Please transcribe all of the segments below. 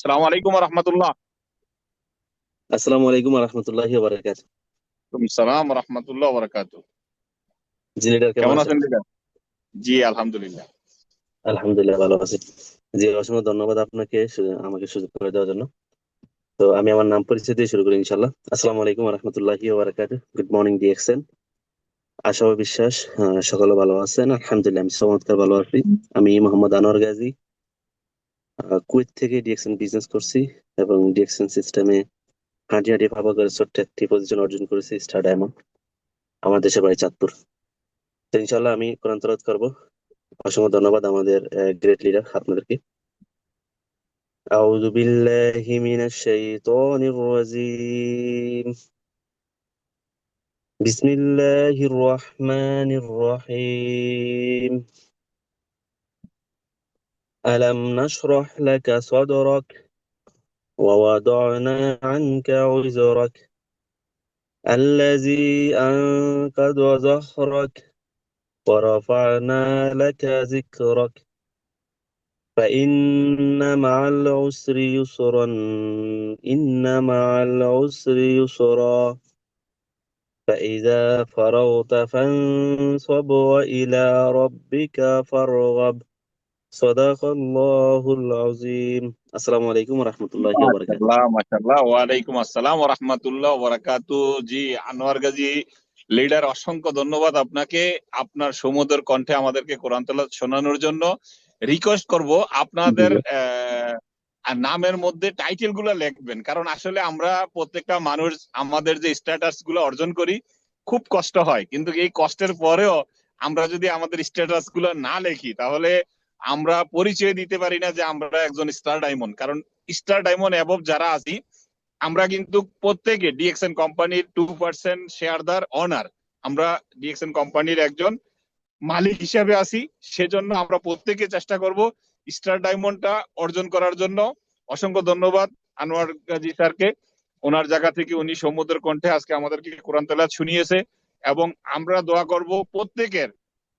সালাম আলাইকুম রহমতুল্লাহ। আসসালামু আলাইকুম রহমতুল্লাহি ওয়া বারাকাতুহু। সালাম রহমতুল্লাহ বরকাত। জি লিডার, কেমন কেমন আছেন? আছেন লিডার? জি আলহামদুলিল্লাহ। আলহামদুলিল্লাহ, ভালো আছি। জি, অসংখ্য ধন্যবাদ আপনাকে আমাকে সুযোগ করে দেওয়ার জন্য। তো আমি আমার নাম পরিচয় দিয়ে শুরু করি ইনশাল্লাহ। আসসালামু আলাইকুম রহমতুল্লাহি ওয়া বারাকাতুহু। Good morning DXN. আশা ও বিশ্বাস সকলে ভালো আছেন। আলহামদুলিল্লাহ, আমি চমৎকার ভালো আছি। আমি মোহাম্মদ আনোয়ার গাজী, কুয়েত থেকে ডিএক্সএন বিজনেস করছি এবং ডিএক্সএন সিস্টেমে হাঁটি হাঁটি ভাবা করে ছোট্ট একটি পজিশন অর্জন করেছি, স্টার ডায়মন্ড। আমার দেশের বাড়ি চাঁদপুর। তো ইনশাল্লাহ আমি কোরআন তেলাওয়াত করবো। অসংখ্য ধন্যবাদ আমাদের গ্রেট লিডার আপনাদেরকে। أعوذ بالله من الشيطان الرجيم. بسم الله الرحمن الرحيم. ألم نشرح لك صدرك ووضعنا عنك وزرك الذي أنقض ظهرك ورفعنا لك ذكرك فإن مع العسر يسرا إن مع العسر يسرا فإذا فرغت فانصب وإلى ربك فارغب. صدق الله العظيم. السلام عليكم ورحمة الله وبركاته. মাশাআল্লাহ মাশাআল্লাহ, ওয়ালাইকুম আসসালাম ওয়া রাহমাতুল্লাহ ওয়া বারাকাতুহু। জি আনোয়ার গাজী লিডার, অসংখ্য ধন্যবাদ আপনাকে আপনার সুমধুর কণ্ঠে আমাদেরকে কোরআন তেলাওয়াত শোনানোর জন্য। রিকোয়েস্ট করব জি আপনাদের জি। নামের মধ্যে টাইটেল গুলো লিখবেন, কারণ আসলে আমরা প্রত্যেকটা মানুষ আমাদের যে স্ট্যাটাস গুলো অর্জন করি খুব কষ্ট হয়, কিন্তু এই কষ্টের পরেও আমরা যদি আমাদের স্ট্যাটাস গুলো না লিখি তাহলে আমরা পরিচয় দিতে পারি না যে আমরা একজন স্টার ডায়মন্ড। কারণ স্টার ডায়মন্ড অ্যাবভ যারা আছি আমরা কিন্তু প্রত্যেকে ডিএক্সএন কোম্পানির 2% শেয়ারদার অনার। আমরা ডিএক্সএন কোম্পানির একজন মালিক হিসাবে আছি, সেজন্য আমরা প্রত্যেকে চেষ্টা করব স্টার ডায়মন্ডটা অর্জন করার জন্য। অসংখ্য ধন্যবাদ আনোয়ার গাজী স্যারকে, ওনার জায়গা থেকে উনি সমুদ্রের কণ্ঠে আজকে আমাদেরকে কোরআন তেলাওয়াত শুনিয়েছে। এবং আমরা দোয়া করব প্রত্যেকের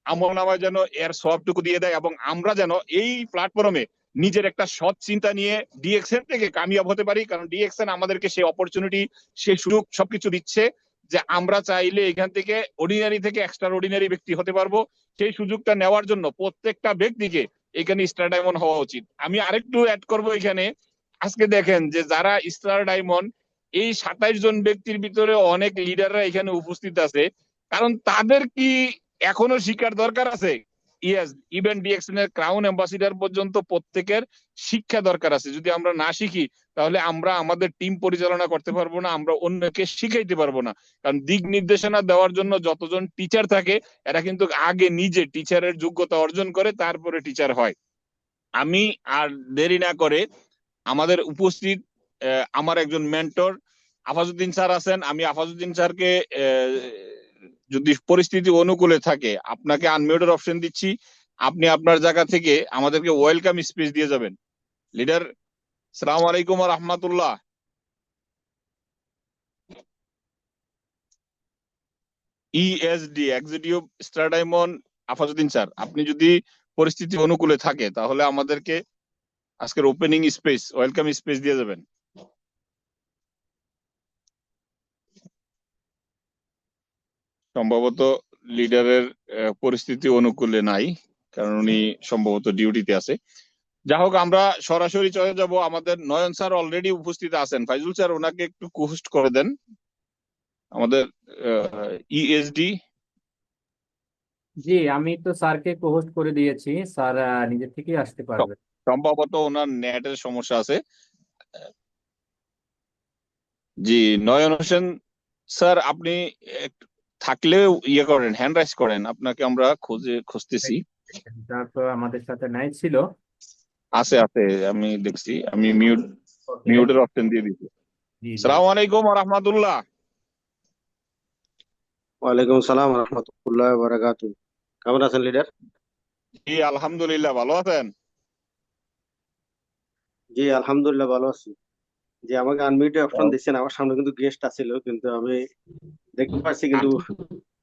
আমল নামায় যেন এর সবটুকু দিয়ে দেয়, এবং আমরা যেন এই প্ল্যাটফর্মে নিজের একটা সৎ চিন্তা নিয়ে ডিএক্সএন থেকে কামিয়াব হতে পারি। কারণ ডিএক্সএন আমাদেরকে সেই অপরচুনিটি, সেই সুযোগ সবকিছু দিচ্ছে যে আমরা চাইলে এখান থেকে অর্ডিনারি থেকে এক্সট্রা অর্ডিনারি ব্যক্তি হতে পারবো। সেই সুযোগটা নেওয়ার জন্য প্রত্যেকটা ব্যক্তিকে এখানে স্টার ডায়মন্ড হওয়া উচিত। আমি আরেকটু অ্যাড করব এখানে। আজকে দেখেন যে যারা স্টার ডায়মন্ড, এই 27 জন ব্যক্তির ভিতরে অনেক লিডাররা এখানে উপস্থিত আছে, কারণ তাদের কি এখনো শিক্ষার দরকার আছে? ইয়েস, ইভেন ডিএক্সএন এর ক্রাউন অ্যাম্বাসিডার পর্যন্ত প্রত্যেকের শিক্ষা দরকার আছে। যদি আমরা না শিখি তাহলে আমরা আমাদের টিম পরিচালনা করতে পারবো না, আমরা অন্যকে শিখাইতে পারবো না। কারণ দিক নির্দেশনা দেওয়ার জন্য যতজন টিচার থাকে এরা কিন্তু আগে নিজে টিচারের যোগ্যতা অর্জন করে তারপরে টিচার হয়। আমি আর দেরি না করে আমাদের উপস্থিত আমার একজন মেন্টর আফাজউদ্দিন স্যার আছেন, আমি আফাজউদ্দিন স্যারকে যদি পরিস্থিতি অনুকূলে থাকে আপনাকে আনমিউটের অপশন দিচ্ছি, আপনি আপনার জায়গা থেকে আমাদেরকে ওয়েলকাম স্পিচ দিয়ে যাবেন। লিডার, সালাম আলাইকুম ওয়া রাহমাতুল্লাহ। ESD executive star diamond Afazuddin sir, আপনি যদি পরিস্থিতি অনুকূলে থাকে তাহলে আমাদেরকে আজকের ওপেনিং স্পেস, ওয়েলকাম স্পেস দিয়ে যাবেন। সম্ভবত লিডারের পরিস্থিতি অনুকূলে নাই, কারণ উনি সম্ভবত ডিউটিতে আছে। যা হোক, আমরা সরাসরি চলে যাব। আমাদের নয়ন স্যার অলরেডি উপস্থিত আছেন। ফাইজুল স্যার, ওনাকে একটু হোস্ট করে দেন আমাদের ইএসডি। জি, আমি তো স্যারকে হোস্ট করে দিয়েছি। স্যার নিজে থেকেই আসতে পারবে। সম্ভবত ওনার নেটের সমস্যা আছে। জি, নয়ন হোসেন স্যার, আপনি থাকলেও ইয়ে করেন, হ্যান্ড রাইজ করেন, আপনাকে আমরা খুঁজতেছি। স্যার তো আমাদের সাথে নাই ছিল। আছে আছে, আমি দেখছি, আমি ওকে। মিউটের অপশন দিয়ে দিচ্ছি। জি জি। সালাম আলাইকুম ওয়া রাহমাতুল্লাহ। ওয়ালাইকুম আসসালাম রহমতুল্লাহ বারাকাতু। কেমন আছেন লিডার? জি আলহামদুলিল্লাহ, ভালো আছেন? জি আলহামদুলিল্লাহ ভালো আছি। যে আমাকে আনমিউটে অপশন দিচ্ছেন, আমার সামনে কিন্তু গেস্ট আছিল, কিন্তু আমি দেখতে পাচ্ছি কিন্তু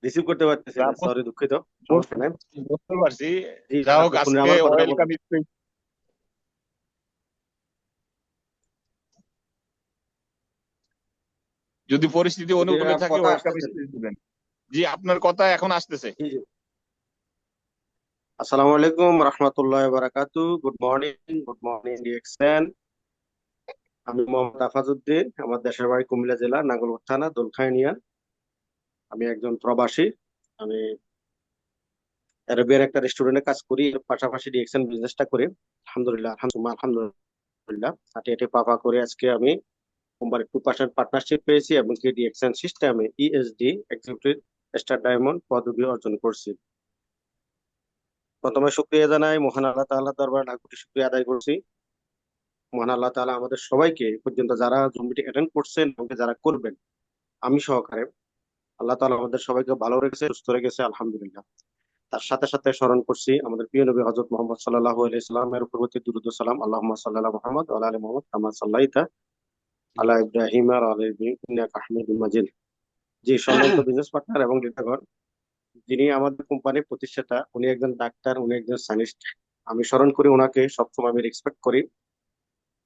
রিসিভ করতে পারতেছি না। সরি, দুঃখিত। সমস্যা নাই। বুঝতে পারছি। জি, যা হোক, শুনে আজকে আমার কথাটা ওয়েলকাম বলুন। স্পিচ। যদি পরিস্থিতি জি, অনুকূলে থাকে কথা ওয়েলকাম আসতেছে। স্পিচ দিবেন। জি, আপনার কথা এখন আসতেছে। জি, জি। আসসালামু আলাইকুম রহমতুল্লাহ বারাকাতু। Good morning DXN. আমি মোহাম্মদ আফাজউদ্দিন, আমার দেশের বাড়ি কুমিল্লা জেলা নাঙ্গলকোট থানা দোলখা ইউনিয়ন। আমি একজন প্রবাসী। আমি অ্যারাবিয়ার একটা রেস্টুরেন্টে কাজ করি, এর পাশাপাশি ডিএক্সএন বিজনেসটা করি। আলহামদুলিল্লাহ হাঁটি হাঁটি পাপা করে আজকে আমি কোম্পানির 2% পার্টনারশিপ পেয়েছি এবং কি ডিএক্সএন সিস্টেমে ইএসডি এক্সিকিউটিভ স্টার ডায়মন্ড পদবি অর্জন করছি। প্রথমে শুকরিয়া জানাই মহান আল্লাহ তাআলার দরবারে লাখ কোটি শুকরিয়া আদায় করছি। মহান আল্লাহ তাআলা আমাদের সবাইকে এ পর্যন্ত যারা জুম মিটিং অ্যাটেন্ড করছেন এবং যারা করবেন, আমি সহকারে, আল্লাহ তাআলা আমাদের সবাইকে ভালো রেখেছে, সুস্থ রেখেছে, আলহামদুলিল্লাহ। তার সাথে সাথে স্মরণ করছি আমাদের প্রিয় নবী হযরত মুহাম্মদ সাল্লাল্লাহু আলাইহি সাল্লামের উপর দুরূদ ও সালাম। আল্লাহুম্মা সাল্লি আলা মুহাম্মদ ওয়া আলা আলি মুহাম্মদ কামা সাল্লাইতা আলা ইব্রাহিম ওয়া আলা আলি ইব্রাহিম ইন্নাকা হামিদুম মাজিদ। জি, সম্মানিত বিজনেস পার্টনার এবং লিডারগণ, যিনি আমাদের কোম্পানির প্রতিষ্ঠাতা, উনি একজন ডাক্তার, উনি একজন সায়েন্টিস্ট। আমি স্মরণ করি ওনাকে, সবসময় আমি রেসপেক্ট করি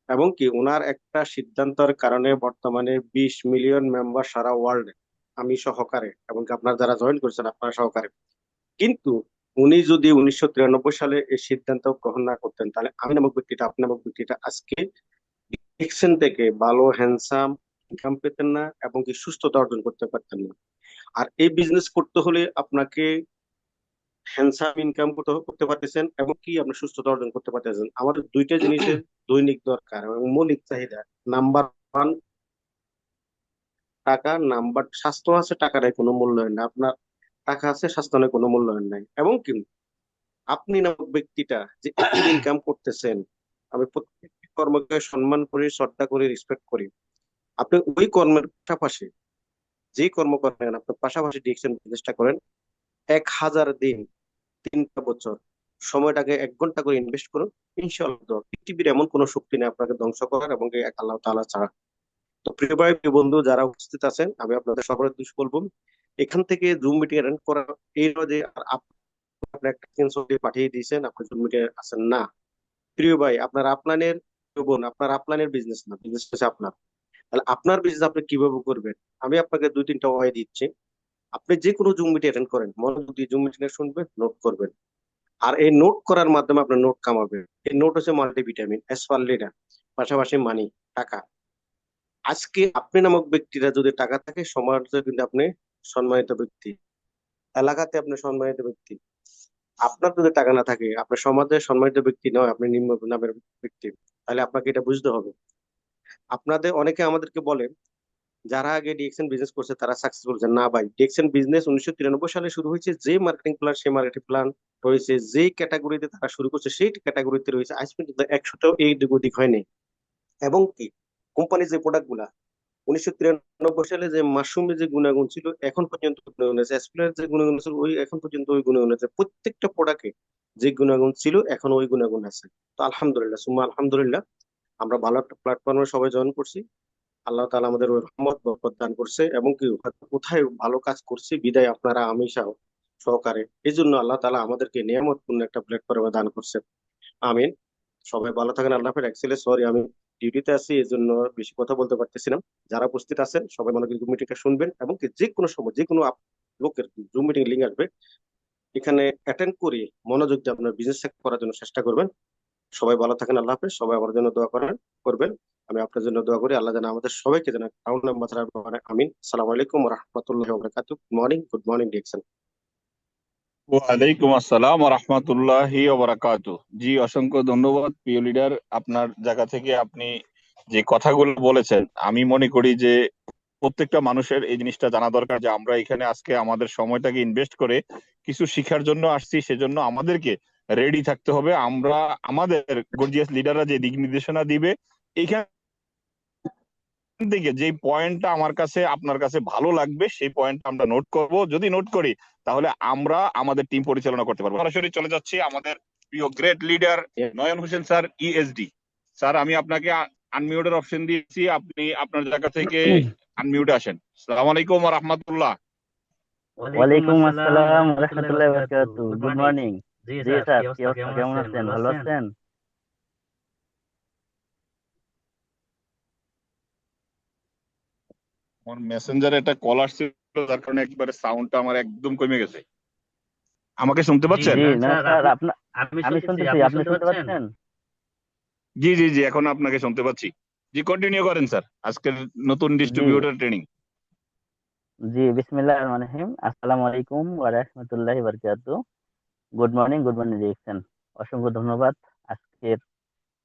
এবং কি ওনার একটা সিদ্ধান্তের কারণে বর্তমানে 20 মিলিয়ন মেম্বার সারা ওয়ার্ল্ডে, আমি সহকারে এবং কি আপনারা যারা জয়েন করেছেন আপনারা সহকারে। কিন্তু উনি যদি 1993 সালে এই সিদ্ধান্ত গ্রহণ না করতেন, তাহলে আমি নামক ব্যক্তিটা, আপনি নামক ব্যক্তিটা আজকে ডিরেকশন থেকে ভালো হ্যান্ডসাম ইনকাম পেতেন না এবং কি সুস্থতা অর্জন করতে পারতেন না। আর এই বিজনেস করতে হলে আপনাকে হ্যান্ডসাম ইনকাম করতে পারতেছেন এবং কি আপনি সুস্থতা অর্জন করতে পারতেছেন। আমাদের দুইটা জিনিসের দৈনিক দরকার এবং মৌলিক চাহিদা। নাম্বার ওয়ান টাকা, নাম্বার স্বাস্থ্য আছে, টাকার কোনো মূল্যায়ন নাই। আপনার টাকা আছে, স্বাস্থ্য নেই, কোনো মূল্যায়ন নাই। এবং কি আপনি নামক ব্যক্তিটা যে একটু ইনকাম করতেছেন, আমি প্রত্যেকটি কর্মকে সম্মান করি, শ্রদ্ধা করি, রেসপেক্ট করি। আপনি ওই কর্মের পাশাপাশি যে কর্ম করেন, আপনার পাশাপাশি ডিরেকশন বিজনেসটা করেন, 1000 দিন, 3টা বছর সময়টাকে 1 ঘন্টা করে ইনভেস্ট করুন। ইনশাআল্লাহ পৃথিবীর এমন কোনো শক্তি নেই আপনাকে ধ্বংস করার এবং কি এক আল্লাহ তাআলা ছাড়া। তো প্রিয় ভাই, প্রিয় বন্ধু যারা উপস্থিত আছেন, আমি আপনাদের সকলের দোষ বলবো, এখান থেকে জুম মিটিং অ্যাটেন্ড করার এই নয় যে আপনি একটা স্ক্রিনশট পাঠিয়ে দিয়েছেন আপনি জুম মিটিং আছেন না। প্রিয় ভাই, আপনার আপলানের, প্রিয় বোন, আপনার আপলানের বিজনেস না, বিজনেস হচ্ছে আপনার। তাহলে আপনার বিজনেস আপনি কিভাবে করবেন? আমি আপনাকে 2-3টা ওয়াই দিচ্ছি। আপনি যে কোনো জুম মিটিং অ্যাটেন্ড করেন, মনোযোগ দিয়ে জুম মিটিং শুনবেন, নোট করবেন। আর এই নোট করার মাধ্যমে আপনার নোট কামাবেন। এই নোট হচ্ছে মাল্টিভিটামিন, এস ফর লিডার, পাশাপাশি মানি, টাকা। আজকে আপনি নামক ব্যক্তিরা যদি টাকা থাকে, সমাজে কিন্তু আপনি সম্মানিত ব্যক্তি, এলাকাতে আপনি সম্মানিত ব্যক্তি। আপনার যদি টাকা না থাকে, আপনার সমাজে সম্মানিত ব্যক্তি নয়, আপনি নিম্ন নামের ব্যক্তি। তাহলে আপনাকে এটা বুঝতে হবে। আপনাদের অনেকে আমাদেরকে বলে যারা আগে ডিএক্সএন বিজনেস করছে তারা সাকসেসফুল হচ্ছে না। ভাই, ডিএক্সএন বিজনেস 1993 সালে শুরু হয়েছে। যে মার্কেটিং প্ল্যান, সেই মার্কেটিং প্ল্যান রয়েছে, যে ক্যাটাগরিতে তারা শুরু করছে সেই ক্যাটাগরিতে রয়েছে। আজ পর্যন্ত 100টাও এই দিক ওদিক হয়নি। এবং কি কোম্পানির যে প্রোডাক্ট গুলা 1993 সালে যে মাশরুমের যে গুণাগুণ ছিল এখন পর্যন্ত গুণাগুণ আছে, অ্যাসপিরার যে গুণাগুণ ছিল ওই এখন পর্যন্ত ওই গুণাগুণ আছে। প্রত্যেকটা প্রোডাক্টে যে গুণাগুণ ছিল এখন ওই গুণাগুণ আছে। তো আলহামদুলিল্লাহ, সুম্মা আলহামদুলিল্লাহ, আমরা ভালো একটা প্ল্যাটফর্মে সবাই জয়েন করছি। আল্লাহ তাআলা আমাদের ওই রহমত বরকত দান করছে এবং কি হয়তো কোথায় ভালো কাজ করছি বিদায় আপনারা আমি সহকারে, এই জন্য আল্লাহ তাআলা আমাদেরকে নিয়ামতপূর্ণ একটা প্ল্যাটফর্মে দান করছে। আমিন। সবাই ভালো থাকেন। আল্লাহ হাফেজ। অ্যাকচুয়ালি সরি, আমি ডিউটিতে আছি, এই জন্য বেশি কথা বলতে পারতেছি না। যারা উপস্থিত আছেন সবাই মনোযোগ দিয়ে মিটিংটা শুনবেন এবং কি যে কোনো সময় যে কোনো লোকের জুম মিটিং লিঙ্ক আসবে, এখানে অ্যাটেন্ড করে মনোযোগ দিয়ে আপনার বিজনেস করার জন্য চেষ্টা করবেন। সবাই ভালো থাকেন। আল্লাহ হাফেজ। সবাই আমার জন্য দোয়া করবেন। আমি আপনার জন্য দোয়া করি, আল্লাহ যেন আমাদের সবাইকে যেন রাউন্ড নাম্বার। আমিন। আসসালামু আলাইকুম ওয়া রাহমাতুল্লাহি ওয়া বারাকাতুহু। Good morning direction. ওয়ালাইকুম আসসালাম ওয়া রাহমাতুল্লাহি ওয়া বারাকাতুহু। জি, অসংখ্য ধন্যবাদ প্রিয় লিডার। আপনার জায়গা থেকে আপনি যে কথাগুলো বলেছেন, আমি মনে করি যে প্রত্যেকটা মানুষের এই জিনিসটা জানা দরকার যে আমরা এখানে আজকে আমাদের সময়টাকে ইনভেস্ট করে কিছু শিখার জন্য আসছি, সেজন্য আমাদেরকে রেডি থাকতে হবে। আমরা আমাদের গর্জিয়াস লিডাররা যে দিক নির্দেশনা দিবে, এইখান থেকে যে পয়েন্টটা আমার কাছে আপনার কাছে ভালো লাগবে সেই পয়েন্টটা আমরা নোট করব। যদি নোট করি তাহলে আমরা আমাদের টিম পরিচালনা করতে পারবো। সরাসরি চলে যাচ্ছি আমাদের প্রিয় গ্রেট লিডার নয়ন হোসেন স্যার, ইএসডি। স্যার, আমি আপনাকে আনমিউটের অপশন দিয়েছি, আপনি আপনার জায়গা থেকে আনমিউটে আসেন। আসসালামু আলাইকুম ওয়া রাহমাতুল্লাহ। ওয়ালাইকুম আসসালাম ওয়া রাহমাতুল্লাহি ওয়া বারাকাতুহু। Good morning. জি স্যার, কি অবস্থা, কেমন আছেন? ভালো আছেন? আমার মেসেঞ্জারে একটা কল আসছিল, যার কারণে একবারে সাউন্ডটা আমার একদম কমে গেছে। আমাকে শুনতে পাচ্ছেন? জি না স্যার, আপনার আমি শুনতেছি, আপনি শুনতে পাচ্ছেন? জি জি জি, এখন আপনাকে শুনতে পাচ্ছি। জি, কন্টিনিউ করেন স্যার, আজকের নতুন জি ডিস্ট্রিবিউটর ট্রেনিং। জি, বিসমিল্লাহির রহমানির রহিম। আসসালামু আলাইকুম ওয়া রাহমাতুল্লাহি ওয়া বারাকাতুহু। Good morning direction. অসংখ্য ধন্যবাদ আজকের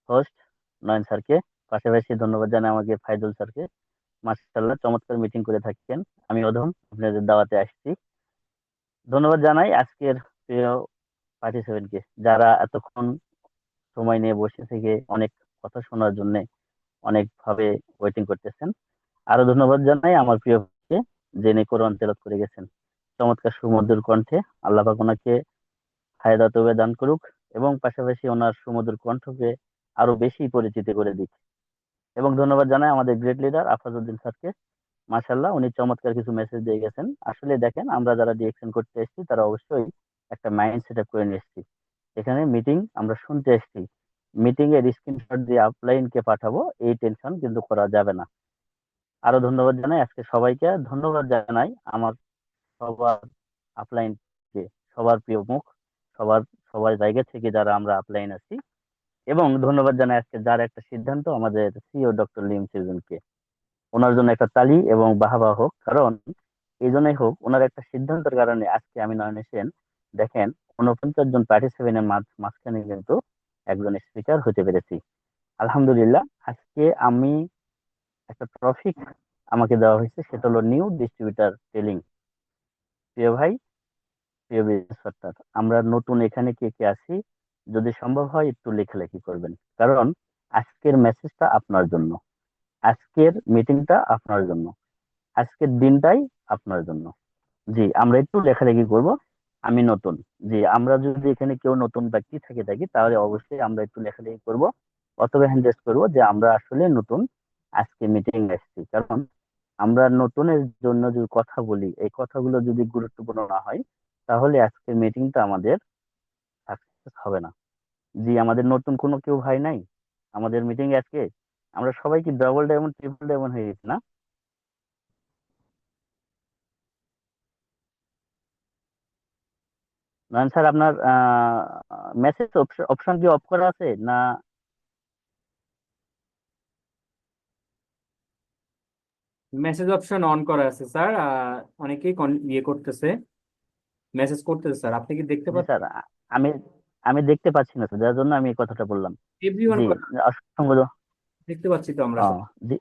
হোস্ট নয়ন স্যারকে। পাশাপাশি ধন্যবাদ জানাই আমাকে ফাইজুল স্যারকে। মাশাআল্লাহ চমৎকার মিটিং করে থাকেন। আমি অধম আপনাদের দাওয়াতে আসছি। ধন্যবাদ জানাই আজকের প্রিয় পার্টিসিপেন্টকে, যারা এতক্ষণ সময় নিয়ে বসে থেকে অনেক কথা শোনার জন্য অনেক ভাবে ওয়েটিং করতেছেন। আরো ধন্যবাদ জানাই আমার প্রিয় ভাইকে, যিনি কোরআন তেলাওয়াত করে গেছেন চমৎকার সুমধুর কণ্ঠে। আল্লাহ পাক ওনাকে হায়াত তৌবা দান করুক এবং পাশাপাশি ওনার সুমধুর কণ্ঠকে আরো বেশি পরিচিতি করে দিক। এবং ধন্যবাদ জানাই আমাদের গ্রেট লিডার আফাজউদ্দিন স্যারকে। মাশাআল্লাহ উনি চমৎকার কিছু মেসেজ দিয়ে গেছেন। আসলে দেখেন, আমরা যারা ডিরেকশন করতে এসেছি তারা অবশ্যই একটা মাইন্ড সেট আপ করে নিয়ে এসেছি। এখানে মিটিং আমরা শুনতে এসেছি, মিটিং এর স্ক্রিনশট দিয়ে আপলাইন কে পাঠাবো এই টেনশন কিন্তু করা যাবে না। আরো ধন্যবাদ জানাই আজকে সবাইকে। ধন্যবাদ জানাই আমার সবার আপলাইনকে, সবার প্রিয় মুখ, সবার সবার জায়গা থেকে যারা আমরা আপলাইন আছি। এবং ধন্যবাদ জানাই আজকে যার একটা সিদ্ধান্ত, আমাদের সিইও ডক্টর লিম সিজনকে। ওনার জন্য একটা তালি এবং বাহবা হোক, কারণ এই জন্যই হোক, ওনার একটা সিদ্ধান্তের কারণে আজকে আমি নয়ন হোসেন দেখেন 49 জন পার্টিসিপেন্টের মাঝখানে কিন্তু একজন স্পিকার হতে পেরেছি। আলহামদুলিল্লাহ। আজকে আমি একটা টপিক আমাকে দেওয়া হয়েছে, সেটা হলো নিউ ডিস্ট্রিবিউটার টেলিং। প্রিয় ভাই, প্রিয় বিজনেস পার্টনার, আমরা নতুন এখানে কে কে আছি, যদি সম্ভব হয় একটু লেখালেখি করবেন, কারণ আজকের মেসেজটা আপনার জন্য, আজকের মিটিংটা আপনার জন্য, আজকের দিনটাই আপনার জন্য। জি, আমরা একটু লেখালেখি করব। আমি নতুন। জি, আমরা যদি এখানে কেউ নতুন ব্যক্তি থেকে থাকি তাহলে অবশ্যই আমরা একটু লেখালেখি করব, অথবা হ্যান্ড রেজ করবো যে আমরা আসলে নতুন, আজকে মিটিং আসছি। কারণ আমরা নতুনের জন্য যদি কথা বলি, এই কথাগুলো যদি গুরুত্বপূর্ণ না হয়, তাহলে আজকের মিটিংটা আমাদের সাকসেস হবে না। জি, আমাদের নতুন কোনো কেউ ভাই নাই আমাদের মিটিং এ আজকে? আমরা সবাই কি ডবল ডায়মন্ড ট্রিপল ডায়মন্ড হয়ে গেছি না? নয়ন স্যার, আপনার মেসেজ অপশন কি অফ করা আছে না? মেসেজ অপশন অন করা আছে স্যার। অনেকেই ইয়ে করতেছে, মেসেজ করতেছে স্যার, আপনি কি দেখতে জি পাচ্ছেন? স্যার, আমি আমি দেখতে পাচ্ছি না স্যার, যার জন্য আমি এই কথাটা বললাম। এভরিওয়ান জি, অসংখ্য দেখতে পাচ্ছি তো আমরা ও সব। জি,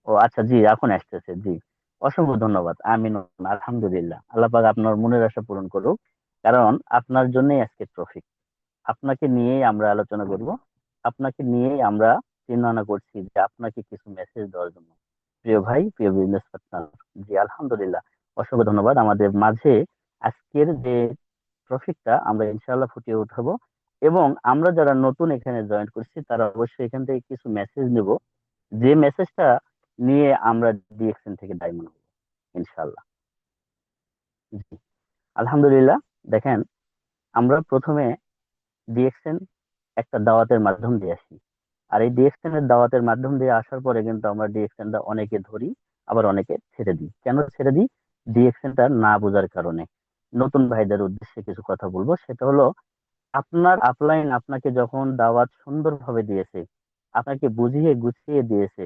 ও আচ্ছা, জি এখন আসতেছে। জি, অসংখ্য ধন্যবাদ। আমিন। আলহামদুলিল্লাহ, আল্লাহ পাক আপনার মনের আশা পূরণ করুক, কারণ আপনার জন্যই আজকে ট্রফি। আপনাকে নিয়েই আমরা আলোচনা করব, আপনাকে নিয়েই আমরা চিন্তা ভাবনা করছি যে আপনাকে কিছু মেসেজ দেওয়ার জন্য। প্রিয় ভাই, প্রিয় বিজনেস পার্টনার, জি আলহামদুলিল্লাহ, অসংখ্য ধন্যবাদ। আমাদের মাঝে আজকের যে টপিকটা আমরা ইনশাআল্লাহ ফুটিয়ে উঠাবো, এবং আমরা যারা নতুন এখানে জয়েন করছি তারা অবশ্যই এখান থেকে কিছু মেসেজ নেব, যে মেসেজটা নিয়ে আমরা ডিএক্সএন থেকে ডায়মন্ড হবো ইনশাআল্লাহ। জি, আলহামদুলিল্লাহ। দেখেন, আমরা প্রথমে ডিএক্সএন একটা দাওয়াতের মাধ্যম দিয়ে আসি, আর এই ডিএক্সএন এর দাওয়াতের মাধ্যম দিয়ে আসার পরে কিন্তু আমরা ডিএক্সএনটা অনেকে ধরি, আবার অনেকে ছেড়ে দিই। কেন ছেড়ে দিই? ডিএক্সএনটা না বোঝার কারণে। নতুন ভাইদের উদ্দেশ্যে কিছু কথা বলবো, সেটা হলো, আপনার আপলাইন আপনাকে যখন দাওয়াত সুন্দরভাবে দিয়েছে, আপনাকে বুঝিয়ে গুছিয়ে দিয়েছে,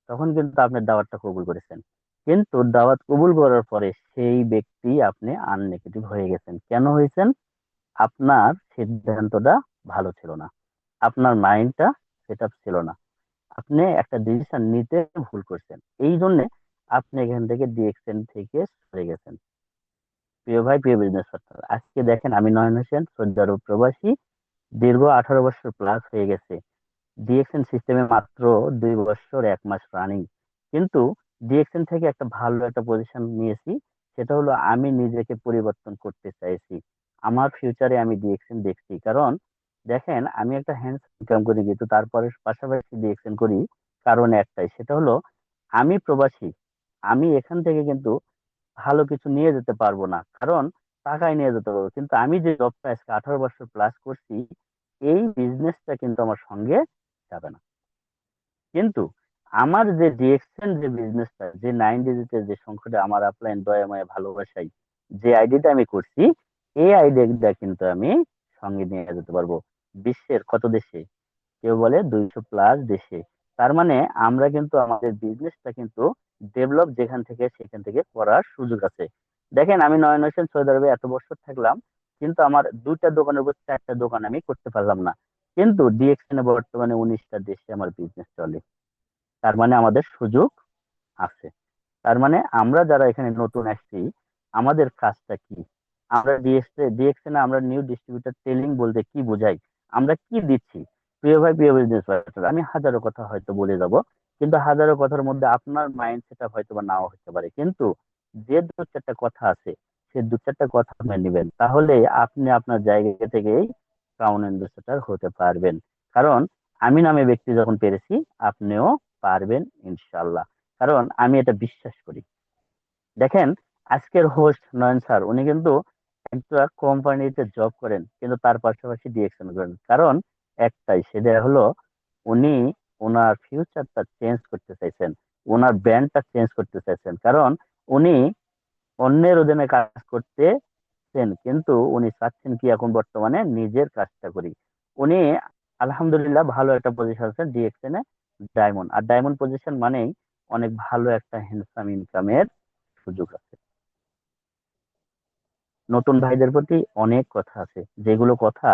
তখন কিন্তু আপনি দাওয়াতটা কবুল করেছেন। কিন্তু দাওয়াত কবুল করার পরে সেই ব্যক্তি আপনি আননেগেটিভ হয়ে গেছেন। কেন হয়েছেন? আপনার সিদ্ধান্তটা ভালো ছিল না, আপনার মাইন্ডটা সেট আপ ছিল না, আপনি একটা ডিসিশন নিতে ভুল করছেন। এই জন্য আপনি এখান থেকে ডিএক্সএন থেকে সরে গেছেন। প্রিয় ভাই, প্রিয় বিজনেস পার্টনার, আজকে দেখেন, আমি নয়ন হোসেন, সৌদি আরব প্রবাসী, দীর্ঘ 18 বছর প্লাস হয়ে গেছে। ডিএক্সএন সিস্টেমে মাত্র 2 বছর 1 মাস রানিং, কিন্তু ডিএক্সএন থেকে একটা ভালো একটা পজিশন নিয়েছি। সেটা হলো, আমি নিজেকে পরিবর্তন করতে চাইছি। আমার ফিউচারে আমি ডিএক্সএন দেখছি, কারণ দেখেন, আমি একটা হ্যান্ডস ইনকাম করি কিন্তু তারপরে পাশাপাশি ডিএক্সএন করি, কারণ একটাই, সেটা হলো আমি প্রবাসী। আমি এখান থেকে কিন্তু ভালো কিছু নিয়ে যেতে পারবো না, কারণ টাকায় নিয়ে যেতে পারবো, কিন্তু আমি যে জবটা আজকে 18 বছর প্লাস করছি, এই বিজনেসটা কিন্তু আমার সঙ্গে যাবে না। কিন্তু আমার যে ডিএক্সএন যে বিজনেসটা, যে 9 ডিজিটের যে সংখ্যাটা, আমার আপলাইন দয়া মায়া ভালোবাসাই যে আইডিটা আমি করছি, এই আইডিয়াটা কিন্তু আমি সঙ্গে নিয়ে যেতে পারবো বিশ্বের কত দেশে, কেউ বলে 200+ দেশে। তার মানে আমরা কিন্তু আমাদের বিজনেসটা কিন্তু ডেভেলপ যেখান থেকে সেখান থেকে করার সুযোগ আছে। দেখেন, আমি নয়ন হোসেন সৌদি আরবে এত বছর থাকলাম, কিন্তু আমার 2টা দোকানের উপর 4টা দোকান আমি করতে পারলাম না। কিন্তু ডিএক্সএন এ বর্তমানে 19টা দেশে আমার বিজনেস চলে। তার মানে আমাদের সুযোগ আছে। তার মানে আমরা যারা এখানে নতুন আসছি, আমাদের কাজটা কি? আমরা ডিএক্সএন এ আমরা নিউ ডিস্ট্রিবিউটর টেলিং বলতে কি বোঝাই, আমরা কি দিচ্ছি? প্রিয় ভাই, প্রিয় বিজনেস পার্টনার, আমি হাজারো কথা হয়তো বলে যাব, কিন্তু হাজারো কথার মধ্যে আপনার মাইন্ড সেট হয়তো বা নাও হতে পারে, কিন্তু যে 2-4টা কথা আছে, সে 2-4টা কথা আপনি নেবেন, তাহলে আপনি আপনার জায়গা থেকেই ক্রাউন অ্যাম্বাসেডর হতে পারবেন। কারণ আমি নামে ব্যক্তি যখন পেরেছি, আপনিও পারবেন ইনশাল্লাহ। কারণ আমি এটা বিশ্বাস করি। দেখেন, আজকের হোস্ট নয়ন স্যার, উনি কিন্তু একটা কোম্পানিতে জব করেন, কিন্তু তার পাশাপাশি ডিএক্সএন করেন। কারণ একটাই, সেটা হলো উনি ওনার ফিউচারটা চেঞ্জ করতে চাইছেন, ওনার ব্র্যান্ডটা চেঞ্জ করতে চাইছেন। কারণ উনি অন্যের অধীনে কাজ করতেছেন, কিন্তু উনি চাচ্ছেন কি এখন বর্তমানে নিজের কাজটা করি। উনি আলহামদুলিল্লাহ ভালো একটা পজিশন আছেন ডিএক্সএন এ, ডায়মন্ড। আর ডায়মন্ড পজিশন মানেই অনেক ভালো একটা হ্যান্ডসাম ইনকামের সুযোগ আছে। নতুন ভাইদের প্রতি অনেক কথা আছে, যেগুলো কথা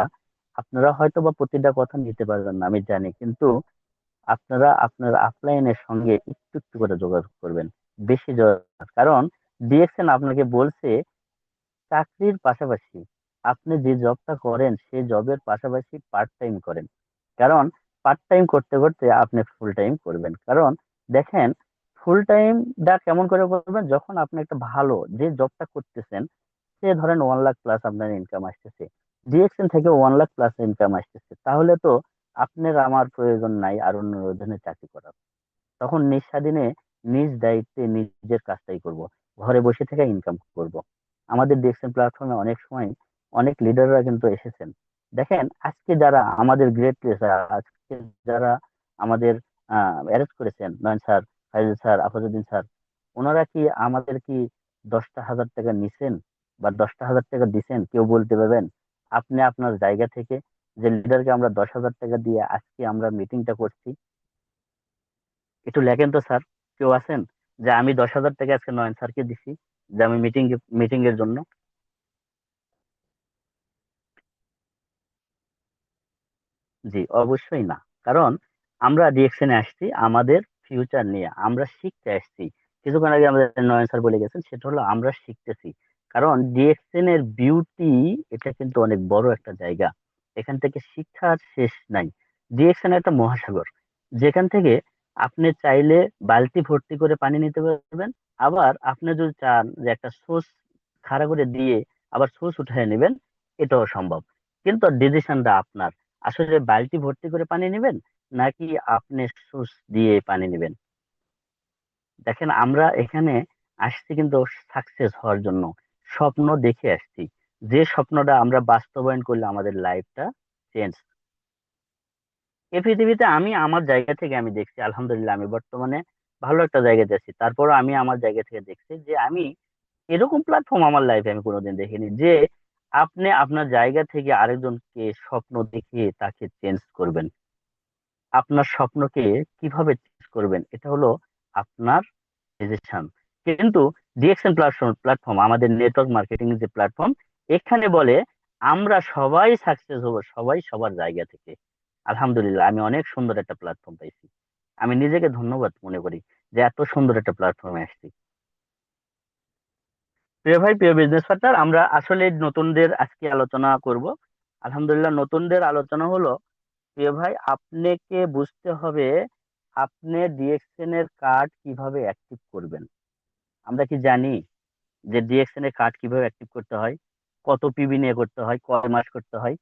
আপনারা হয়তো বা প্রতিটা কথা নিতে পারবেন না, আমি জানি, কিন্তু আপনারা আপনার আপলাইনের সঙ্গে একটু একটু করে যোগাযোগ করবেন, বেশি যোগাযোগ। কারণ ডিএক্সএন আপনাকে বলছে চাকরির পাশাপাশি আপনি যে জবটা করেন সেই জবের পাশাপাশি পার্ট টাইম করেন। কারণ পার্ট টাইম করতে করতে আপনি ফুল টাইম করবেন। কারণ দেখেন, ফুল টাইমটা কেমন করে করবেন, যখন আপনি একটা ভালো যে জবটা করতেছেন, সে ধরেন 1 লাখ প্লাস আপনার ইনকাম আসতেছে, ডিএক্সএন থেকে 1 লাখ প্লাস ইনকাম আসতেছে, তাহলে তো আপনার আমার প্রয়োজন নাই আর অন্য অধীনে চাকরি করার। তখন নিজ স্বাধীনে নিজ দায়িত্বে নিজের কাজটাই করব, ঘরে বসে থেকে ইনকাম করব। আমাদের ডিএক্সএন প্ল্যাটফর্মে অনেক সময় অনেক লিডাররা কিন্তু এসেছেন। দেখেন, আজকে যারা আমাদের গ্রেট প্লেসার, আজকে যারা আমাদের অ্যারেস্ট করেছেন, নয়ন স্যার, ফাইজুল স্যার, আফরুদ্দিন স্যার, ওনারা কি আমাদের কি 10টা হাজার টাকা নিছেন বা 10টা হাজার টাকা দিছেন? কেউ বলতে পারবেন? আপনি আপনার জায়গা থেকে যে লিডারকে আমরা 10,000 টাকা দিয়ে আজকে আমরা মিটিংটা করছি, একটু লেখেন তো স্যার, কেউ আছেন যে আমি 10,000 টাকা আজকে নয়ন স্যারকে দিছি যে আমি মিটিং এর জন্য? জি, অবশ্যই না। কারণ আমরা ডিএকশনে আসছি আমাদের ফিউচার নিয়ে, আমরা শিখতে আসছি। কিছুক্ষণ আগে আমাদের নয়ন স্যার বলে গেছেন, সেটা হলো আমরা শিখতেছি। কারণ ডিএকশন এর বিউটি, এটা কিন্তু অনেক বড় একটা জায়গা, এখান থেকে শিক্ষার শেষ নাই। ডিএকশন একটা মহাসাগর, যেখান থেকে আপনি চাইলে বালতি ভর্তি করে পানি নিতে পারবেন। আবার আপনি যদি চান যে একটা সোর্স খাড়া করে দিয়ে আবার সোর্স উঠায় নেবেন, এটাও সম্ভব। কিন্তু ডিসিশনটা আপনার, আসলে বালতি ভর্তি করে পানি নেবেন নাকি আপনি সুচ দিয়ে পানি নেবেন। দেখেন, আমরা এখানে আসছি কিন্তু সাকসেস হওয়ার জন্য, স্বপ্ন দেখে আসছি। যে স্বপ্নটা আমরা বাস্তবায়ন করলে আমাদের লাইফটা চেঞ্জ। এই পৃথিবীতে আমি আমার জায়গা থেকে আমি দেখছি, আলহামদুলিল্লাহ আমি বর্তমানে ভালো একটা জায়গাতে আছি। তারপরও আমি আমার জায়গা থেকে দেখছি যে আমি এরকম প্ল্যাটফর্ম আমার লাইফে আমি কোনোদিন দেখিনি, যে আপনি আপনার জায়গা থেকে আরেকজনকে স্বপ্ন দেখিয়ে তাকে চেঞ্জ করবেন। আপনার স্বপ্নকে কিভাবে চেঞ্জ করবেন, এটা হলো আপনার ডিসিশন। কিন্তু ডিএক্সএন প্ল্যাটফর্ম আমাদের নেটওয়ার্ক মার্কেটিং যে প্ল্যাটফর্ম, এখানে বলে আমরা সবাই সাকসেস হব, সবাই সবার জায়গা থেকে। আলহামদুলিল্লাহ, আমি অনেক সুন্দর একটা প্ল্যাটফর্ম পাইছি। আমি নিজেকে ধন্যবাদ মনে করি যে এত সুন্দর একটা প্ল্যাটফর্মে আসছি। প্রিয় ভাই, প্রিয় বিজনেস পার্টনার, আমরা আসলে নতুনদের আজকে আলোচনা করব। আলহামদুলিল্লাহ, নতুনদের আলোচনা হলো, প্রিয় ভাই, আপনাকে বুঝতে হবে আপনি ডিএক্সএন এর কার্ড কিভাবে অ্যাক্টিভ করবেন। আমরা কি জানি যে ডিএক্সএন এর কার্ড কিভাবে অ্যাক্টিভ করতে হয়, কত পিবি নিয়ে করতে হয়, কয় মাস করতে হয়?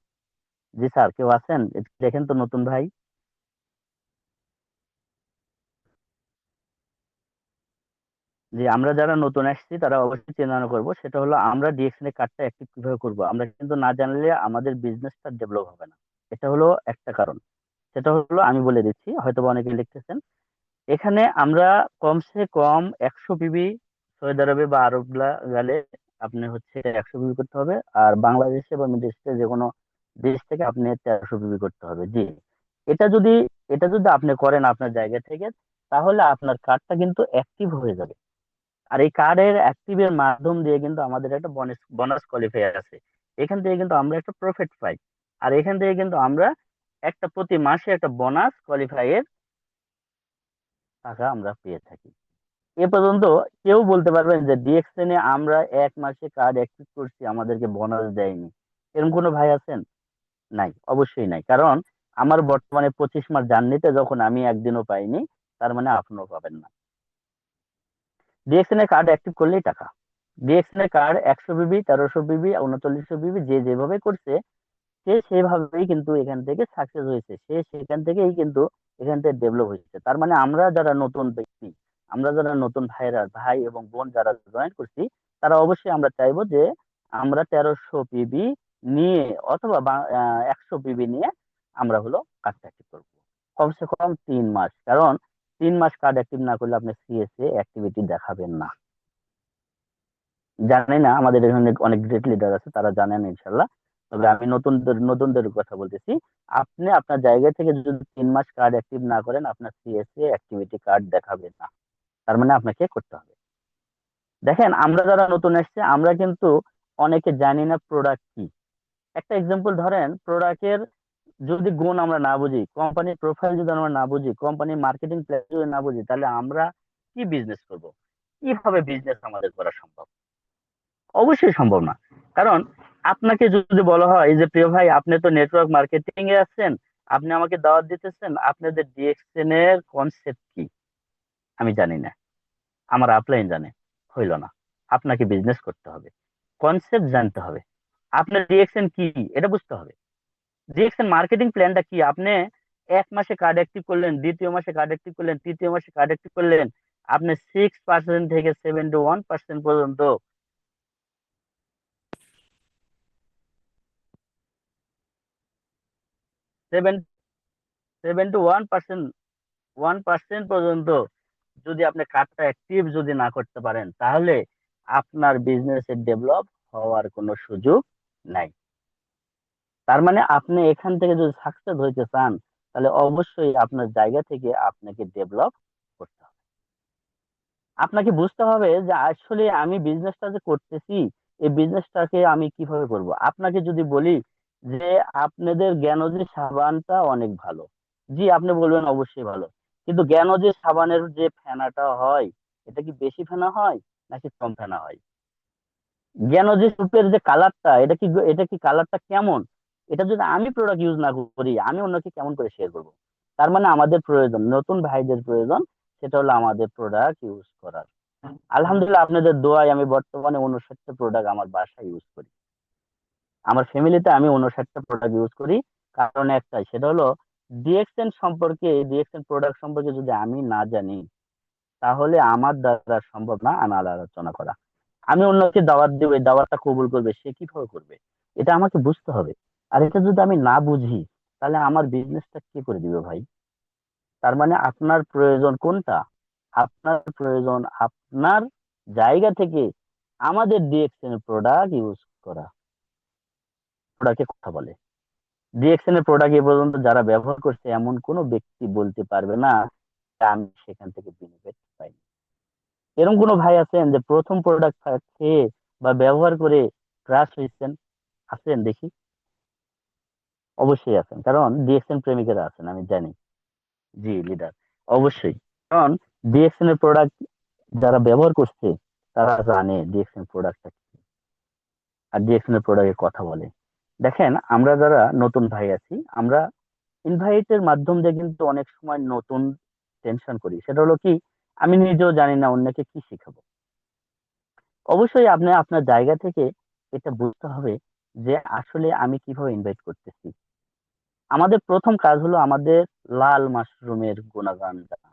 জি স্যার, কেউ আছেন? একটু দেখেন তো নতুন ভাই। যে আমরা যারা নতুন আসছি তারা অবশ্যই চিন্তা করবো, সেটা হলো আমরা ডিএক্সএন এর কার্ডটা অ্যাক্টিভ কিভাবে করবো। আমরা কিন্তু না জানলে আমাদের বিজনেসটা ডেভেলপ হবে না। এটা হলো একটা কারণ। সেটা হলো আমি বলে দিচ্ছি, হয়তো বা অনেকে লিখতেছেন। এখানে আমরা কমসে কম 100 পিবি, সৌদি আরবে বা আরব গেলে আপনি হচ্ছে 100 পিবি করতে হবে, আর বাংলাদেশে বা মিডল ইস্টে যে কোনো দেশ থেকে আপনি 1300 পিবি করতে হবে। জি, এটা যদি এটা যদি আপনি করেন আপনার জায়গা থেকে, তাহলে আপনার কার্ডটা কিন্তু অ্যাক্টিভ হয়ে যাবে। আর এই কার্ডের অ্যাক্টিভের মাধ্যম দিয়ে কিন্তু আমাদের একটা বোনাস বোনাস কোয়ালিফায়ার আছে। এখান থেকে কিন্তু আমরা একটা প্রফিট পাই। আর এখান থেকে কিন্তু আমরা একটা প্রতি মাসে একটা বোনাস কোয়ালিফাইয়ের টাকা আমরা পেয়ে থাকি। এ পর্যন্ত কেউ বলতে পারবেন যে ডিএক্সএন এ আমরা 1 মাসে কার্ড অ্যাক্টিভ করছি আমাদেরকে বোনাস দেয়নি? এরকম কোনো ভাই আছেন? নাই, অবশ্যই নাই। কারণ আমার বর্তমানে 25 মাস জার্নিতে যখন আমি একদিনও পাইনি, তার মানে আপনিও পাবেন না। ডিএক্সএন এর কার্ড অ্যাক্টিভ করলেই টাকা। ডিএক্সএন এর কার্ড 100 পিবি, 1300 পিবি, 3900 পিবি যে যেভাবে করছে, সে সেভাবেই কিন্তু এখান থেকে সাকসেস হয়েছে, সে সেখান থেকেই কিন্তু এখান থেকে ডেভেলপ হয়েছে। তার মানে আমরা যারা নতুন ব্যক্তি, আমরা যারা নতুন ভাই এবং বোন যারা জয়েন করছি, তারা অবশ্যই আমরা চাইবো যে আমরা 1300 পিবি নিয়ে অথবা 100 পিবি নিয়ে আমরা হলো কার্ডটা অ্যাক্টিভ করবো কমসে কম 3 মাস। কারণ 3 মাস কার্ড অ্যাক্টিভ না করলে আপনি সিএসএ অ্যাক্টিভিটি দেখাবেন না। জানি না, আমাদের এখানে অনেক গ্রেট লিডার আছে, তারা জানেন ইনশাল্লাহ। তবে আমি নতুনদের কথা বলতেছি। আপনি আপনার জায়গা থেকে যদি 3 মাস কার্ড অ্যাক্টিভ না করেন, আপনার সিএসএ অ্যাক্টিভিটি কার্ড দেখাবে না। তার মানে আপনাকে করতে হবে। দেখেন, আমরা যারা নতুন এসেছে আমরা কিন্তু অনেকে জানি না প্রোডাক্ট কি। একটা এক্সাম্পল ধরেন, প্রোডাক্টের যদি গুণ আমরা না বুঝি, কোম্পানির প্রোফাইল যদি আমরা না বুঝি, কোম্পানির মার্কেটিং প্ল্যান যদি না বুঝি, তাহলে আমরা কি বিজনেস করব? কিভাবে বিজনেস আমাদের করা সম্ভব? অবশ্যই সম্ভব না। কারণ আপনাকে যদি বলা হয় যে প্রিয় ভাই, আপনি তো নেটওয়ার্ক মার্কেটিং এ আছেন, আপনি আমাকে দাওয়াত দিতেছেন, আপনাদের ডিএক্সএন এর কনসেপ্ট কি? আমি জানি না, আমার আপলাইন জানে, হইল না। আপনাকে বিজনেস করতে হবে, কনসেপ্ট জানতে হবে, আপনার ডিএক্সএন কি এটা বুঝতে হবে। ডিএক্সএন মার্কেটিং প্ল্যানটা কি? আপনি 1 মাসে কার্ড অ্যাক্টিভ করলেন, দ্বিতীয় মাসে কার্ড অ্যাক্টিভ করলেন, তৃতীয় মাসে কার্ড অ্যাক্টিভ করলেন, আপনি 6% থেকে 71% পর্যন্ত, 7 7 টু 1%, 1% পর্যন্ত যদি আপনি কার্ডটা অ্যাক্টিভ যদি না করতে পারেন, তাহলে আপনার বিজনেসের ডেভেলপ হওয়ার কোনো সুযোগ নাই। তার মানে আপনি এখান থেকে যদি সাকসেস হইতে চান, তাহলে অবশ্যই আপনার জায়গা থেকে আপনাকে ডেভেলপ করতে হবে। আপনাকে বুঝতে হবে যে আসলে আমি বিজনেসটা যে করতেছি, এই বিজনেসটাকে আমি কিভাবে করব। আপনাকে যদি বলি যে আপনাদের জ্ঞানজি সাবানটা অনেক ভালো, জি আপনি বলবেন অবশ্যই ভালো। কিন্তু জ্ঞানজি সাবানের যে ফেনাটা হয়, এটা কি বেশি ফেনা হয় নাকি কম ফেনা হয়? জ্ঞানজি সুপের যে কালারটা, এটা কি কালারটা কেমন? এটা যদি আমি প্রোডাক্ট ইউজ না করি, আমি অন্যকে কেমন করে শেয়ার করব? তার মানে আমাদের প্রয়োজন, নতুন ভাইদের প্রয়োজন, সেটা হলো আমাদের প্রোডাক্ট ইউজ করার। আলহামদুলিল্লাহ, আপনাদের দোয়ায় আমি বর্তমানে 59টা প্রোডাক্ট আমার বাসায় ইউজ করি। আমার ফ্যামিলিতে আমি 59টা প্রোডাক্ট ইউজ করি। কারণ একটাই, সেটা হলো ডিএক্সএন প্রোডাক্ট সম্পর্কে যদি আমি না জানি, তাহলে আমার দ্বারা সম্ভব না আমার আলোচনা করা। আমি অন্যকে দাওয়াত দিব, এই দাওয়াতটা কবুল করবে, সে কিভাবে করবে? এটা আমাকে বুঝতে হবে। আর এটা যদি আমি না বুঝি, তাহলে আমার বিজনেসটা কে করে দিবে ভাই? তার মানে আপনার প্রয়োজন কোনটা? আপনার প্রয়োজন আপনার জায়গা থেকে আমাদের ডিএক্সএন এর প্রোডাক্ট ইউজ করা। প্রোডাক্টে কথা বলে, ডিএক্সএন এর প্রোডাক্ট এ পর্যন্ত যারা ব্যবহার করছে, এমন কোনো ব্যক্তি বলতে পারবে না যে আমি সেখান থেকে বেনিফিট পাই। এরকম কোনো ভাই আছেন যে প্রথম প্রোডাক্ট খেয়ে বা ব্যবহার করে ক্রাশ হয়েছেন? আছেন দেখি? অবশ্যই আছেন, কারণ ডিএক্সএন প্রেমিকেরা আছেন, আমি জানি। জি লিডার, অবশ্যই। কারণ ডিএক্সএন এর প্রোডাক্ট যারা ব্যবহার করছে, তারা জানে ডিএক্সএন প্রোডাক্টটা কি, আর ডিএক্সএন এর প্রোডাক্টের কথা বলে। দেখেন, আমরা যারা নতুন ভাই আছি, আমরা ইনভাইটের মাধ্যম দিয়ে কিন্তু অনেক সময় নতুন টেনশন করি। সেটা হলো কি, আমি নিজেও জানি না অন্যকে কি শিখাবো। অবশ্যই আপনি আপনার জায়গা থেকে এটা বুঝতে হবে যে আসলে আমি কিভাবে ইনভাইট করতেছি। আমাদের প্রথম কাজ হলো আমাদের লাল মাশরুমের গুণগান জানা।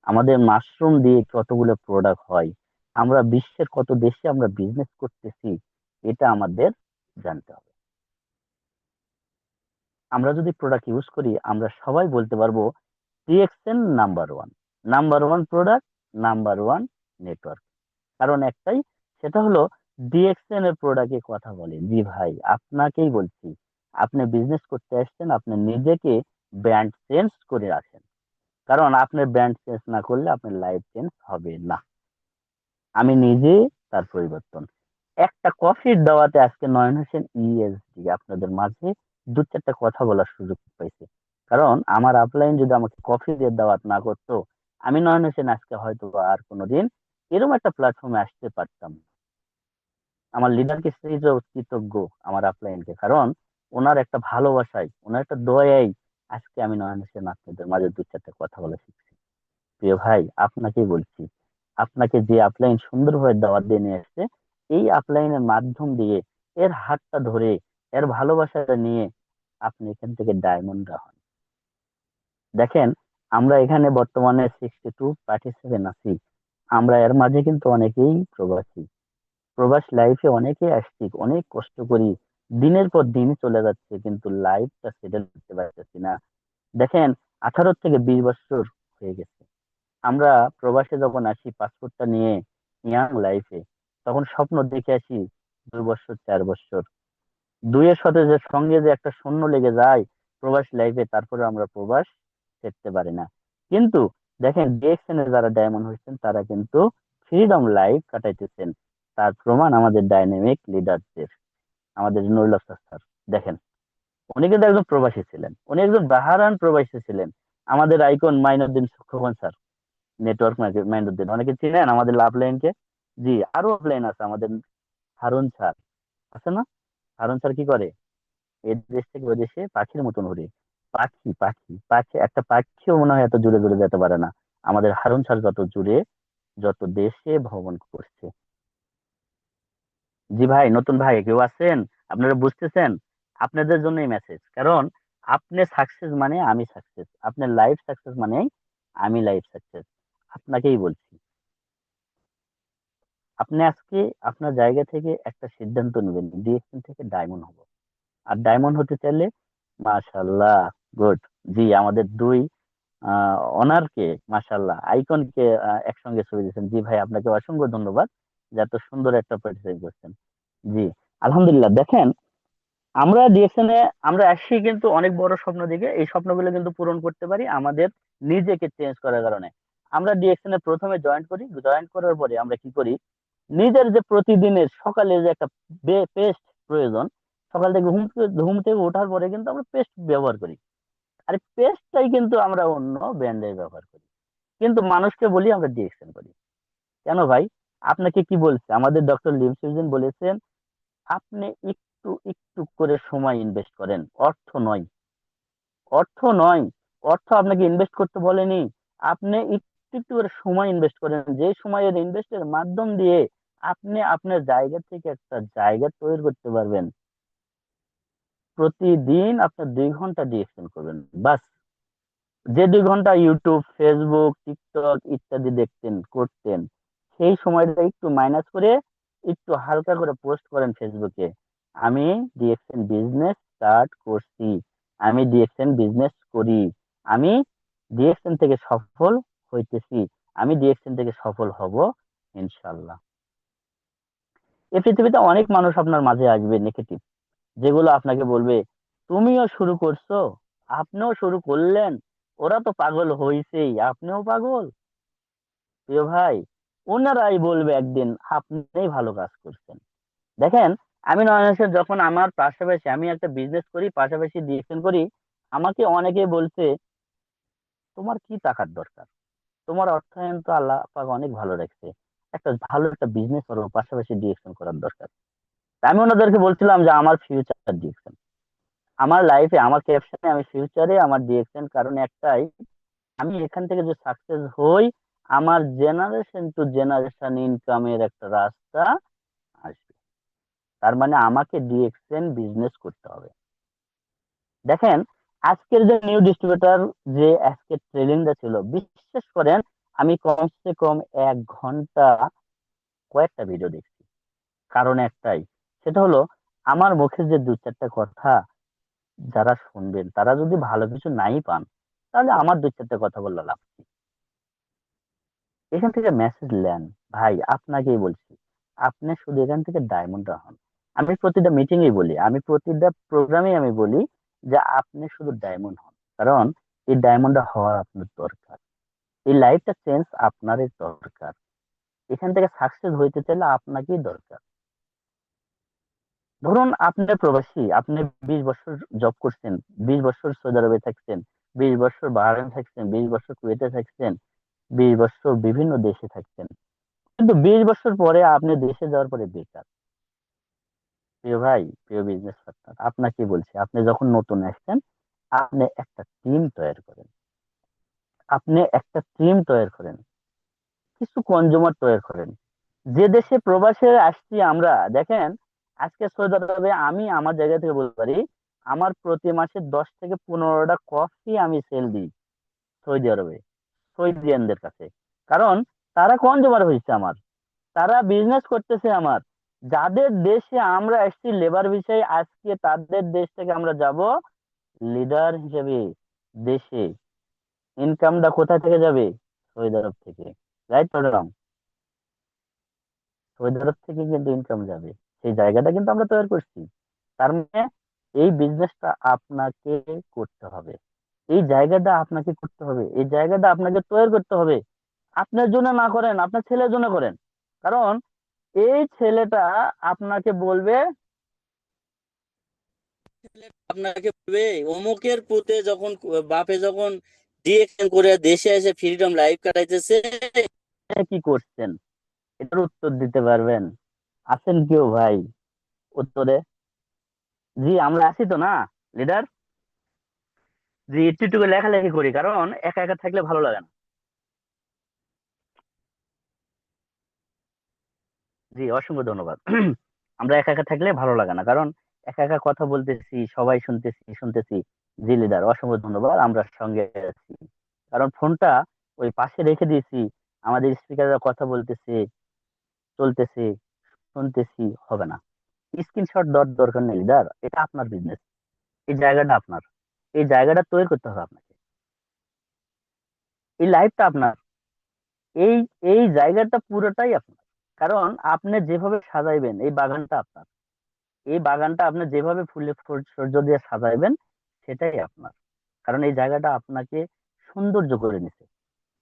আমাদের মাশরুম দিয়ে কতগুলো প্রোডাক্ট হয়, আমরা বিশ্বের কত দেশে আমরা বিজনেস করতেছি, এটা আমাদের জানতে হবে। আমরা যদি প্রোডাক্ট ইউজ করি, আমরা সবাই বলতে পারবো DXN number 1। Number one product, number one network. কারণ একটাই, সেটা হলো ডিএক্সএন এর প্রোডাক্টে কথা বলে। জি ভাই, আপনাকেই বলছি, আপনি বিজনেস করতে আসছেন, আপনি নিজেকে ব্র্যান্ড চেঞ্জ করে আসেন। কারণ আপনার ব্র্যান্ড চেঞ্জ না করলে আপনার লাইফ চেঞ্জ হবে না। আমি নিজে তার পরিবর্তন। একটা কফির দাওয়াতে আজকে নয়ন হোসেন ইএসডি আপনাদের মাঝে দু চারটা কথা বলার সুযোগ পাইছে। কারণ আমার আপলাইন যদি আমাকে কফি দিয়ে দাওয়াত না করতো, আমি নয়ন হোসেন আজকে হয়তো বা আর কোনোদিন এরকম একটা প্ল্যাটফর্মে আসতে পারতাম না। আমার লিডারকে সেই যে কৃতজ্ঞ, আমার আপলাইনকে। কারণ ওনার একটা ভালোবাসায়, ওনার একটা দয়াই আজকে আমি নয়ন হোসেন আপনাদের মাঝে দু চারটা কথা বলা শিখছি। প্রিয় ভাই, আপনাকেই বলছি, আপনাকে যে আপলাইন সুন্দরভাবে দাওয়াত দিয়ে নিয়ে আসছে, এই আপলাইনের মাধ্যম দিয়ে, এর হাতটা ধরে, এর ভালোবাসাটা নিয়ে আপনি এখান থেকে ডায়মন্ড হন। দেখেন, আমরা এখানে বর্তমানে 62 পার্টিসিপেন্ট আছি। আমরা এর মাঝে কিন্তু অনেকেই প্রবাসী। প্রবাস লাইফে অনেকেই আসছি, অনেক কষ্ট করি, দিনের পর দিন চলে যাচ্ছে, কিন্তু লাইফটা সেটেল করতে পারতেছি না। দেখেন, 18 থেকে 20 বছর হয়ে গেছে। আমরা প্রবাসে যখন আসি পাসপোর্টটা নিয়ে, ইয়াং লাইফে, তখন স্বপ্ন দেখে আসি 2 বছর 4 বছর, দুইয়ের সাথে যে সঙ্গে যে একটা শূন্য লেগে যায় প্রবাস লাইফে, তারপরে আমরা প্রবাস ফিরতে পারি না। কিন্তু দেখেন, ডিএক্সএন এর যারা ডায়মন্ড হয়েছেন তারা কিন্তু ফ্রিডম লাইফ কাটাইতেছেন। তার প্রমাণ আমাদের ডাইনামিক লিডারদের, আমাদের নুরুল আফসার স্যার। দেখেন, উনি কিন্তু একজন প্রবাসী ছিলেন, উনি একজন বাহারান প্রবাসী ছিলেন। আমাদের icon Mainuddin Khokon sir, network Mainuddin, অনেকে চিনেন আমাদের লাভ লাইনকে। জি, আরো লাইন আছে আমাদের। হারুন স্যার আছে না? হারুন স্যার কি করে? এ দেশ থেকে ওই দেশে পাখির মতন উড়ে। পাখি পাখি পাখি, একটা পাখিও মনে হয় এত জোরে জোরে যেতে পারে না। আমাদের হারুন স্যার যত জুড়ে, যত দেশে ভ্রমণ করছে। জি ভাই, নতুন ভাই কেউ আছেন? আপনারা বুঝতেছেন? আপনাদের জন্যই মেসেজ। কারণ আপনি সাকসেস মানে আমি সাকসেস, আপনার লাইফ সাকসেস মানে আমি লাইফ সাকসেস। আপনাকেই বলছি, আপনি আজকে আপনার জায়গা থেকে একটা সিদ্ধান্ত নেবেন, ডিএক্সএন থেকে ডায়মন্ড হবো। আর ডায়মন্ড হতে চাইলে, মাশাল্লাহ, গুড। জি, আমাদের দুই অনারকে, মাশাল্লাহ, আইকনকে একসঙ্গে ছবি দিয়েছেন। জি ভাই, আপনাকে অসংখ্য ধন্যবাদ যে এত সুন্দর একটা পার্টিসিপেট করছেন। জি, আলহামদুলিল্লাহ। দেখেন, আমরা ডিএকশন এ আমরা আসি কিন্তু অনেক বড় স্বপ্ন দিকে, এই স্বপ্নগুলো কিন্তু পূরণ করতে পারি আমাদের নিজেকে চেঞ্জ করার কারণে। আমরা ডিএকশন এ প্রথমে জয়েন করি, জয়েন করার পরে আমরা কি করি, নিজের যে প্রতিদিনের সকালে যে একটা পেস্ট প্রয়োজন, সকাল থেকে ঘুম থেকে ওঠার পরে কিন্তু আমরা পেস্ট ব্যবহার করি। আর পেস্টটাই কিন্তু আমরা অন্য ব্র্যান্ডের ব্যবহার করি, কিন্তু মানুষকে বলি আমরা ডিএকশন করি। কেন ভাই? আপনাকে কি বলছে আমাদের ডক্টর লিম সুইজন বলেছেন, আপনি একটু একটু করে সময় ইনভেস্ট করেন, অর্থ নয়। অর্থ নয়, অর্থ আপনাকে ইনভেস্ট করতে বলেনি। আপনি একটু একটু করে সময় ইনভেস্ট করেন, যে সময়ের ইনভেস্টের মাধ্যম দিয়ে আপনি আপনার জায়গা থেকে একটা জায়গা তৈরি করতে পারবেন। প্রতিদিন আপনার 2 ঘন্টা ডিএকশন করবেন, বাস। যে 2 ঘন্টা ইউটিউব, ফেসবুক, টিকটক ইত্যাদি দেখতেন করতেন, সেই সময়টা একটু মাইনাস করে একটু হালকা করে পোস্ট করেন ফেসবুকে, আমি ডিএক্সএন বিজনেস স্টার্ট করছি, আমি ডিএক্সএন বিজনেস করি, আমি ডিএক্সএন থেকে সফল হইতেছি, আমি ডিএক্সএন থেকে সফল হব ইনশাল্লাহ। এই পৃথিবীতে অনেক মানুষ আপনার মাঝে আসবে নেগেটিভ, যেগুলো আপনাকে বলবে, তুমিও শুরু করছো, আপনিও শুরু করলেন, ওরা তো পাগল হইছেই, আপনিও পাগল। প্রিয় ভাই, ওনারাই বলবে একদিন আপনিই ভালো কাজ করছেন। দেখেন, আমি নয়ন, যখন আমার পাশাপাশি আমি একটা বিজনেস করি, পাশাপাশি ডিএকশন করি, আমাকে অনেকে বলছে, তোমার কি টাকার দরকার, তোমার অর্থায়ন তো আল্লাহ পাক অনেক ভালো রাখছে, একটা ভালো একটা বিজনেস করো, পাশাপাশি ডিএকশন করার দরকার। তা আমি ওনাদেরকে বলছিলাম যে আমার ফিউচার ডিএকশন, আমার লাইফে, আমার ক্যাপশনে আমি ফিউচারে আমার ডিএকশন, কারণ একটাই, আমি এখান থেকে যে সাকসেস হই, আমার জেনারেশন টু জেনারেশন ইনকামের একটা রাস্তা আসবে। তার মানে আমাকে ডিএক্সএন বিজনেস করতে হবে। দেখেন, আজকের যে নিউ ডিস্ট্রিবিউটর, যে আজকে ট্রেনিংটা ছিল, বিশ্বাস করেন, আমি কমসে কম 1 ঘন্টা কয়েকটা ভিডিও দেখছি। কারণ একটাই, সেটা হলো, আমার মুখে যে দু চারটা কথা যারা শুনবেন, তারা যদি ভালো কিছু নাই পান, তাহলে আমার দু চারটা কথা বললে লাভ কি? এখান থেকে মেসেজ নেন। ভাই আপনাকেই বলছি, আপনি শুধু এখান থেকে ডায়মন্ড হন। আমি প্রতিটা মিটিং এ বলি, আমি প্রতিটা প্রোগ্রামে আমি বলি যে আপনি শুধু ডায়মন্ড হন। কারণ এই ডায়মন্ড হওয়ার আপনার দরকার, এই লাইফটা চেঞ্জ আপনারই দরকার। এখান থেকে সাকসেস হইতে চাইলে আপনাকেই দরকার। ধরুন আপনি প্রবাসী, আপনি 20 বছর জব করছেন, 20 বছর সৌদি আরবে থাকছেন, 20 বছর বাহরাইন থাকছেন, 20 বছর কুয়েতে থাকছেন, 20 বছর বিভিন্ন দেশে থাকছেন, কিন্তু 20 বছর পরে আপনি দেশে যাওয়ার পরে বেকার। প্রিয় ভাই, প্রিয় বিজনেস পার্টনার, আপনাকে বলছি, আপনি যখন নতুন আসছেন, আপনি একটা টিম তৈরি করেন। আপনি একটা টিম তৈরি করেন, কিছু কনজিউমার তৈরি করেন। যে দেশে প্রবাসে আসছি আমরা, দেখেন আজকে সৌদি আরবে আমি আমার জায়গা থেকে বলতে পারি, আমার প্রতি মাসে 10 থেকে 15টা কফি আমি সেল দিই সৌদি আরবে, সৌদিয়ানদের কাছে। কারণ তারা কনজিউমার হয়েছে আমার, তারা বিজনেস করতেছে আমার। যাদের দেশে আমরা আসছি লেবার বিষয়ে, আজকে তাদের দেশ থেকে আমরা যাব লিডার হিসেবে দেশে। ইনকামটা কোথা থেকে যাবে? সৌদি আরব থেকে, রাইট? সৌদি আরব থেকে কিন্তু ইনকাম যাবে, সেই জায়গাটা কিন্তু আমরা তৈরি করছি। তার মানে এই বিজনেসটা আপনাকে করতে হবে, এই জায়গাটা আপনাকে করতে হবে, এই জায়গাটা আপনাকে তৈরি করতে হবে। আপনার জন্য না করেন, আপনার ছেলের জন্য করেন। কারণ এই ছেলেটা আপনাকে বলবে, আপনাকে বলবে অমুকের পুতে যখন বাপে যখন ডিএকশন করে দেশে এসে ফ্রিডম লাইফ কাটাইতেছে, কি করছেন? এটার উত্তর দিতে পারবেন? আছেন কেউ ভাই উত্তরে? জি আমরা আছি তো না লিডার? জি একটু একটু করে লেখালেখি করি, কারণ একা একা থাকলে ভালো লাগে না। জি অসংখ্য ধন্যবাদ। আমরা একা একা থাকলে ভালো লাগে না, কারণ একা একা কথা বলতেছি, সবাই শুনতেছি শুনতেছি। জি লিডার অসংখ্য ধন্যবাদ, আমরা সঙ্গে আছি। কারণ ফোনটা ওই পাশে রেখে দিয়েছি, আমাদের স্পিকাররা কথা বলতেছে, চলতেছে, শুনতেছি, হবে না। স্ক্রিনশট দেওয়ার দরকার নেই লিডার, এটা আপনার বিজনেস, এই জায়গাটা আপনার, এই জায়গাটা তৈরি করতে হবে আপনাকে, এই লাইফটা আপনার, এই এই জায়গাটা পুরোটাই আপনার। কারণ আপনি যেভাবে সাজাইবেন এই বাগানটা আপনার, এই বাগানটা আপনি যেভাবে ফুলে সৌন্দর্য দিয়ে সাজাইবেন সেটাই আপনার। কারণ এই জায়গাটা আপনাকে সৌন্দর্য করে নিছে।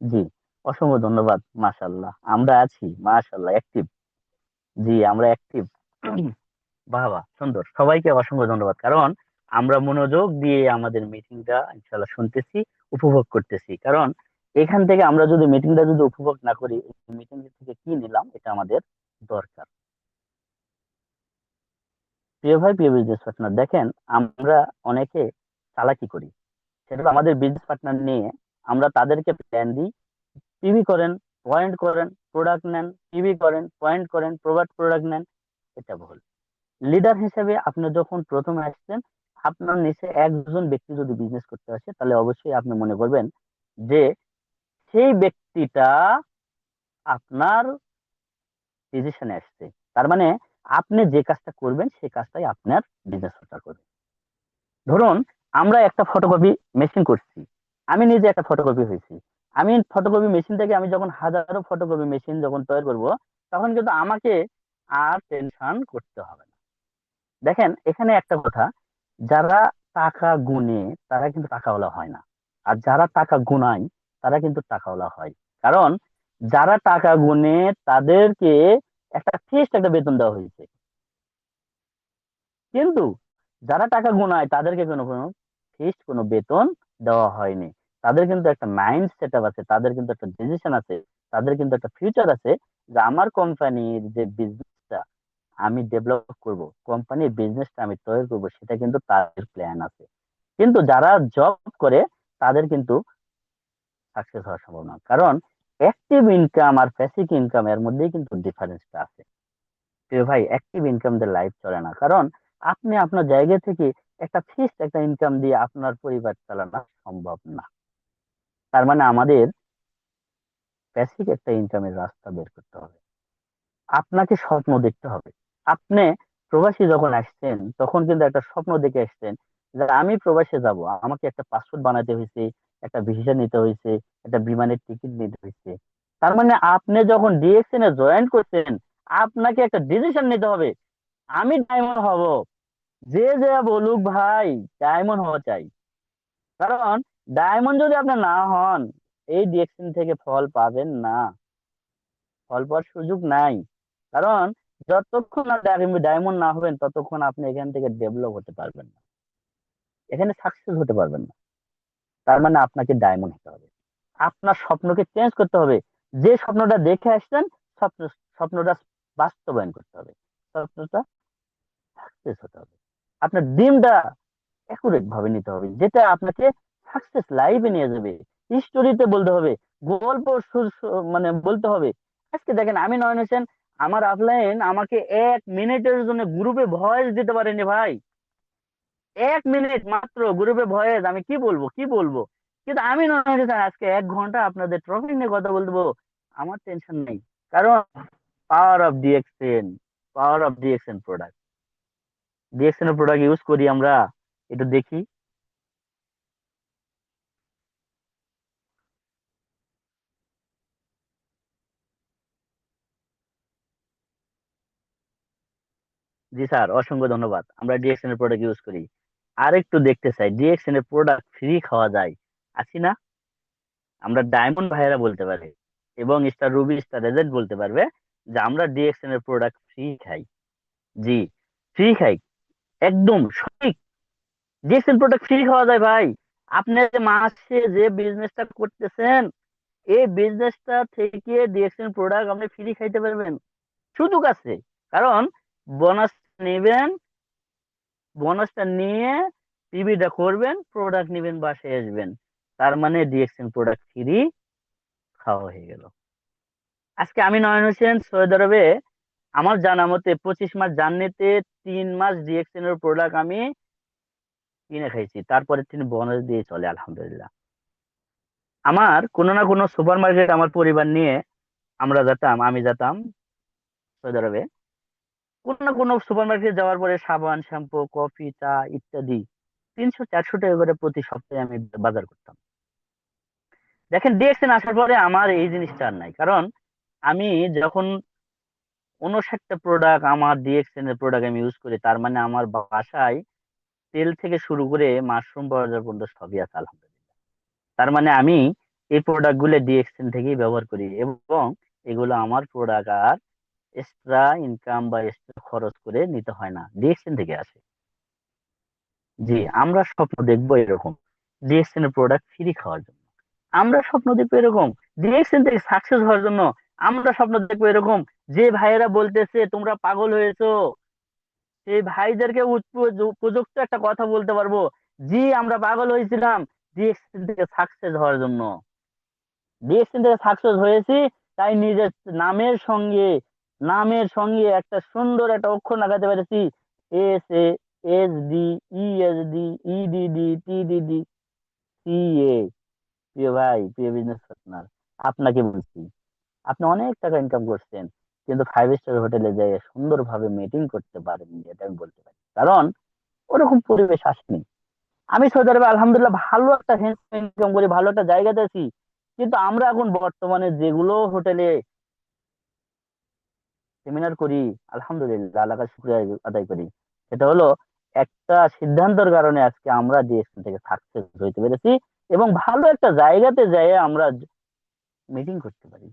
জি অসংখ্য ধন্যবাদ। মাশাল্লাহ আমরা আছি, মাশাল্লাহ অ্যাক্টিভ। জি আমরা অ্যাক্টিভ। বাহ বাহ সুন্দর, সবাইকে অসংখ্য ধন্যবাদ। কারণ আমরা মনোযোগ দিয়ে আমাদের মিটিংটা ইনশাল্লাহ শুনতেছি, উপভোগ করতেছি। কারণ এখান থেকে আমরা যদি মিটিংটা যদি উপভোগ না করি, মিটিং থেকে কি নিলাম এটা আমাদের দরকার। প্রিয় ভাই, প্রিয় বিজনেস পার্টনার, দেখেন আমরা অনেকে চালাকি করি, সেটা হলো আমাদের বিজনেস পার্টনার নিয়ে আমরা তাদেরকে প্ল্যান দিই, পিভি করেন, পয়েন্ট করেন, প্রোডাক্ট নেন, পিভি করেন, পয়েন্ট করেন, প্রোডাক্ট নেন। এটা ভুল। লিডার হিসেবে আপনি যখন প্রথমে আসছেন, আপনার নিচে একজন ব্যক্তি যদি বিজনেস করতে আসে, তাহলে অবশ্যই আপনি মনে করবেন যে সেই ব্যক্তিটা আপনার ডিসিশনে আসছে। তার মানে আপনি যে কাজটা করবেন সেই কাজটাই আপনার বিজনেস পার্টনার করবে। ধরুন আমরা একটা ফটোকপি মেশিন করছি, আমি নিজে একটা ফটোকপি হয়েছি, আমি ফটোকপি মেশিন থেকে আমি যখন হাজারো ফটোকপি মেশিন যখন তৈরি করব, তখন কিন্তু আমাকে আর টেনশন করতে হবে না। দেখেন এখানে একটা কথা, যারা টাকা গুনে তারা কিন্তু টাকাওয়ালা হয় না, আর যারা টাকা গুনায় তারা কিন্তু টাকাওয়ালা হয়। কারণ যারা টাকা গুনে তাদেরকে একটা ফিক্সড একটা বেতন দেওয়া হয়েছে, কিন্তু যারা টাকা গুনায় তাদেরকে কোনো কোনো ফিক্সড কোনো বেতন দেওয়া হয়নি। তাদের কিন্তু একটা মাইন্ড সেট আপ আছে, তাদের কিন্তু একটা ডিসিশন আছে, তাদের কিন্তু একটা ফিউচার আছে, যে আমার কোম্পানির যে বিজনেসটা আমি ডেভেলপ করব, কোম্পানির বিজনেসটা আমি তৈরি করব, সেটা কিন্তু তাদের প্ল্যান আছে। কিন্তু যারা জব করে তাদের কিন্তু সাকসেস হওয়া সম্ভব না। কারণ অ্যাক্টিভ ইনকাম আর প্যাসিভ ইনকাম এর মধ্যেই কিন্তু ডিফারেন্সটা আছে। প্রিয় ভাই, অ্যাক্টিভ ইনকাম দিয়ে লাইফ চলে না। কারণ আপনি আপনার জায়গা থেকে একটা ফিক্সড একটা ইনকাম দিয়ে আপনার পরিবার চালানো সম্ভব না। তার মানে আমাদের প্যাসিভ একটা ইনকামের রাস্তা বের করতে হবে। আপনাকে স্বপ্ন দেখতে হবে। আপনি প্রবাসী যখন আসছেন তখন কিন্তু একটা স্বপ্ন দেখে আসছেন, যে আমি প্রবাসে যাব, আমাকে একটা পাসপোর্ট বানাতে হয়েছে, একটা ভিসা নিতে হয়েছে, একটা বিমানের টিকিট নিতে হয়েছে। তার মানে আপনি যখন ডিএক্সএন এ জয়েন করছেন, আপনাকে একটা ডিসিশন নিতে হবে, আমি ডায়মন্ড হব। যে যে বলুক ভাই, ডায়মন্ড হওয়া চাই। কারণ ডায়মন্ড যদি আপনি না হন, এই ডিএক্সএন থেকে ফল পাবেন না, ফল পাওয়ার সুযোগ নাই। কারণ যতক্ষণ না ডায়মন্ড না হবেন, ততক্ষণ আপনি এখান থেকে ডেভেলপ হতে পারবেন না, এখানে সাকসেস হতে পারবেন না। তার মানে আপনাকে ডায়মন্ড হতে হবে, আপনার স্বপ্নকে চেঞ্জ করতে হবে। যে স্বপ্নটা দেখে আসছেন, স্বপ্ন স্বপ্নটা বাস্তবায়ন করতে হবে, স্বপ্নটা সাকসেস হতে হবে। আপনার ড্রিমটা অ্যাকুরেট ভাবে নিতে হবে, যেটা আপনাকে সাকসেস লাইফে নিয়ে যাবে। স্টোরিতে বলতে হবে, গল্প মানে বলতে হবে। আজকে দেখেন, আমি নয়ন হোসেন, আমার অফলাইন আমাকে 1 মিনিটের জন্য গ্রুপে ভয়েস দিতে পারেনি ভাই। 1 মিনিট মাত্র গ্রুপে ভয়েস, আমি কি বলবো কি বলবো। কিন্তু আমি নয়ন হোসেন আজকে 1 ঘন্টা আপনাদের টপিক নিয়ে কথা বলবো, আমার টেনশন নেই। কারণ power of DXN, power of DXN product, DXN এর প্রোডাক্ট ইউজ করি আমরা, একটু দেখি। জি স্যার, অসংখ্য ধন্যবাদ। আমরা ডিএক্সএন এর প্রোডাক্ট ইউজ করি। আর একটু দেখতে চাই ডিএক্সএন এর প্রোডাক্ট ফ্রি খাওয়া যায়, আছি না? আমরা ডায়মন্ড ভাইয়েরা বলতে পারি, এবং স্টার রুবি, স্টার রেজেন্ট বলতে পারবে যে আমরা ডিএক্সএন এর প্রোডাক্ট ফ্রি খাই। জি, ফ্রি খাই, একদম সঠিক। ডিএক্সএন প্রোডাক্ট ফ্রি খাওয়া যায় ভাই। আপনি যে মাসে যে বিজনেসটা করতেছেন, এই বিজনেসটা থেকে ডিএক্সএন প্রোডাক্ট আপনি ফ্রি খাইতে পারবেন, সুযোগ আছে। কারণ বোনাস নেবেন, বোনাসটা নিয়ে পিভিটা করবেন, প্রোডাক্ট নেবেন, বাসায় আসবেন। তার মানে ডিএক্সএন প্রোডাক্ট ফ্রি খাওয়া হয়ে গেল। আজকে আমি নয়ন হোসেন সৌদি আরবে, আমার জানা মতে 25 মাস জার্নিতে 3 মাস ডিএক্সএন এর প্রোডাক্ট আমি কিনে খাইছি, তারপরে তিনি বোনাস দিয়ে চলে আলহামদুলিল্লাহ। আমার কোনো না কোনো সুপার মার্কেট আমার পরিবার নিয়ে আমরা যেতাম, আমি যেতাম সৌদি আরবে। কোনো না কোনো সুপার মার্কেট যাওয়ার পরে সাবান, শ্যাম্পু, কফি, চা ইত্যাদি 300-400 টাকা করে প্রতি সপ্তাহে আমি বাজার করতাম। দেখেন ডিএক্সএন আসার পরে আমার এই জিনিসটা আর নাই। কারণ আমি যখন 59টা প্রোডাক্ট, আমার ডিএক্সএন এর প্রোডাক্ট আমি ইউজ করি, তার মানে আমার বাসায় তেল থেকে শুরু করে মাশরুম পাউডার পর্যন্ত সবই আছে আলহামদুলিল্লাহ। তার মানে আমি এই প্রোডাক্ট গুলো ডিএক্সএন থেকেই ব্যবহার করি, এবং এগুলো আমার প্রোডাক্ট আর এক্সট্রা ইনকাম বা এক্সট্রা খরচ করে নিতে হয় না, ডিএক্সএন থেকে আসে। জি, আমরা স্বপ্ন দেখবো এরকম, ডিএক্সএন এর প্রোডাক্ট ফ্রি খাওয়ার জন্য। আমরা স্বপ্ন দেখবো এরকম, ডিএক্সএন থেকে সাকসেস হওয়ার জন্য। আমরা স্বপ্ন দেখবো এরকম, যে ভাইয়েরা বলতেছে তোমরা পাগল হয়েছো, সেই ভাইদেরকে উপযুক্ত একটা কথা বলতে পারবো, জি আমরা পাগল হয়েছিলাম ডিএক্সএন থেকে সাকসেস হওয়ার জন্য। ডিএক্সএন থেকে সাকসেস হয়েছি, তাই নিজের নামের সঙ্গে, নামের সঙ্গে একটা সুন্দর একটা অক্ষর লাগাতে পেরেছি, SASDESDEDDTDD CA। প্রিয় ভাই, প্রিয় বিজনেস পার্টনার, আপনাকে বলছি, আপনি অনেক টাকা ইনকাম করছেন, কিন্তু 5 স্টার হোটেলে যেয়ে সুন্দরভাবে মিটিং করতে পারেননি, এটা আমি বলতে পারি। কারণ ওরকম পরিবেশ আসেনি। আমি সৌদি আরবে আলহামদুলিল্লাহ ভালো একটা ইনকাম করি, ভালো একটা জায়গাতে আছি। কিন্তু আমরা এখন বর্তমানে যেগুলো হোটেলে সেমিনার করি, আলহামদুলিল্লাহ আল্লাহর কাছে শুকরিয়া আদায় করি, সেটা হলো একটা সিদ্ধান্তের কারণে আজকে আমরা ডিএক্সএন থেকে সাকসেস হইতে পেরেছি, এবং ভালো একটা জায়গাতে যেয়ে আমরা মিটিং করতে পারি।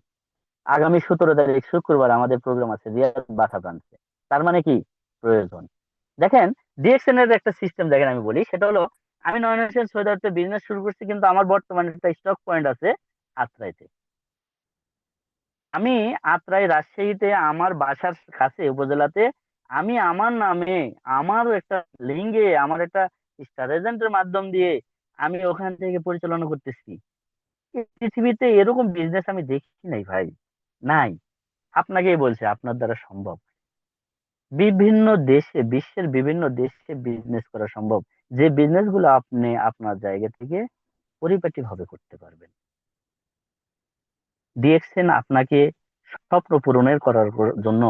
আগামী 17 তারিখ শুক্রবার আমাদের প্রোগ্রাম আছে রিয়াদ বাসা ব্রাঞ্চে। তার মানে কি প্রয়োজন? দেখেন ডিএক্সএন এর একটা সিস্টেম দেখেন, আমি বলি সেটা হলো, আমি নয়ন হোসেন সৌদি আরবে বিজনেস শুরু করছি, কিন্তু আমার বর্তমানে একটা স্টক পয়েন্ট আছে আত্রাইতে। আমি আত্রাই রাজশাহীতে, আমার বাসার কাছে উপজেলাতে, আমি আমার নামে, আমার একটা লিঙ্গে, আমার একটা স্টার এজেন্টের মাধ্যম দিয়ে আমি ওখান থেকে পরিচালনা করতেছি। এই পৃথিবীতে এরকম বিজনেস আমি দেখি নাই ভাই, নাই। আপনাকেই বলছে আপনার দ্বারা সম্ভব। বিভিন্ন দেশে, বিশ্বের বিভিন্ন দেশে বিজনেস করা সম্ভব, যে বিজনেস গুলো আপনি আপনার জায়গা থেকে পরিপাটি ভাবে করতে পারবেন। ডিএক্সএন আপনাকে স্বপ্ন পূরণের জন্য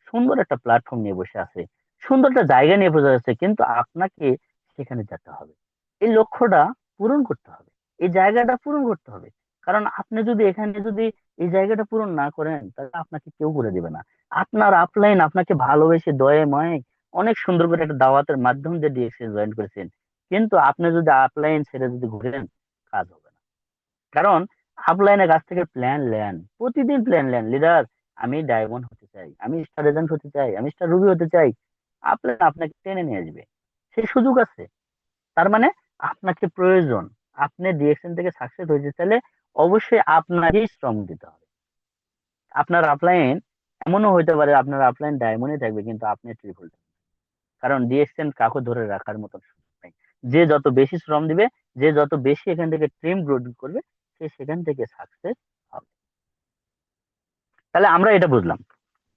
সুন্দর একটা প্ল্যাটফর্ম নিয়ে বসে আছে, সুন্দর একটা জায়গা নিয়ে বসে আছে, কিন্তু আপনাকে সেখানে যেতে হবে, এই লক্ষ্যটা পূরণ করতে হবে, এই জায়গাটা পূরণ করতে হবে। কারণ আপনি যদি এখানে যদি এই জায়গাটা পূরণ না করেন তাহলে আপনাকে কেউ করে দিবে না। আপনার আপলাইন আপনাকে ভালোবেসে দয়ে ময়ে অনেক সুন্দর করে একটা দাওয়াতের মাধ্যম দিয়ে ডিএক্সএ জয়েন করেছেন, কিন্তু আপনি যদি আপলাইন ছেড়ে যদি ঘুরেন কাজ হবে না। কারণ আপলাইনের কাছ থেকে প্ল্যান নেন, প্রতিদিন প্ল্যান নেন, লিডার আমি ডায়মন্ড হতে চাই, আমি স্টার এজেন্ট হতে চাই, আমি স্টার রুবি হতে চাই, আপলাইন আপনাকে টেনে নিয়ে আসবে, সেই সুযোগ আছে। তার মানে আপনাকে প্রয়োজন, আপনি ডিএক্সএন থেকে সাকসেস হয়েছে তাহলে অবশ্যই আপনাকেই শ্রম দিতে হবে। আপনার আপলাইন এমনও হইতে পারে আপনার আপলাইন ডায়মন্ডে থাকবে কিন্তু আপনি ট্রিপল, কারণ ডিএক্সএন কাউকে ধরে রাখার মতো সুযোগ নেই। যে যত বেশি শ্রম দিবে, যে যত বেশি এখান থেকে টিম গ্রোথ করবে, সে সেখান থেকে সাকসেস হবে। তাহলে আমরা এটা বুঝলাম।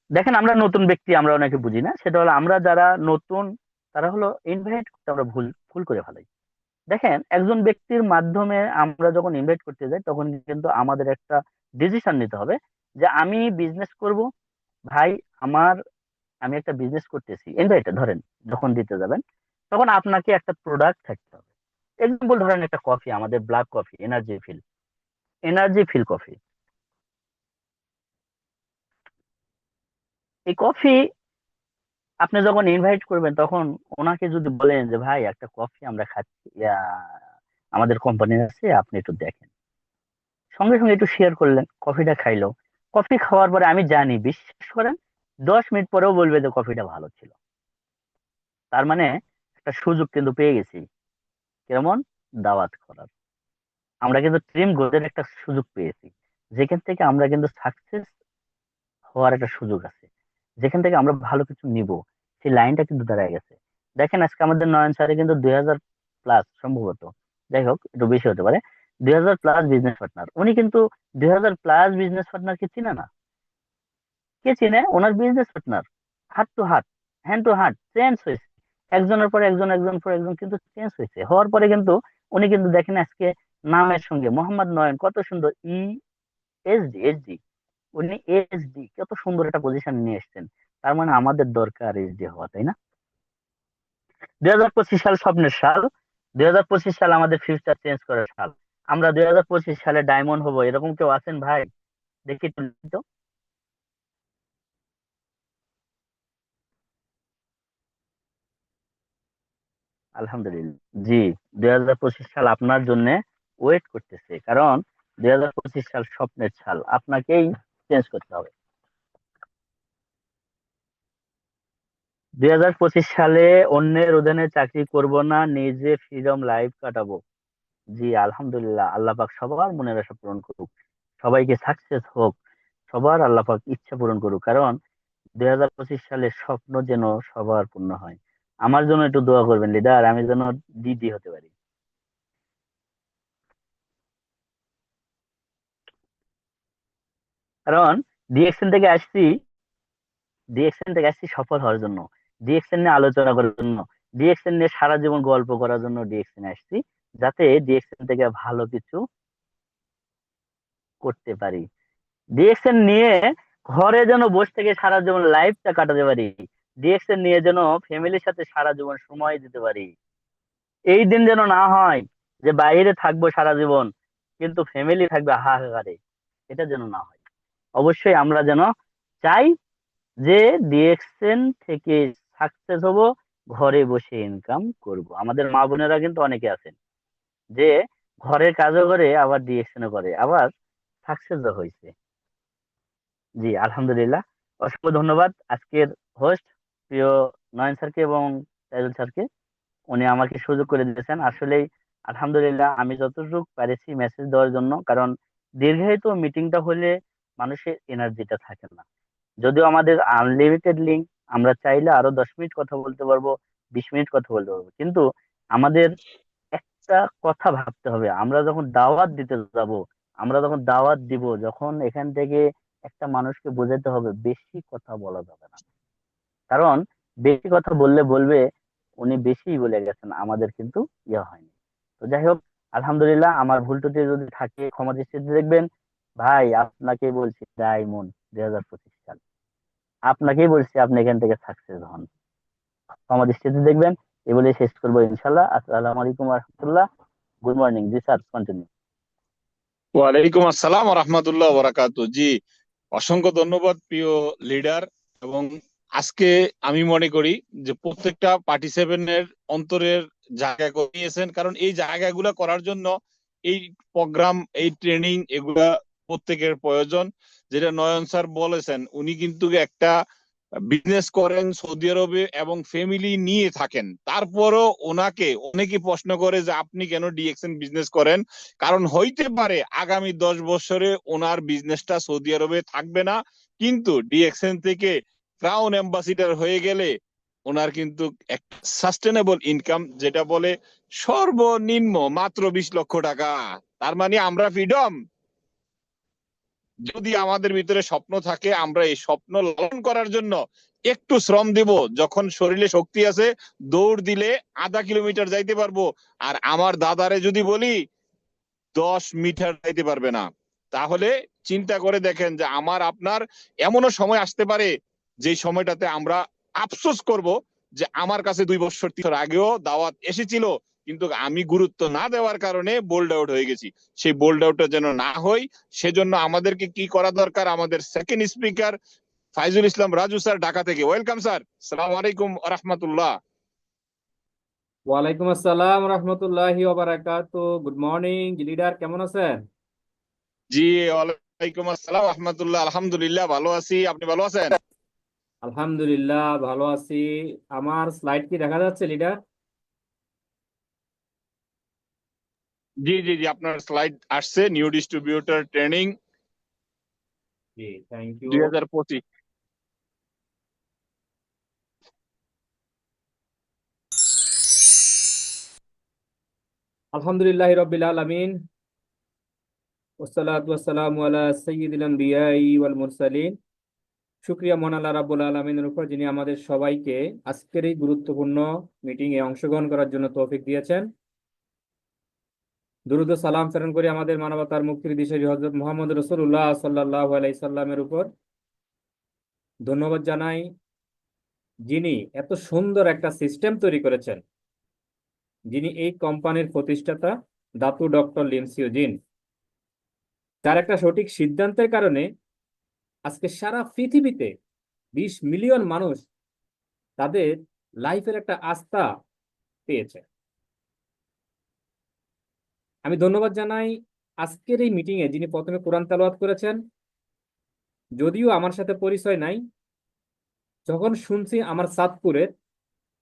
দেখেন আমরা নতুন ব্যক্তি আমরা অনেকে বুঝি না, সেটা হলো আমরা যারা নতুন তারা হলো ইনভাইট করতে আমরা ভুল ভুল করে ফেলাই। দেখেন একজন ব্যক্তির মাধ্যমে আমরা যখন ইনভাইট করতে যাই তখন কিন্তু আমাদের একটা ডিসিশন নিতে হবে যে আমি বিজনেস করব। ভাই আমার, আমি একটা বিজনেস করতেছি, ইনভাইট ধরেন যখন দিতে যাবেন তখন আপনাকে একটা প্রোডাক্ট থাকতে হবে। এক্সাম্পল ধরেন একটা কফি, আমাদের black coffee, energy feel coffee. এই কফি আপনি যখন ইনভাইট করবেন তখন ওনাকে যদি বলেন যে ভাই একটা কফি আমরা খাচ্ছি, আমাদের কোম্পানির আছে, আপনি একটু দেখেন, সঙ্গে সঙ্গে একটু শেয়ার করলেন, কফিটা খাইলো। কফি খাওয়ার পরে আমি জানি, বিশ্বাস করেন, 10 মিনিট পরেও বলবে যে কফিটা ভালো ছিল। তার মানে একটা সুযোগ কিন্তু পেয়ে গেছি, কেমন, দাওয়াত করার। আমরা কিন্তু ট্রিম গ্রোথের একটা সুযোগ পেয়েছি, যেখান থেকে আমরা কিন্তু সাকসেস হওয়ার একটা সুযোগ আছে, যেখান থেকে আমরা ভালো কিছু নিব, সেই লাইনটা কিন্তু দাঁড়ায় গেছে। দেখেন আজকে আমাদের নয়ন স্যারে কিন্তু 2000+ সম্ভবত, যাই হোক একটু বেশি হতে পারে, 2000+ বিজনেস পার্টনার। উনি কিন্তু 2000+ বিজনেস পার্টনারকে চিনে না। কে চিনে? ওনার বিজনেস পার্টনার। হাত টু হাত, হ্যান্ড টু হাত চেঞ্জ হয়েছে, একজনের পর একজন, একজন পর একজন কিন্তু চেঞ্জ হয়েছে। হওয়ার পরে কিন্তু উনি কিন্তু দেখেন আজকে নামের সঙ্গে মোহাম্মদ নয়ন কত সুন্দর, এইচডি, উনি এইচডি কত সুন্দর একটা পজিশন নিয়ে এসেছেন। তার মানে আমাদের দরকার এইচডি হওয়া, তাই না? 2025 সাল স্বপ্নের সাল, 2025 সাল আমাদের ফিউচার চেঞ্জ করার সাল। আমরা 2025 সালে ডায়মন্ড হবো, এরকম কেউ আছেন ভাই? দেখি একটু লিখি তো। আলহামদুলিল্লাহ, জি। 2025 সাল আপনার জন্য ওয়েট করতেছে, কারণ 2025 সাল স্বপ্নের সাল, আপনাকেই চেঞ্জ করতে হবে। 2025 সালে অন্যের অধীনে চাকরি করব না, নিজে ফ্রিডম লাইফ কাটাবো। জি আলহামদুলিল্লাহ, আল্লাহ পাক সবার মনের আশা পূরণ করুক, সবাইকে সাকসেস হোক, সবার আল্লাহ পাক ইচ্ছা পূরণ করুক। কারণ 2025 সালের স্বপ্ন যেন সবার পূর্ণ হয়। আমার জন্য একটু দোয়া করবেন লিডার, আমি যেন দিদি হতে পারি। কারণ ডিএক্সএন থেকে আসছি, ডিএক্সএন থেকে আসছি সফল হওয়ার জন্য, ডিএক্সএন নিয়ে আলোচনা করার জন্য, ডিএক্সএন নিয়ে সারা জীবন গল্প করার জন্য ডিএক্সএন আসছি, যাতে ডিএক্সএন থেকে ভালো কিছু করতে পারি। ডিএক্সএন নিয়ে ঘরে যেন বসে থেকে সারা জীবন লাইফটা কাটাতে পারি, ডিএক্সএন নিয়ে যেন ফ্যামিলির সাথে সারা জীবন সময় দিতে পারি। এই দিন যেন না হয় যে বাইরে থাকবো সারা জীবন কিন্তু ফ্যামিলি থাকবে হাহাকারে, এটা যেন না হয়। অবশ্যই আমরা যেন চাই যে ডিএক্সএন থেকে সাকসেস হব, ঘরে বসে ইনকাম করব। আমাদের মা বোনেরা কিন্তু অনেকে আছেন যে ঘরের কাজও করে আবার ডিএক্সএনও করে, আবার সাকসেসও হয়েছে। জি আলহামদুলিল্লাহ, অসংখ্য ধন্যবাদ আজকের হোস্ট প্রিয় নয়ন স্যারকে এবং তাইজুল স্যারকে, উনি আমাকে সুযোগ করে দিয়েছেন। আসলেই আলহামদুলিল্লাহ, আমি যতটুকু পেরেছি মেসেজ দেওয়ার জন্য, কারণ দীর্ঘায়িত মিটিংটা হলে মানুষের এনার্জিটা থাকে না। যদিও আমাদের আনলিমিটেড লিঙ্ক, আমরা চাইলে আরো 10 মিনিট কথা বলতে পারবো, 20 মিনিট কথা বলতে পারবো, কিন্তু আমাদের একটা কথা ভাবতে হবে, আমরা যখন দাওয়াত দিতে যাব, আমরা যখন দাওয়াত দিব, যখন এখান থেকে একটা মানুষকে বোঝাতে হবে বেশি কথা বলা যাবে না। কারণ বেশি কথা বললে বলবে উনি বেশি বলে গেছেন, আমাদের কিন্তু ইয়ে হয়নি। তো যাই হোক, আলহামদুলিল্লাহ, আমার ভুল ত্রুটি যদি থাকে ক্ষমা দৃষ্টিতে দেখবেন। ভাই আপনাকেই বলছি ডায়মন্ড 2025 সাল, আপনাকেই বলছি আপনি এখান থেকে সাকসেস হন, ক্ষমা দৃষ্টিতে দেখবেন। এ বলে শেষ করবো ইনশাল্লাহ। আসসালামু আলাইকুম রহমতুল্লাহ। Good morning. জি স্যার, কন্টিনিউ। ওয়ালাইকুম আসসালাম রহমতুল্লাহ বরাকাতু। জি, অসংখ্য ধন্যবাদ প্রিয় লিডার। এবং আজকে আমি মনে করি যে প্রত্যেকটা পার্টিসিপেন্টের অন্তরের জায়গা করে নিয়েছেন, কারণ এই জায়গাগুলো করার জন্য এই প্রোগ্রাম, এই ট্রেনিং এগুলা প্রত্যেকের প্রয়োজন। যেটা নয়ন স্যার বলেছেন, উনি কিন্তু একটা বিজনেস করেন সৌদি আরবে এবং ফ্যামিলি নিয়ে থাকেন, তারপরও ওনাকে অনেকে প্রশ্ন করে যে আপনি কেন ডিএক্সএন বিজনেস করেন। কারণ হইতে পারে আগামী 10 বছরে ওনার বিজনেসটা সৌদি আরবে থাকবে না, কিন্তু ডিএক্সএন থেকে ক্রাউন অ্যাম্বাসিডার হয়ে গেলে ওনার কিন্তু একটা সাস্টেনেবল ইনকাম, যেটা বলে সর্বনিম্ন মাত্র 20 লক্ষ টাকা। তার মানে আমরা ফ্রিডম, যদি আমাদের ভিতরে স্বপ্ন থাকে আমরা এই স্বপ্ন লালন করার জন্য একটু শ্রম দেব, যখন শরীরে শক্তি আছে দৌড় দিলে আধা কিলোমিটার যাইতে পারবো। আর আমার দাদারে যদি বলি 10 মিটার যাইতে পারবে না। তাহলে চিন্তা করে দেখেন যে আমার আপনার এমনও সময় আসতে পারে যে সময়টাতে আমরা আফসোস করব যে আমার কাছে 2 বছর 3 বছর আগেও দাওয়াত এসেছিল, কিন্তু আমি গুরুত্ব না দেওয়ার কারণে বোল্ড আউট হয়ে গেছি। সেই বোল্ড আউটটা যেন না হয়, সেজন্য আমাদেরকে কি করা দরকার? আমাদের second speaker Faizul Islam Raju sir, Dhaka থেকে। ওয়েলকাম স্যার, আসসালামু আলাইকুম ওয়া রাহমাতুল্লাহ। ওয়ালাইকুম আসসালাম রহমতুল্লাহি ওবারাকাতু। গুড মর্নিং লিডার, কেমন আছেন? জি, ওয়ালাইকুম আসসালাম ওয়া রাহমাতুল্লাহ। আলহামদুলিল্লাহ ভালো আছি, আপনি ভালো আছেন? আলহামদুলিল্লাহ ভালো আছি। আমার স্লাইড কি দেখা যাচ্ছে লিডার? জি জি জি, আপনার স্লাইড আসছে, নিউ ডিস্ট্রিবিউটর ট্রেনিং জি, থ্যাংক ইউ। 2025। আলহামদুলিল্লাহ রব্বিল আলামিন, ওয়াসসালাতু ওয়াসসালামু আলা সাইয়্যিদিল আম্বিয়াই ওয়াল মুরসালিন। শুকরিয়া মহান আল্লাহ রাব্বুল আলামিনের উপর, যিনি আমাদের সবাইকে আজকের এই গুরুত্বপূর্ণ মিটিং এ অংশগ্রহণ করার জন্য তৌফিক দিয়েছেন। দুরূদ ও সালাম প্রেরণ করি আমাদের মানবতার মুক্তির দিশারি হযরত মুহাম্মদ রাসূলুল্লাহ সাল্লাল্লাহু আলাইহি সাল্লামের উপর। ধন্যবাদ জানাই যিনি এত সুন্দর একটা সিস্টেম তৈরি করেছেন, যিনি এই কোম্পানির প্রতিষ্ঠাতা দাতু ডক্টর লিনসিও জিন। তার একটা সঠিক সিদ্ধান্তের কারণে আজকে সারা পৃথিবীতে 20 মিলিয়ন মানুষ তাদের লাইফের একটা আস্থা পেয়েছে। আমি ধন্যবাদ জানাই আজকের এই মিটিং এ যিনি প্রথমে কোরআন তেলাওয়াত করেছেন। যদিও আমার সাথে পরিচয় নাই, যখন শুনছি আমার চাঁদপুরের,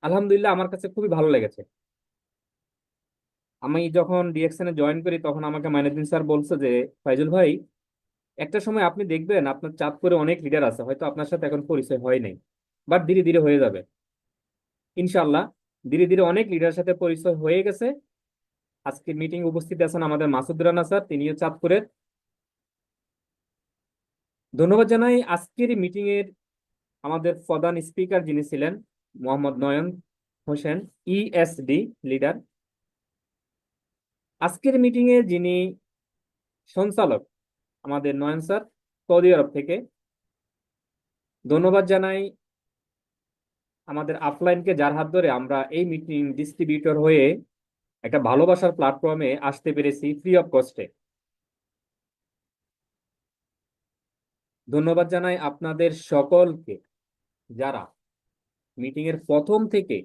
আলহামদুলিল্লাহ আমার কাছে খুবই ভালো লেগেছে। আমি যখন ডিএক্সএন এ জয়েন করি তখন আমাকে মাইনুদ্দিন স্যার বলছে যে ফাইজুল ভাই, একটা সময় আপনি দেখবেন আপনার চাঁদপুরে অনেক লিডার আছে, হয়তো আপনার সাথে এখন পরিচয় হয় নাই, বাট ধীরে ধীরে হয়ে যাবে ইনশাল্লাহ। ধীরে ধীরে অনেক লিডারের সাথে পরিচয় হয়ে গেছে। আজকে মিটিং উপস্থিত আছেন আমাদের মাসুদ রানা স্যার, তিনিও চাঁদপুরের। ধন্যবাদ জানাই আজকের মিটিং এর আমাদের প্রধান স্পিকার যিনি ছিলেন মোহাম্মদ নয়ন হোসেন, ইএসডি লিডার। আজকের মিটিং এ যিনি সঞ্চালক আমাদের নয়ন স্যার, সৌদি আরব থেকে। ধন্যবাদ জানাই আমাদের আফলাইনকে, যার হাত ধরে আমরা এই মিটিং ডিস্ট্রিবিউটর হয়ে একটা ভালোবাসার প্ল্যাটফর্মে আসতে পেরেছি ফ্রি অফ কস্টে। ধন্যবাদ জানাই আপনাদের সকলকে, যারা মিটিং এর প্রথম থেকে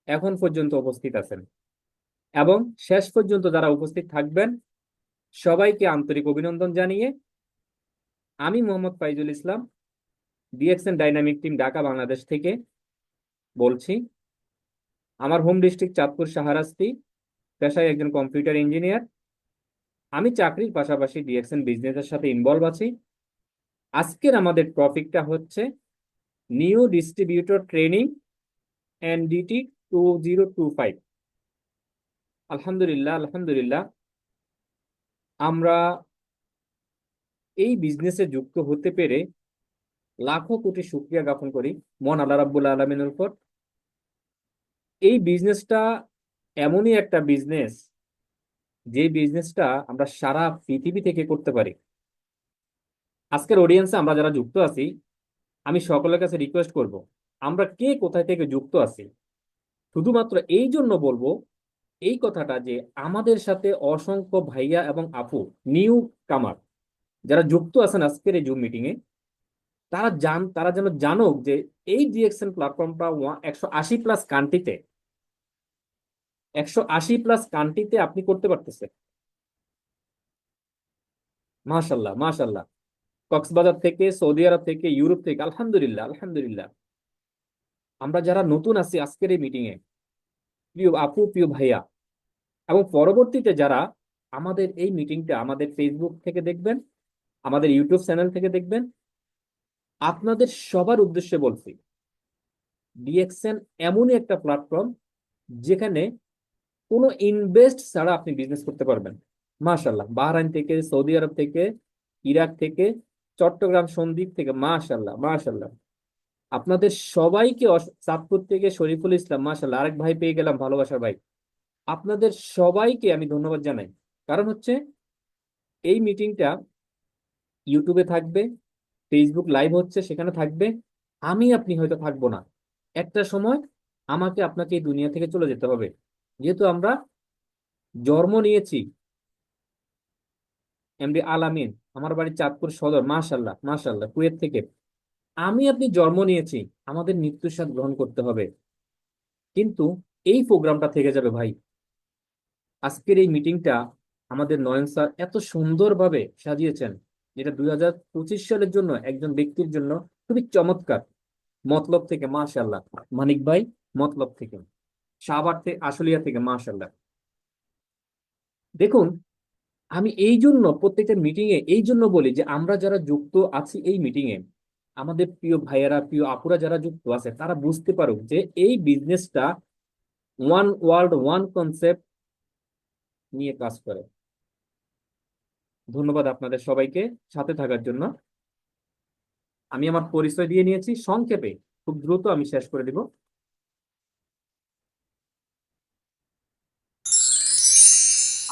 এখন পর্যন্ত উপস্থিত আছেন এবং শেষ পর্যন্ত যারা উপস্থিত থাকবেন, সবাইকে আন্তরিক অভিনন্দন জানিয়ে আমি Mohammad Faizul Islam, DXN dynamic team Dhaka Bangladesh থেকে বলছি। আমার হোম ডিস্ট্রিক্ট চাঁদপুর শাহরাস্তি, পেশায় একজন কম্পিউটার ইঞ্জিনিয়ার। আমি চাকরির পাশাপাশি ডিএক্সএন বিজনেসের সাথে ইনভলভ আছি। আজকের আমাদের টপিকটা হচ্ছে নিউ ডিস্ট্রিবিউটর ট্রেনিং এনডিটি 2025। আলহামদুলিল্লাহ আলহামদুলিল্লাহ, আমরা এই বিজনেসে যুক্ত হতে পেরে লাখো কোটি শুকরিয়া জ্ঞাপন করি মহান আল্লাহ রাব্বুল আলামিনের উপর। এই বিজনেসটা এমনই একটা বিজনেস, যে বিজনেসটা আমরা সারা পৃথিবী থেকে করতে পারি। আজকের অডিয়েন্সে আমরা যারা যুক্ত আছি, আমি সকলের কাছে রিকোয়েস্ট করব, আমরা কে কোথায় থেকে যুক্ত আছি শুধুমাত্র এই জন্য বলবো, এই কথাটা যে আমাদের সাথে অসংখ্য ভাইয়া এবং আপু নিউ কামার যারা যুক্ত আছেন আজকের এই জুম মিটিং এ, তারা যেন জানুক যে এই ডিএক্সএন প্ল্যাটফর্মটা 180+ কান্ট্রিতে, 180+ কান্ট্রিতে আপনি করতে পারতেছেন। মাশাল্লাহ মাশাল্লাহ। কক্সবাজার থেকে, সৌদি আরব থেকে, ইউরোপ থেকে, আলহামদুলিল্লাহ আলহামদুলিল্লাহ। আমরা যারা নতুন আছি আজকের এই মিটিং এ, প্রিয় আপু প্রিয় ভাইয়া, এবং পরবর্তীতে যারা আমাদের এই মিটিংটা আমাদের ফেসবুক থেকে দেখবেন, আমাদের ইউটিউব চ্যানেল থেকে দেখবেন, আপনাদের সবার উদ্দেশ্যে বলছি, ডিএক্সএন এমনই একটা প্ল্যাটফর্ম যেখানে কোনো ইনভেস্ট ছাড়া আপনি বিজনেস করতে পারবেন। মাশাল্লাহ, বাহরাইন থেকে, সৌদি আরব থেকে, ইরাক থেকে, চট্টগ্রাম সন্দ্বীপ থেকে, মাশাল্লাহ মাশাল্লাহ। আপনাদের সবাইকে চাঁদপুর থেকে শরীফুল ইসলাম, মাশাল্লাহ, আরেক ভাই পেয়ে গেলাম, ভালোবাসার ভাই। আপনাদের সবাইকে আমি ধন্যবাদ জানাই। কারণ হচ্ছে এই মিটিংটা ইউটিউবে থাকবে, ফেসবুক লাইভ হচ্ছে, সেখানে থাকবে। আপনি হয়তো থাকবো না, একটা সময় আমাকে আপনাকে এই দুনিয়া থেকে চলে যেতে হবে। যেহেতু আমরা জন্ম নিয়েছি, এমডি আলামিন, আমার বাড়ি চাঁদপুর সদর, মাশাল্লাহ মাশাল্লাহ, কুয়েত থেকে। আপনি জন্ম নিয়েছি, আমাদের মৃত্যুর স্বাদ গ্রহণ করতে হবে। কিন্তু এই প্রোগ্রামটা থেকে যাবে ভাই। আজকের এই মিটিংটা আমাদের নয়ন স্যার এত সুন্দরভাবে সাজিয়েছেন, যেটা 2025 সালের জন্য একজন ব্যক্তির জন্য খুবই চমৎকার। মতলব থেকে, মাশাল্লাহ, মানিক ভাই, মতলব থেকে, সাভার থেকে, আশুলিয়া থেকে, মাশাল্লাহ। দেখুন, আমি এই জন্য প্রত্যেকটা মিটিং এ এই জন্য বলি যে আমরা যারা যুক্ত আছি এই মিটিং এ, আমাদের প্রিয় ভাইয়েরা প্রিয় আপুরা যারা যুক্ত আছে, তারা বুঝতে পারুক যে এই বিজনেসটা ওয়ান ওয়ার্ল্ড ওয়ান কনসেপ্ট নিয়ে কাজ করে। ধন্যবাদ আপনাদের সবাইকে সাথে থাকার জন্য। আমি আমার পরিচয় দিয়ে নিয়েছি সংক্ষেপে, খুব দ্রুত আমি শেষ করে দিব।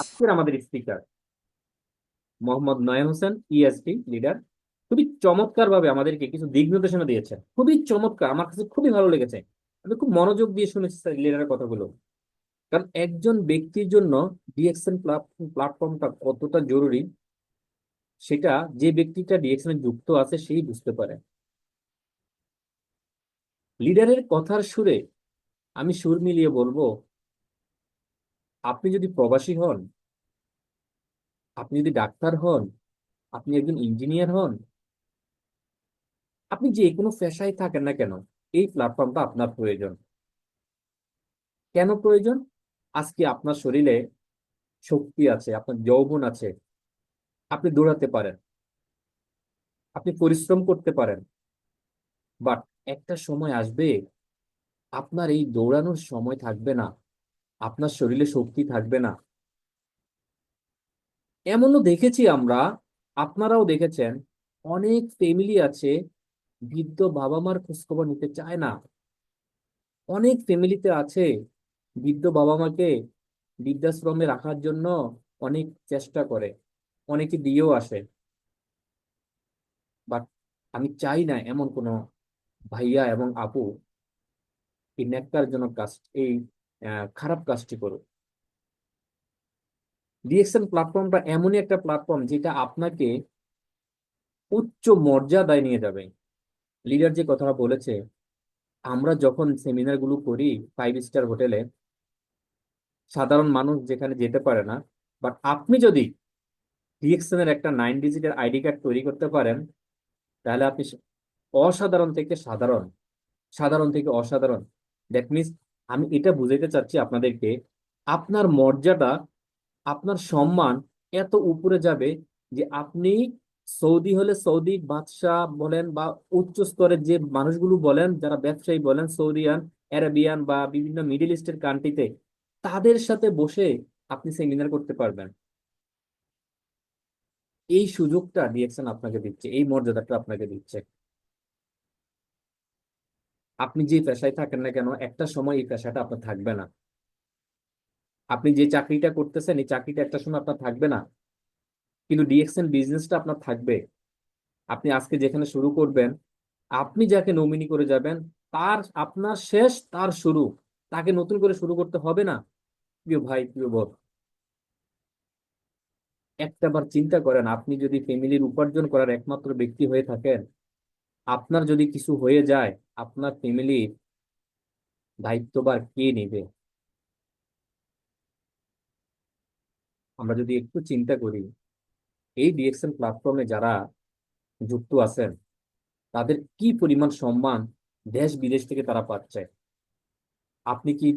আজকের আমাদের স্পিকার মোহাম্মদ নয়ন হোসেন, ইএসটি লিডার, খুবই চমৎকার ভাবে আমাদেরকে কিছু দিক নির্দেশনা দিয়েছেন, খুবই চমৎকার, আমার কাছে খুবই ভালো লেগেছে। আমি খুব মনোযোগ দিয়ে শুনেছি লিডারের কথাগুলো। কারণ একজন ব্যক্তির জন্য ডিএক্সএন প্ল্যাটফর্মটা কতটা জরুরি, সেটা যে ব্যক্তিটা ডিএক্সএন যুক্ত আছে সেই বুঝতে পারে। লিডারের কথার সুরে আমি সুর মিলিয়ে বলবো, আপনি যদি প্রবাসী হন, আপনি যদি ডাক্তার হন, আপনি একজন ইঞ্জিনিয়ার হন, আপনি যে কোনো পেশায় থাকেন না কেন, এই প্ল্যাটফর্মটা আপনার প্রয়োজন। কেন প্রয়োজন? আজকে আপনার শরীরে শক্তি আছে, আপনার যৌবন আছে, আপনি দৌড়াতে পারেন, আপনি পরিশ্রম করতে পারেন। বাট একটা সময় আসবে, আপনার এই দৌড়ানোর সময় থাকবে না, আপনার শরীরে শক্তি থাকবে না। এমনও দেখেছি আমরা, আপনারাও দেখেছেন, অনেক ফ্যামিলি আছে বৃদ্ধ বাবা মার খোঁজখবর নিতে চায় না। অনেক ফ্যামিলিতে আছে বৃদ্ধ বাবা মাকে বৃদ্ধাশ্রমে রাখার জন্য অনেক চেষ্টা করে, অনেকে দিয়েও আসে। বাট আমি চাই না এমন কোনো ভাইয়া এবং আপু এই ন্যাক্কারজনক কাজ, এই খারাপ কাজটি করুক। ডিএক্সএন প্ল্যাটফর্মটা এমনই একটা প্ল্যাটফর্ম যেটা আপনাকে উচ্চ মর্যাদায় নিয়ে যাবে। লিডার যে কথাটা বলেছে, আমরা যখন সেমিনার গুলো করি 5 স্টার হোটেলে, সাধারণ মানুষ যেখানে যেতে পারে না, বাট আপনি যদি ডিএক্সএন এর একটা 9 ডিজিটের আইডি কার্ড তৈরি করতে পারেন, তাহলে আপনি অসাধারণ থেকে সাধারণ, সাধারণ থেকে অসাধারণ। দ্যাট মিনস, আমি এটা বুঝাইতে চাচ্ছি আপনাদেরকে, আপনার মর্যাদা, আপনার সম্মান এত উপরে যাবে যে আপনি সৌদি হলে সৌদি বাদশাহ বলেন বা উচ্চ স্তরের যে মানুষগুলো বলেন, যারা ব্যবসায়ী বলেন, সৌদিয়ান, আরাবিয়ান বা বিভিন্ন মিডল ইস্টের কান্ট্রিতে, তাদের সাথে বসে আপনি সেমিনার করতে পারবেন। এই সুযোগটা ডিএক্সএন আপনাকে দিচ্ছে, এই মর্যাদাটা আপনাকে দিচ্ছে। আপনি যে পেশায় থাকেন না কেন, একটা সময় এই পেশাটা আপনার থাকবে না। আপনি যে চাকরিটা করতেছেন, এই চাকরিটা একটা সময় আপনার থাকবে না, কিন্তু ডিএক্সএন বিজনেসটা আপনার থাকবে। আপনি আজকে যেখানে শুরু করবেন, আপনি যাকে নমিনি করে যাবেন, আপনার শেষ তার শুরু, তাকে নতুন করে শুরু করতে হবে না। প্রিয় ভাই, প্রিয় বোন, একটাবার চিন্তা করেন, আপনি যদি ফ্যামিলির উপার্জন করার একমাত্র ব্যক্তি হয়ে থাকেন, আপনার যদি কিছু হয়ে যায়, আপনার ফ্যামিলির দায়িত্ববার কে নেবে? আমরা যদি একটু চিন্তা করি, এই ডিএক্সএল প্ল্যাটফর্মে যারা যুক্ত আছেন, তাদের কি পরিমাণ সম্মান দেশ বিদেশ থেকে তারা পাচ্ছে। আপনি কি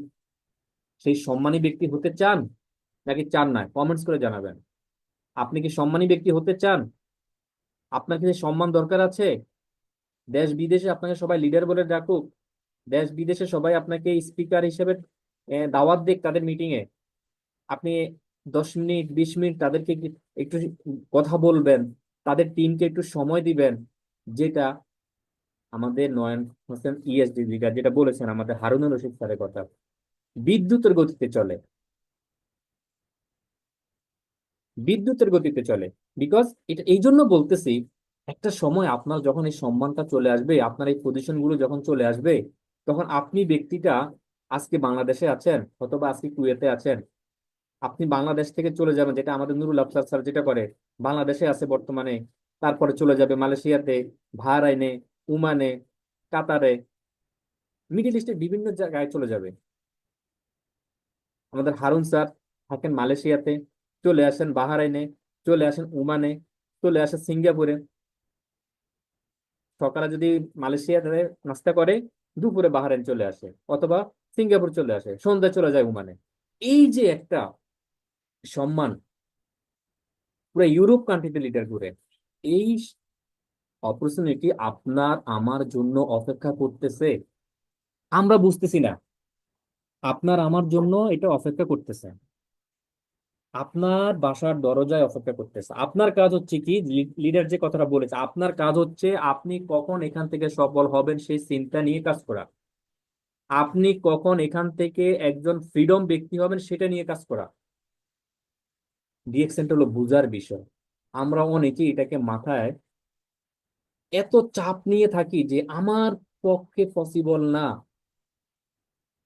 সেই সম্মানী ব্যক্তি হতে চান নাকি চান না? কমেন্টস করে জানাবেন। আপনি কি সম্মানী ব্যক্তি হতে চান? আপনার কি সেই সম্মান দরকার আছে? দেশ বিদেশে আপনাকে সবাই লিডার বলে ডাকুক, দেশ বিদেশে সবাই আপনাকে স্পিকার হিসেবে দাওয়াত দিক তাদের মিটিং এ, আপনি 10 মিনিট 20 মিনিট তাদেরকে একটু কথা বলবেন, তাদের টিমকে একটু সময় দিবেন, যেটা আমাদের নয়ন হোসেন ইএসডি লিডার যেটা বলেছেন, আমাদের হারুনুর রশিদ স্যারের কথা, বিদ্যুতের গতিতে চলে, বিদ্যুতের গতিতে চলে। বিকজ এটা এই জন্য বলতেছি, একটা সময় আপনার যখন এই সম্মানটা চলে আসবে, আপনার এই পজিশন গুলো যখন চলে আসবে, তখন আপনি ব্যক্তিটা আজকে বাংলাদেশে আছেন অথবা আজকে কুয়েতে আছেন, আপনি বাংলাদেশ থেকে চলে যাবেন, যেটা আমাদের নুরুল আফসার স্যার যেটা করে, বাংলাদেশে আছে বর্তমানে, তারপরে চলে যাবে মালয়েশিয়াতে, বাহরাইনে, ওমানে, কাতারে, মিডিল ইস্টের বিভিন্ন জায়গায় চলে যাবে। আমাদের হারুন স্যার থাকেন মালয়েশিয়াতে, চলে আসেন বাহরাইনে, চলে আসেন ওমানে, চলে আসেন সিঙ্গাপুরে। সকালে যদি মালয়েশিয়াতে নাস্তা করে, দুপুরে বাহরাইন চলে আসে অথবা সিঙ্গাপুর চলে আসে, সন্ধ্যায় চলে যায় ওমানে। এই যে একটা সম্মান, পুরো ইউরোপ কান্ট্রিতে লিডার ঘুরে, এই অপরচুনিটি আপনার আমার জন্য অপেক্ষা করতেছে। আমরা বুঝতেছি না, আপনার আমার জন্য এটা অপেক্ষা করতেছে, আপনার বাসার দরজায় অপেক্ষা করতেছে। আপনার কাজ হচ্ছে কি, লিডার যে কথাটা বলেছে, আপনার কাজ হচ্ছে আপনি কখন এখান থেকে সফল হবেন সেই চিন্তা নিয়ে কাজ করা, আপনি কখন এখান থেকে একজন ফ্রিডম ব্যক্তি হবেন সেটা নিয়ে কাজ করা। ডিএক্সেন্ট হলো বুঝার বিষয়। আমরা অনেকেই এটাকে মাথায় এত চাপ নিয়ে থাকি যে আমার পক্ষে পসিবল না।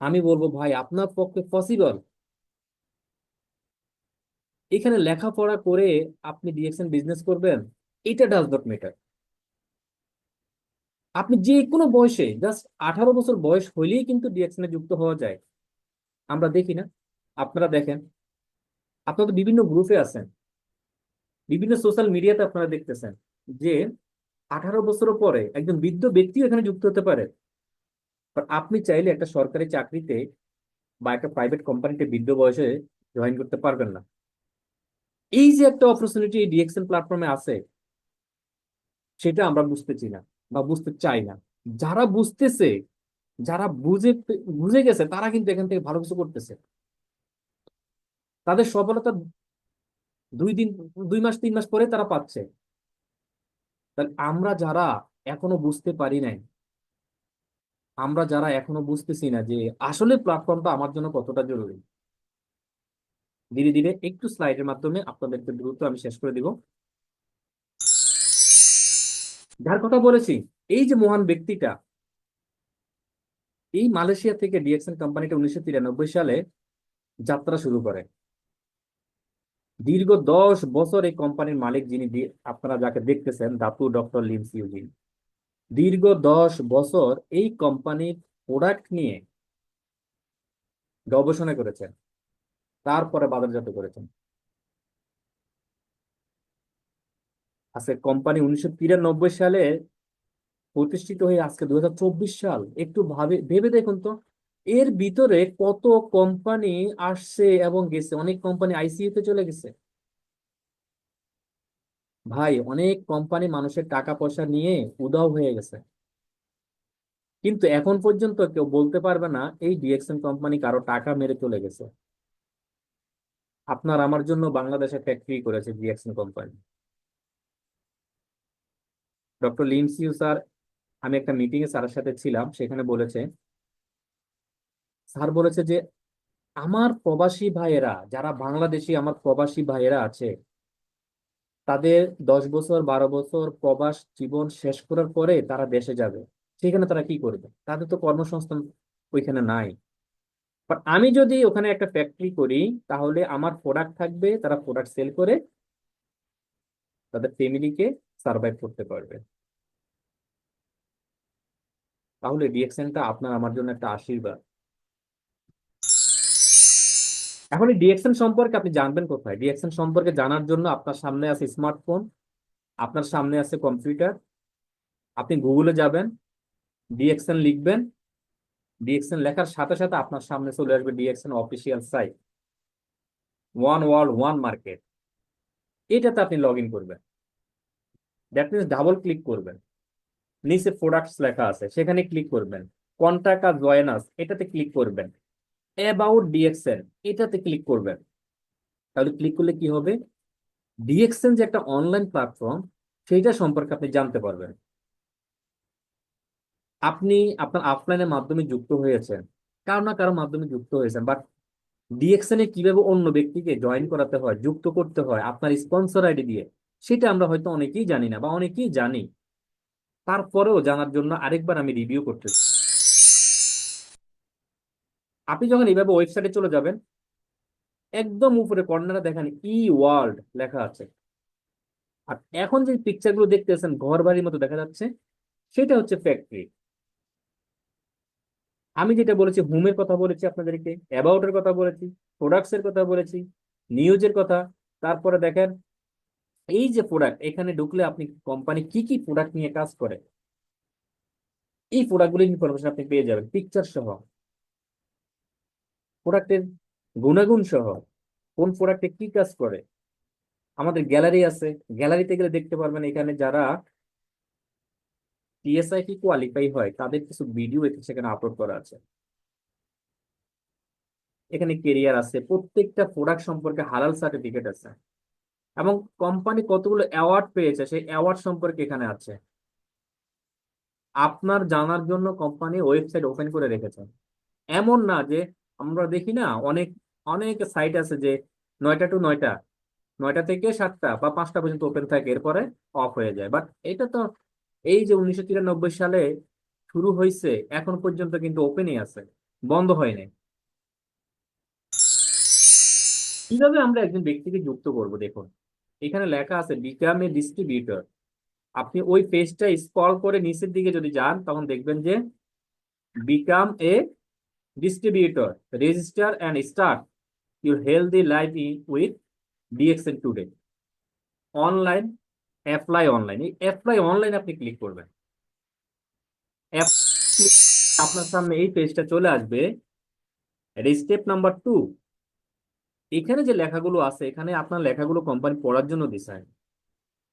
আমি বলবো ভাই, আপনার পক্ষে পসিবল। এখানে লেখাপড়া করে আপনি ডিএক্সএন বিজনেস করবেন, এটা ডাজ নট ম্যাটার। আপনি যে কোনো বয়সে, জাস্ট 18 বছর বয়স হইলেই কিন্তু ডিএক্সএন এ যুক্ত হওয়া যায়। আমরা দেখি না? আপনারা দেখেন, আপনারা তো বিভিন্ন গ্রুপে আছেন, বিভিন্ন সোশ্যাল মিডিয়াতে আপনারা দেখতেছেন যে 18 বছর পরে একজন বৃদ্ধ ব্যক্তিও এখানে যুক্ত হতে পারে। বাট আপনি চাইলে একটা সরকারি চাকরিতে বা একটা প্রাইভেট কোম্পানিতে বৃদ্ধ বয়সে জয়েন করতে পারবেন না। এই যে একটা অপরচুনিটি এই ডিএক্সএন প্ল্যাটফর্মে আছে, সেটা আমরা বুঝতেছি না বা বুঝতে চাই না। যারা বুঝতেছে, যারা বুঝে গেছে, তারা কিন্তু এখান থেকে ভালো কিছু করতেছে। তাদের সফলতা 2 দিন, 2 মাস 3 মাস পরে তারা পাচ্ছে। তাহলে আমরা যারা এখনো বুঝতে পারি নাই, আমরা যারা এখনো বুঝতেছি না যে আসলে প্ল্যাটফর্মটা আমার জন্য কতটা জরুরি, ধীরে ধীরে একটু স্লাইডের মাধ্যমে আপনাদেরকে দ্রুত আমি শেষ করে দিব। যার কথা বলেছি, এই যে মহান ব্যক্তিটা, এই মালয়েশিয়া থেকে ডিএক্সএন কোম্পানিটা 1993 সালে যাত্রা শুরু করে। দীর্ঘ 10 বছর এই কোম্পানির মালিক যিনি, আপনারা যাকে দেখতেছেন, দাতু ডক্টর লিম সিউজিন, দীর্ঘ 10 বছর এই কোম্পানির প্রোডাক্ট নিয়ে গবেষণা করেছেন, তারপরে বাজারজাত করেছেন। আজকে কোম্পানি 1993 সালে প্রতিষ্ঠিত হয়ে আজকে 2024 সাল। একটু ভেবে দেখুন তো, এর ভিতরে কত কোম্পানি আসছে এবং গেছে। অনেক কোম্পানি আইসিইউ তে চলে গেছে ভাই, অনেক কোম্পানি মানুষের টাকা পয়সা নিয়ে উধাও হয়ে গেছে, কিন্তু এখন পর্যন্ত কেউ বলতে পারবে না এই ডিএক্সএন কোম্পানি কারো টাকা মেরে চলে গেছে। আপনার আমার জন্য বাংলাদেশে ফ্যাক্টরি করেছে ডিএক্সএন কোম্পানি। ডক্টর লিমসিউ স্যার, আমি একটা মিটিং এ স্যারের সাথে ছিলাম, সেখানে বলেছে, স্যার বলেছে যে আমার প্রবাসী ভাইয়েরা, যারা বাংলাদেশি আমার প্রবাসী ভাইয়েরা আছে, তাদের 10 বছর 12 বছর প্রবাস জীবন শেষ করার পরে তারা দেশে যাবে, সেখানে তারা কি করবে? তাদের তো কর্মসংস্থান ওইখানে নাই। বাট আমি যদি ওখানে একটা ফ্যাক্টরি করি, তাহলে আমার প্রোডাক্ট থাকবে, তারা প্রোডাক্ট সেল করে তাদের ফ্যামিলিকে সার্ভাইভ করতে পারবে। তাহলে ডিএক্সএনটা আপনার আমার জন্য একটা আশীর্বাদ। এখন এই ডিএক্সএন সম্পর্কে আপনি জানবেন কোথায়? ডিএক্সএন সম্পর্কে জানার জন্য আপনার সামনে আছে স্মার্টফোন, আপনার সামনে আছে কম্পিউটার। আপনি গুগলে যাবেন, ডিএক্সএন লিখবেন, ডিএক্সএন লেখার সাথে সাথে আপনার সামনে চলে আসবে DXN official site, one world one market. এটাতে আপনি লগ ইন করবেন। দ্যাট মিনস ডাবল ক্লিক করবেন, নিচে প্রোডাক্টস লেখা আছে সেখানে ক্লিক করবেন, কন্টাক্ট আস জয়েন আস এটাতে ক্লিক করবেন, অ্যাবাউট ডিএক্সএন এটাতে ক্লিক করবেন। তাহলে ক্লিক করলে কি হবে? ডিএক্সএন যে একটা অনলাইন প্ল্যাটফর্ম, সেইটা সম্পর্কে আপনি জানতে পারবেন। আপনি আপনার অফলাইনের মাধ্যমে যুক্ত হয়েছেন, কারো না কারো মাধ্যমে যুক্ত হয়েছেন, বাট ডিএক্সএন এ কিভাবে অন্য ব্যক্তিকে জয়েন করাতে হয়, যুক্ত করতে হয় আপনার স্পন্সর আইডি দিয়ে, সেটা আমরা হয়তো অনেকেই জানি না বা অনেকেই জানি। তারপরেও জানার জন্য আরেকবার আমি রিভিউ করতেছি। আপনি যখন এইভাবে ওয়েবসাইটে চলে যাবেন, একদম উপরে কর্নারে দেখেন ই ওয়ার্ল্ড লেখা আছে। আর এখন যে পিকচার গুলো দেখতেছেন ঘর বাড়ির মতো দেখা যাচ্ছে, সেটা হচ্ছে ফ্যাক্টরি। আমি যেটা বলেছি, হোমের কথা বলেছি আপনাদেরকে, অ্যাবাউটের কথা বলেছি, প্রোডাক্টস এর কথা বলেছি, নিউজের কথা। তারপরে দেখেন এই যে প্রোডাক্ট, এখানে ঢুকলে আপনি কোম্পানি কি কি প্রোডাক্ট নিয়ে কাজ করে, এই প্রোডাক্টগুলির ইনফরমেশন আপনি পেয়ে যাবেন পিকচার সহ, প্রোডাক্টের গুণাগুণ সহ, কোন প্রোডাক্টে কি কাজ করে। আমাদের গ্যালারি আছে, গ্যালারিতে গেলে দেখতে পারবেন এখানে যারা টিএসআই কি কোয়ালিফাই হয় তাদের কিছু ভিডিও সেখানে আপলোড করা আছে। এখানে কেরিয়ার আছে, প্রত্যেকটা প্রোডাক্ট সম্পর্কে হালাল সার্টিফিকেট আছে, এবং কোম্পানি কতগুলো অ্যাওয়ার্ড পেয়েছে সেই অ্যাওয়ার্ড সম্পর্কে এখানে আছে। আপনার জানার জন্য কোম্পানি ওয়েবসাইট ওপেন করে রেখেছে। এমন না যে আমরা দেখি না, অনেক অনেক সাইট আছে যে 9টা টু 9টা, 9টা থেকে 7টা বা 5টা পর্যন্ত ওপেন থাকে, এরপরে অফ হয়ে যায়। বাট এটা তো এই যে 1993 সালে শুরু হয়েছে, এখন পর্যন্ত কিন্তু ওপেনই আছে, বন্ধ হয়নি। কিভাবে আমরা একজন ব্যক্তিকে যুক্ত করব? দেখুন এখানে লেখা আছে বিকাম এ ডিস্ট্রিবিউটর। আপনি ওই পেজটা স্ক্রল করে নিচের দিকে যদি যান, তখন দেখবেন যে become a distributor, register and start your healthy life with DXN today. Online, apply online, এই অ্যাপ্লাই অনলাইন আপনি ক্লিক করবেন। আপনার সামনে এই পেজটা চলে আসবে। স্টেপ নাম্বার 2, এখানে যে লেখাগুলো আছে, এখানে আপনার লেখাগুলো কোম্পানি পড়ার জন্য দিছে।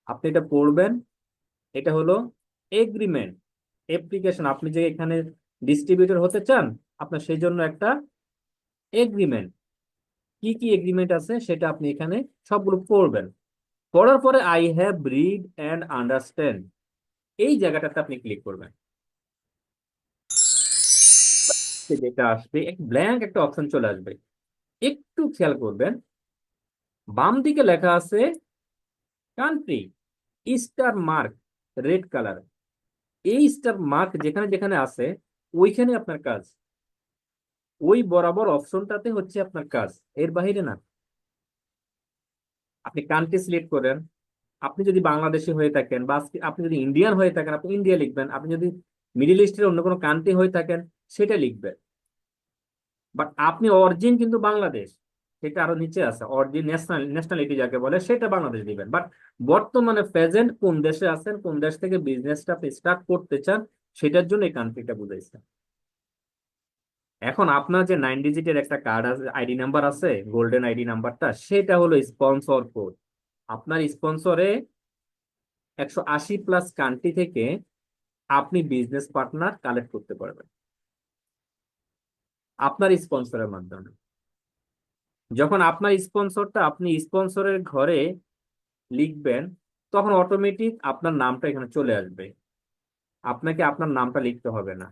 আপনি এটা পড়বেন। এটা হলো এগ্রিমেন্ট অ্যাপ্লিকেশন। আপনি যে এখানে ডিস্ট্রিবিউটর হতে চান, আপনার সেই জন্য একটা এগ্রিমেন্ট, কি কি এগ্রিমেন্ট আছে সেটা আপনি এখানে সবগুলো পড়বেন। পড়ার পরে I have read and understand, এই জায়গাটাতে আপনি ক্লিক করবেন। যেটা আসবে এক ব্ল্যাঙ্ক একটা অপশন চলে আসবে, একটু খেয়াল করবেন। বাম দিকে লেখা আছে country, star mark red colour. এই স্টার মার্ক যেখানে যেখানে আছে ওইখানে আপনার কাজ, ওই বরাবর অপশনটাতে হচ্ছে আপনার কাজ, এর বাইরে না। আপনি কান্ট্রি সিলেক্ট করেন। আপনি যদি বাংলাদেশি হয়ে থাকেন বা আপনি যদি ইন্ডিয়ান হয়ে থাকেন, আপনি ইন্ডিয়া লিখবেন। আপনি যদি মিডিল ইস্টের অন্য কোনো কান্ট্রি হয়ে থাকেন, সেটা লিখবেন। বাট আপনি অরিজিন কিন্তু বাংলাদেশ, সেটা আরো নিচে আছে, অরিজিন ন্যাশনালিটি যাকে বলে, সেটা বাংলাদেশ দিবেন। বাট বর্তমানে প্রেজেন্ট কোন দেশে আছেন, কোন দেশ থেকে বিজনেসটা আপনি স্টার্ট করতে চান, সেটার জন্য এই কান্ট্রিটা বুঝাইছে। এখন আপনার যে 9 ডিজিটের একটা কার্ড আছে, আইডি নাম্বার আছে, গোল্ডেন আইডি নাম্বারটা, সেটা হলো স্পন্সর কোড। আপনার স্পন্সরে 180+ কান্ট্রি থেকে আপনি বিজনেস পার্টনার কালেক্ট করতে পারবেন আপনার স্পন্সরের মাধ্যমে। যখন আপনার স্পন্সরটা আপনি স্পন্সরের ঘরে লিখবেন, তখন অটোমেটিক আপনার নামটা এখানে চলে আসবে, আপনাকে আপনার নামটা লিখতে হবে না।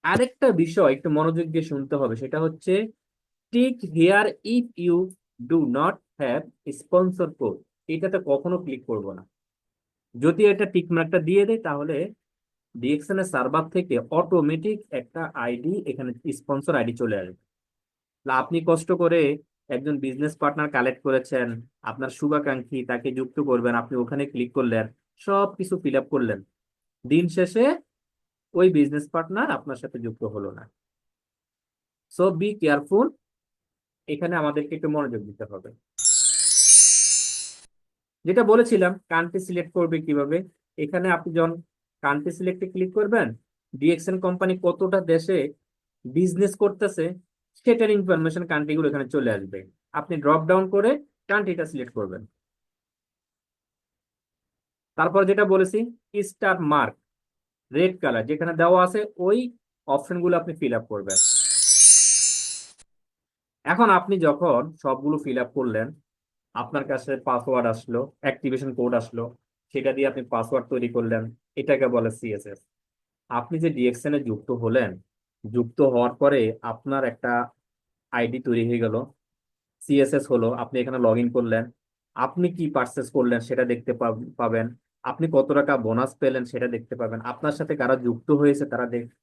আরেকটা বিষয় একটু মনোযোগ দিয়ে শুনতে হবে, সেটা হচ্ছে tick here if you do not have sponsor code. এটাতে কখনো ক্লিক করব না। যদি এটা টিক মার্কটা দিয়ে দেয়, তাহলে ডিএক্সএন এর সার্ভার থেকে অটোমেটিক একটা আইডি এখানে স্পন্সর আইডি চলে আসবে। তাহলে আপনি কষ্ট করে একজন বিজনেস পার্টনার কালেক্ট করেছেন, আপনার শুভাকাঙ্ক্ষী তাকে যুক্ত করবেন, আপনি ওখানে ক্লিক করলেন, সব কিছু ফিল আপ করলেন, দিন শেষে ওই বিজনেস পার্টনার আপনার সাথে যুক্ত হলো না। সো বি কেয়ারফুল, এখানে আমাদেরকে একটু মনোযোগ দিতে হবে। যেটা বলেছিলাম কান্ট্রি সিলেক্ট করবে কিভাবে, এখানে আপনি যখন কান্ট্রি সিলেক্টে ক্লিক করবেন, ডিএক্সএন কোম্পানি কতটা দেশে বিজনেস করতেছে সেটার ইনফরমেশন কান্ট্রিগুলো এখানে চলে আসবে। আপনি ড্রপ ডাউন করে কান্ট্রিটা সিলেক্ট করবেন। তারপর যেটা বলেছি, স্টার মার্ক রেড কালার যেখানে দেওয়া আছে ওই অপশনগুলো আপনি ফিল আপ করবেন। এখন আপনি যখন সবগুলো ফিল আপ করলেন, আপনার কাছে পাসওয়ার্ড আসলো, অ্যাক্টিভেশন কোড আসলো, সেটা দিয়ে আপনি পাসওয়ার্ড তৈরি করলেন, এটাকে বলে সিএসএস। আপনি যে ডিএক্সএন এ যুক্ত হলেন, যুক্ত হওয়ার পরে আপনার একটা আইডি তৈরি হয়ে গেল, সিএসএস হলো, আপনি এখানে লগ ইন করলেন, আপনি কি পারচেস করলেন সেটা দেখতে পাবেন, আপনি কত টাকা বোনাস পেলেন সেটা দেখতে পাবেন, আপনার সাথে কারা যুক্ত হয়েছে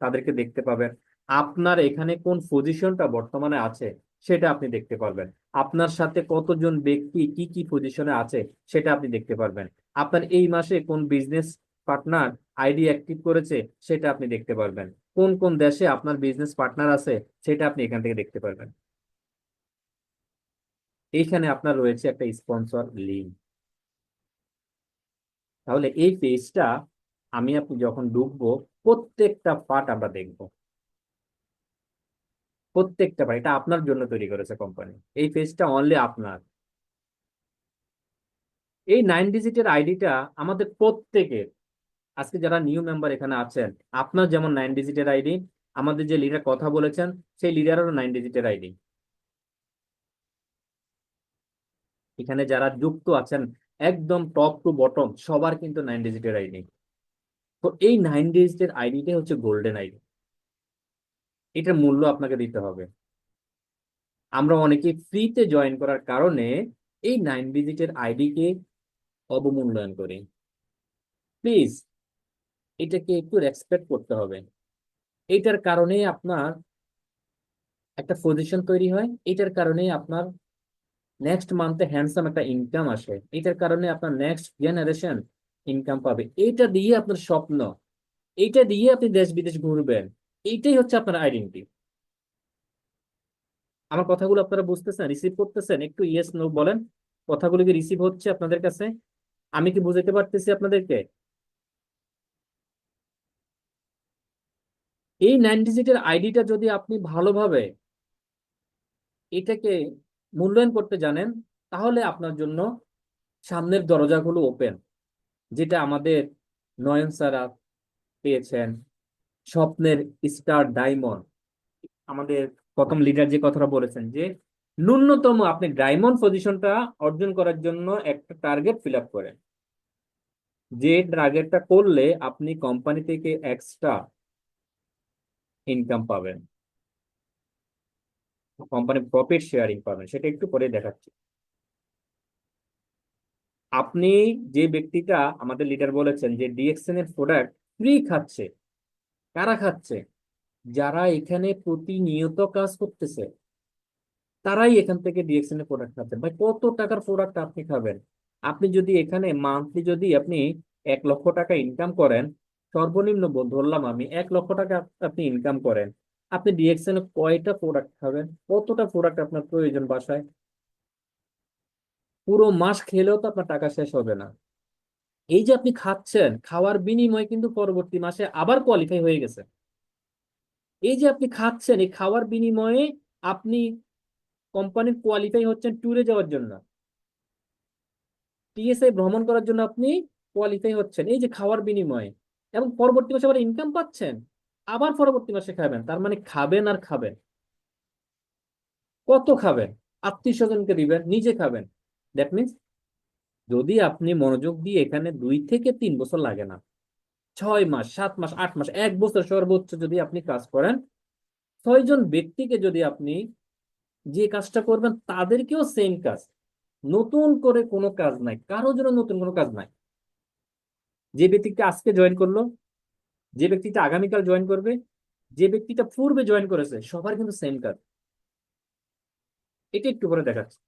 তাদেরকে দেখতে পাবেন, আপনার এখানে কোন পজিশনটা বর্তমানে আছে সেটা আপনি দেখতে পারবেন, আপনার সাথে কতজন ব্যক্তি কি কি পজিশনে আছে সেটা আপনি দেখতে পারবেন, আপনার এই মাসে কোন বিজনেস পার্টনার আইডি অ্যাক্টিভ করেছে সেটা আপনি দেখতে পারবেন, কোন কোন দেশে আপনার বিজনেস পার্টনার আছে সেটা আপনি এখান থেকে দেখতে পারবেন। এইখানে আপনার রয়েছে একটা স্পন্সর লিঙ্ক। তাহলে এই পেজটা আপনি যখন ঢুকবো, প্রত্যেকটা পার্ট আমরা দেখবো, প্রত্যেকটা পার্ট এটা আপনার জন্য তৈরি করেছে কোম্পানি, এই পেজটা অনলি আপনার। এই 9 ডিজিটের আইডিটা আমাদের প্রত্যেকের, আজকে যারা নিউ মেম্বার এখানে আছেন, আপনার যেমন 9 ডিজিটের আইডি, আমাদের যে লিডার কথা বলেছেন সেই লিডারেরও 9 ডিজিটের আইডি। এখানে যারা যুক্ত আছেন একদম টপ টু বটম সবার কিন্তু 9 ডিজিটের আইডি। তো এই 9 ডিজিটের আইডিটাই হচ্ছে গোল্ডেন আইডি, এটার মূল্য আপনাকে দিতে হবে। আমরা অনেকে ফ্রিতে জয়েন করার কারণে এই 9 ডিজিটের আইডিকে অবমূল্যায়ন করি। প্লিজ এটাকে একটু রেসপেক্ট করতে হবে। এইটার কারণেই আপনার একটা পজিশন তৈরি হয়, এটার কারণেই আপনার নেক্সট মান্থে হ্যান্ডসাম একটা ইনকাম আসে, এটার কারণে আপনার নেক্সট জেনারেশন ইনকাম পাবে, এইটা দিয়ে আপনার স্বপ্ন, এইটা দিয়ে আপনি দেশ বিদেশ ঘুরবেন, এইটাই হচ্ছে আপনার আইডেন্টিটি। আমার কথাগুলো আপনারা বুঝতেছেন, রিসিভ করতেছেন? একটু ইয়েস নো বলেন, কথাগুলো কি রিসিভ হচ্ছে আপনাদের কাছে? আমি কি বুঝাতে পারতেছি আপনাদেরকে? এই 9 ডিজিটের আইডিটা যদি আপনি ভালোভাবে এটাকে মূল্যায়ন করতে জানেন, তাহলে আপনার জন্য সামনের দরজাগুলো ওপেন, যেটা আমাদের নয়ন স্যারা পেয়েছেন, স্বপ্নের স্টার ডায়মন্ড। আমাদের প্রথম লিডার যে কথাটা বলেছেন যে ন্যূনতম আপনি ডায়মন্ড পজিশনটা অর্জন করার জন্য একটা টার্গেট ফিল আপ করেন, যে টার্গেটটা করলে আপনি কোম্পানি থেকে এক্সট্রা ইনকাম পাবেন, কোম্পানি প্রফিট শেয়ারিং পাবেন, সেটা একটু পরে দেখাচ্ছি। আপনি যে ব্যক্তিটা আমাদের লিডার বলেছেন যে ডিএক্সএন এর প্রোডাক্ট ফ্রি খাচ্ছে, কারা খাচ্ছে? যারা এখানে প্রতিনিয়ত কাজ করতেছে তারাই এখান থেকে ডিএক্সএন এর প্রোডাক্ট খাচ্ছেন। ভাই কত টাকার প্রোডাক্ট আপনি খাবেন? আপনি যদি এখানে মান্থলি যদি আপনি 1 লক্ষ টাকা ইনকাম করেন, সর্বনিম্ন ধরলাম আমি 1 লক্ষ টাকা আপনি ইনকাম করেন, আপনি ডিএক্সএন এ কয়টা প্রোডাক্ট খাবেন? কতটা প্রোডাক্ট আপনার প্রয়োজন বাসায়? পুরো মাস খেলেও তো আপনার টাকা শেষ হবে না। এই যে আপনি খাচ্ছেন, খাওয়ার বিনিময়ে কিন্তু পরবর্তী মাসে আবার কোয়ালিফাই হয়ে গেছে। এই যে আপনি খাচ্ছেন, এই খাওয়ার বিনিময়ে আপনি কোম্পানির কোয়ালিফাই হচ্ছেন ট্যুরে যাওয়ার জন্য, টিএসআই ভ্রমণ করার জন্য আপনি কোয়ালিফাই হচ্ছেন এই যে খাওয়ার বিনিময়ে, এবং পরবর্তী মাসে আবার ইনকাম পাচ্ছেন, আবার পরবর্তী মাসে খাবেন। তার মানে খাবেন আর খাবেন। কত খাবেন? আত্মীয় স্বজনকে দিবেন, নিজে খাবেন। দ্যাট মিনস যদি আপনি মনোযোগ দিয়ে এখানে 2 থেকে 3 বছর লাগে না, 6 মাস, 7 মাস, 8 মাস, 1 বছর সর্বোচ্চ যদি আপনি কাজ করেন, 6 জন ব্যক্তিকে যদি আপনি যে কাজটা করবেন তাদেরকেও সেম কাজ, নতুন করে কোনো কাজ নাই, কারোর জন্য নতুন কোনো কাজ নাই। যে ব্যক্তিটা আজকে জয়েন করলো, যে ব্যক্তিটা আগামীকাল জয়েন করবে, যে ব্যক্তিটা পূর্বে জয়েন করেছে, সবার কিন্তু সেম কাজ। এটা একটু করে দেখাচ্ছি।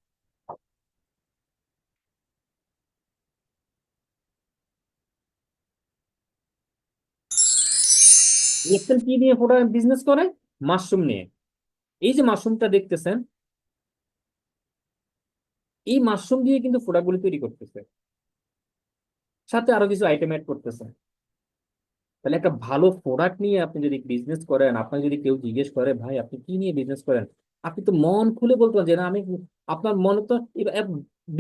এক্সেল কি নিয়ে পুরো বিজনেস করে? মাশরুম নিয়ে। এই যে মাশরুমটা দেখতেছেন, এই মাশরুম দিয়ে কিন্তু প্রোডাক্টগুলি তৈরি করতেছে, সাথে আরো কিছু আইটেম অ্যাড করতেছে। তাহলে একটা ভালো প্রোডাক্ট নিয়ে আপনি যদি বিজনেস করেন, আপনাকে যদি কেউ জিজ্ঞেস করে ভাই আপনি কি নিয়ে বিজনেস করেন, আপনি তো মন খুলে বলতে পারেন যে না আমি, আপনার মনে তো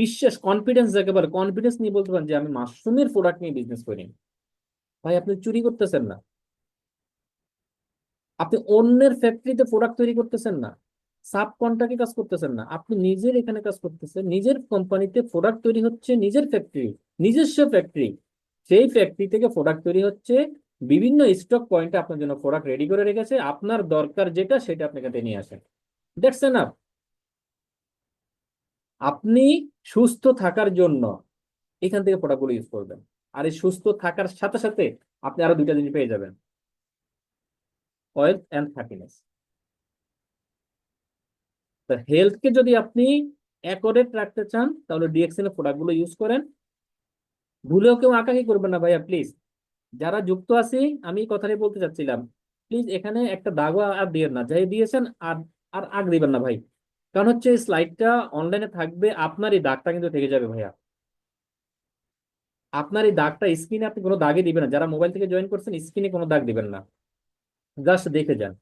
বিশ্বাস, কনফিডেন্স যাকে বলে, কনফিডেন্স নিয়ে বলতে পারেন যে আমি মাশরুমের প্রোডাক্ট নিয়ে বিজনেস করি। ভাই আপনি চুরি করতেছেন না, আপনি অন্যের ফ্যাক্টরিতে প্রোডাক্ট তৈরি করতেছেন না, সাব কন্ট্রাক্টে কাজ করতেছেন না, আপনি নিজের এখানে কাজ করতেছেন, নিজের কোম্পানিতে প্রোডাক্ট তৈরি হচ্ছে, নিজের ফ্যাক্টরি, নিজস্ব ফ্যাক্টরি। সেই ফ্যাক্টরি থেকে প্রোডাক্ট তৈরি হচ্ছে, বিভিন্ন স্টক পয়েন্টে আপনার জন্য প্রোডাক্ট রেডি করে রেখেছে, আপনার দরকার যেটা সেটা আপনি এখান থেকে নিয়ে আসেন। That's enough. আপনি সুস্থ থাকার জন্য এখান থেকে প্রোডাক্টগুলো ইউজ করবেন, আর এই সুস্থ থাকার সাথে সাথে আপনি আরো দুইটা জিনিস পেয়ে যাবেন, ওয়েলথ অ্যান্ড হ্যাপিনেস। তা হেলথকে যদি আপনি অ্যাকোরেট রাখতে চান তাহলে ডিএক্সএন এর প্রোডাক্টগুলো ইউজ করেন। ভুলেও কেউ আঁকাকি করবেন না ভাইয়া প্লিজ। যারা যুক্ত আছি আমি এই কথাটাই বলতে চাচ্ছিলাম, প্লিজ এখানে একটা দাগও আর দিয়েন না, যাই দিয়েছেন আর আর আগ দিবেন না ভাই। কারণ হচ্ছে স্লাইডটা অনলাইনে থাকবে, আপনার এই দাগটা কিন্তু থেকে যাবে ভাইয়া। আপনার এই দাগটা স্ক্রিনে আপনি কোনো দাগই দিবেন না, যারা মোবাইল থেকে জয়েন করছেন স্ক্রিনে কোনো দাগ দিবেন না, জাস্ট দেখে যান।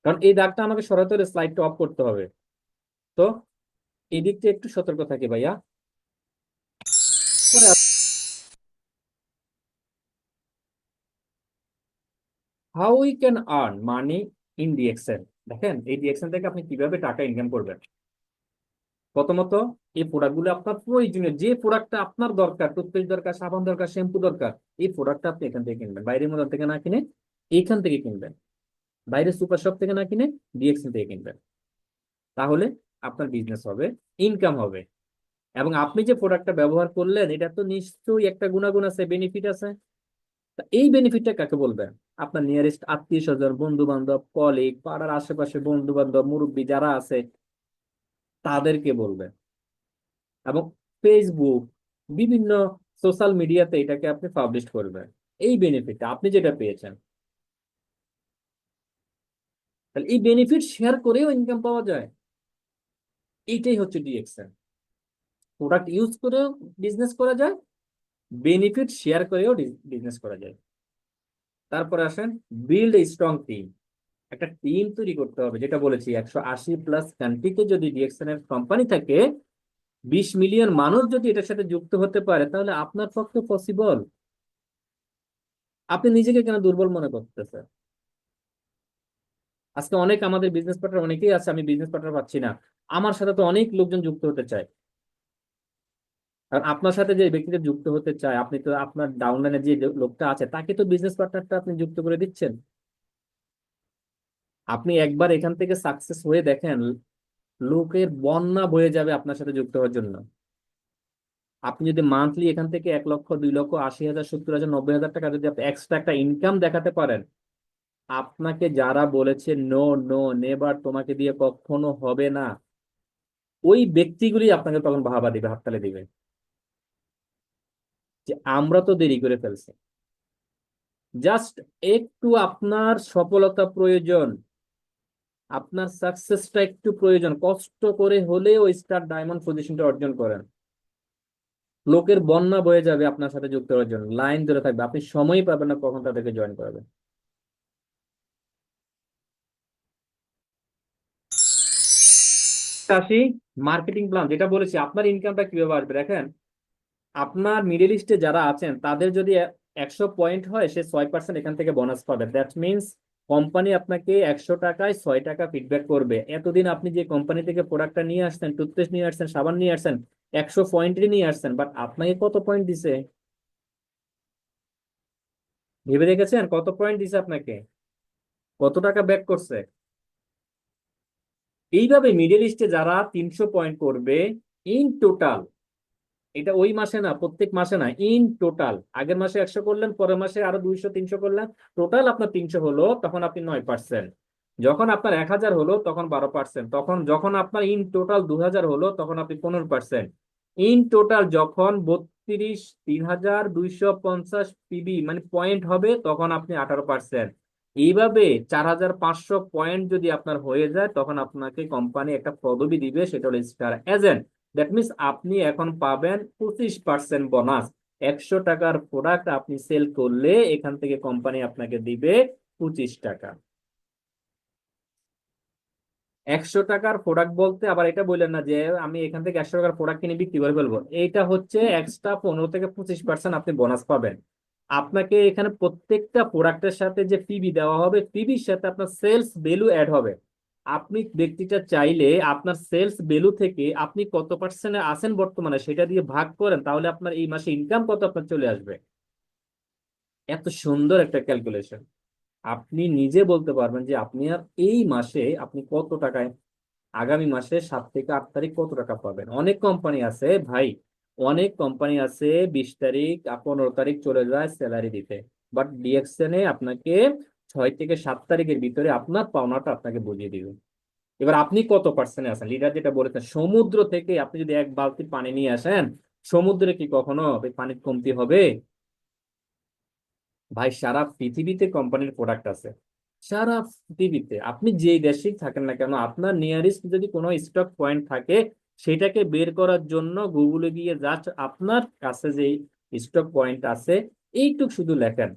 কারণ এই দাগটা আমাকে সরাতে হলে স্লাইডটা অফ করতে হবে। তো এই দিকটা একটু সতর্ক থাকি ভাইয়া। How we can earn money in DXL. দেখেন এই ডিএক্সএল থেকে আপনি কিভাবে টাকা ইনকাম করবেন। প্রথমত, এই প্রোডাক্টগুলো আপনার প্রয়োজনীয়, যে প্রোডাক্টটা আপনার দরকার, টুথপেস্ট দরকার, সাবান দরকার, শ্যাম্পু দরকার, এই প্রোডাক্টটা আপনি এখান থেকে কিনবেন, বাইরের মধ্যে থেকে না কিনে এইখান থেকে কিনবেন, বাইরের সুপার শপ থেকে না কিনে ডিএক্সএল থেকে কিনবেন। তাহলে আপনার বিজনেস হবে, ইনকাম হবে। এবং আপনি যে প্রোডাক্টটা ব্যবহার করলেন এটা তো নিশ্চয়ই একটা গুণাগুণ আছে, বেনিফিট আছে। তা এই বেনিফিটটা কাকে বলবেন? আপনার নিয়ারেস্ট আত্মীয় স্বজন, বন্ধু বান্ধব, কলিগ, পাড়ার আশেপাশে বন্ধু বান্ধব, মুরব্বী যারা আছে তাদেরকে বলবেন। এবং ফেসবুক, বিভিন্ন সোশ্যাল মিডিয়াতে এটাকে আপনি পাবলিশ করবেন। এই বেনিফিটটা আপনি যেটা পেয়েছেন, তাহলে এই বেনিফিট শেয়ার করেও ইনকাম পাওয়া যায়। এইটাই হচ্ছে ডিএক্সএন। প্রোডাক্ট ইউজ করেও বিজনেস করা যায়, বেনিফিট শেয়ার করেও বিজনেস করা যায়। তারপরে আসেন বিল্ড এ স্ট্রং টিম। একটা টিম তৈরি করতে হবে, যেটা বলেছি 180+ কান্ট্রিতে যদি ডিএক্সএন এর কোম্পানি থাকে, 20 মিলিয়ন মানুষ যদি এটার সাথে যুক্ত হতে পারে, তাহলে আপনার পক্ষে পসিবল। আপনি নিজেকে কেন দুর্বল মনে করতেছেন? আজকে অনেক আমাদের বিজনেস পার্টনার অনেকেই আছে, আমি বিজনেস পার্টনার পাচ্ছি না। আমার সাথে তো অনেক লোকজন যুক্ত হতে চায়। আর আপনার সাথে যে ব্যক্তিটা যুক্ত হতে চায়, আপনি তো আপনার ডাউনলাইনে যে লোকটা আছে তাকে তো বিজনেস পার্টনারটা আপনি যুক্ত করে দিচ্ছেন। আপনি একবার এখান থেকে সাকসেস হয়ে দেখেন, লোকের বন্যা বয়ে যাবে আপনার সাথে যুক্ত হওয়ার জন্য। আপনি যদি মান্থলি এখান থেকে 1 লক্ষ, 2 লক্ষ, 80,000, 70,000, 90,000 টাকা যদি আপনি এক্সট্রা একটা ইনকাম দেখাতে পারেন, আপনাকে যারা বলেছে নো নো নেভার, তোমাকে দিয়ে কখনো হবে না, ওই ব্যক্তিগুলি আপনাকে তখন বাহাবা দিবে, হাততালি দিবে যে আমরা তো দেরি করে ফেলছি। জাস্ট একটু আপনার সফলতা প্রয়োজন, আপনার সাকসেসটা একটু প্রয়োজন, কষ্ট করে হলেও স্টার ডায়মন্ড পজিশনটা অর্জন করেন। লোকের বন্যা বয়ে যাবে আপনার সাথে যুক্ত হওয়ার জন্য, লাইন ধরে থাকবে, আপনি সময় পাবেন না কখন তাদেরকে জয়েন করাবেন। আসি মার্কেটিং প্ল্যান, যেটা বলেছি আপনার ইনকামটা কিভাবে আসবে। দেখেন আপনার মিডল ইস্টে যারা আছেন তাদের যদি 100 পয়েন্ট হয়, সে 6% এখান থেকে বোনাস পাবে। দ্যাট মিনস কোম্পানি আপনাকে 100 টাকায় 6 টাকা ফিডব্যাক করবে। এতদিন আপনি যে কোম্পানি থেকে প্রোডাক্টটা নিয়ে আসছেন, টুথপেস্ট নিয়ে আসছেন, সাবান নিয়ে আসছেন, 100 পয়েন্টই নিয়ে আসছেন, বাট আপনাকে কত পয়েন্ট দিছে? ভেবে দেখেছেন কত পয়েন্ট দিছে আপনাকে? কত টাকা ব্যাক করছে? এইভাবে মিডল ইস্টে যারা 300 পয়েন্ট করবে ইন টোটাল, এটা ওই মাসে না, প্রত্যেক মাসে না, ইন টোটাল। আগের মাসে 100 করলেন, পরের মাসে আরো 200 300 করলেন, টোটাল আপনার 300 হলো, তখন আপনি 9%। যখন আপনার 1000 হলো তখন 12%। তখন যখন আপনার ইন টোটাল 2000 হলো তখন আপনি 15%। ইন টোটাল যখন 32,250 পিবি পয়েন্ট হবে তখন আপনি 18%। এইভাবে 4500 পয়েন্ট যদি আপনার হয়ে যায় তখন আপনাকে কোম্পানি একটা পদবি দিবে, সেটা হলো স্টার এজেন্ট। দ্যাট মিনস আপনি এখন পাবেন 25% বোনাস। 100 টাকার প্রোডাক্ট আপনি সেল করলে এখান থেকে কোম্পানি আপনাকে দিবে 25 টাকা। 100 টাকার প্রোডাক্ট বলতে আবার এটা বললেন না যে আমি এখান থেকে 100 টাকার প্রোডাক্ট কিনে বিক্রি করে ফেলবো। এইটা হচ্ছে এক্সট্রা 15 থেকে 25% আপনি বোনাস পাবেন। আপনাকে এখানে প্রত্যেকটা প্রোডাক্টের সাথে যে পিবি দেওয়া হবে, পিবির সাথে আপনার সেলস ভ্যালু অ্যাড হবে। আপনি ব্যক্তিটা চাইলে আপনার সেলস ভ্যালু থেকে আপনি কত পার্সেন্টে আছেন বর্তমানে সেটা দিয়ে ভাগ করেন, তাহলে আপনার এই মাসে ইনকাম কত আপনার চলে আসবে। এত সুন্দর একটা ক্যালকুলেশন। আপনি নিজে বলতে পারবেন যে আপনি আর এই মাসে আপনি কত টাকায়, আগামী মাসে 7 থেকে 8 তারিখ কত টাকা পাবেন। অনেক কোম্পানি আছে ভাই, অনেক কোম্পানি আছে 20 তারিখ 15 তারিখ চলে যায় স্যালারি দিতে। বাট ডিএক্সএন এ আপনাকে 6 থেকে 7 তারিখের ভিতরে আপনার পাওনাটা আপনাকে বুঝিয়ে দিবে। এবার আপনি কত পার্সেন্টে আছেন, লিডার যেটা বলেছেন, সমুদ্র থেকে আপনি যদি 1 বালতি পানি নিয়ে আসেন, সমুদ্রে কি কখনো ওই পানির কমতি হবে? ভাই সারা পৃথিবীতে কোম্পানির প্রোডাক্ট আছে। সারা পৃথিবীতে আপনি যেই দেশেই থাকেন না কেন, আপনার নিয়ারেস্ট যদি কোনো স্টক পয়েন্ট থাকে, সেটাকে বের করার জন্য গুগলে গিয়ে জাস্ট আপনার কাছে যে স্টক পয়েন্ট আছে এইটুক শুধু লেখেন,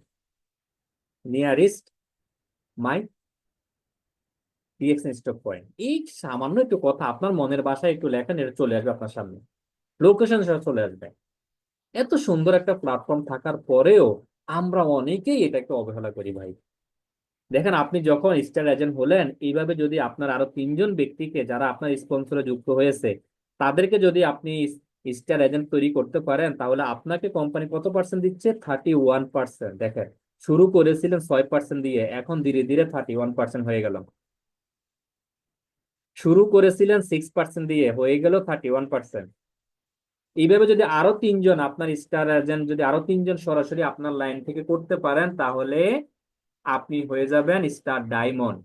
নিয়ারেস্ট মাই ডিএক্সএন স্টক পয়েন্ট। এই সামান্য একটু কথা আপনার মনের ভাষায় একটু লেখেন, এটা চলে আসবে আপনার সামনে, লোকেশন চলে আসবে। এত সুন্দর একটা প্ল্যাটফর্ম থাকার পরেও আমরা অনেকেই এটাকে অবহেলা করি ভাই। দেখেন আপনি যখন স্টার এজেন্ট হলেন, এইভাবে যদি আপনার আরো 3জন ব্যক্তিকে যারা আপনার স্পন্সরে যুক্ত হয়েছে তাদেরকে যদি আপনি স্টার এজেন্ট তৈরি করতে পারেন, তাহলে আপনাকে কোম্পানি কত পার্সেন্ট দিচ্ছে? 31%। দেখেন শুরু করেছিলেন 6% দিয়ে, এখন ধীরে ধীরে 31% হয়ে গেল। শুরু করেছিলেন 6% দিয়ে, হয়ে গেল 31%। এইভাবে যদি আরো 3জন আপনার স্টার এজেন্ট, যদি আরো 3জন সরাসরি আপনার লাইন থেকে করতে পারেন, তাহলে আপনি হয়ে যাবেন স্টার ডায়মন্ড।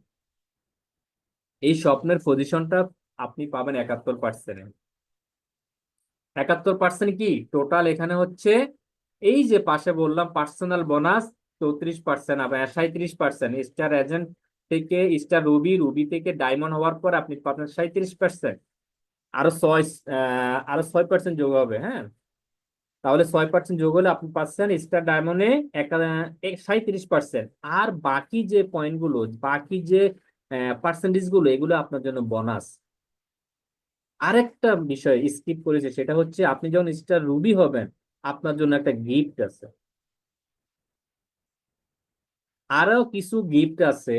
এই স্বপ্নের পজিশনটা আপনি পাবেন 71%। 71% কি টোটাল এখানে হচ্ছে, এই যে পাশে বললাম পার্সোনাল বোনাস 34%, আবার 37%। স্টার এজেন্ট থেকে স্টার রুবি, রুবি থেকে ডায়মন্ড হওয়ার পর আপনি পাবেন 37%। আরো 6% যোগ হবে, হ্যাঁ। তাহলে 6% যোগ হলে আপনি পাচ্ছেন স্টার ডায়মন্ডে 37%। আর বাকি যে পয়েন্ট গুলো, বাকি যে পার্সেন্টেজ গুলো, এগুলো আপনার জন্য বোনাস। আরেকটা বিষয় স্কিপ করেছে, সেটা হচ্ছে আপনি যখন স্টার রুবি হবেন আপনার জন্য একটা গিফট আছে। আরো কিছু গিফট আছে,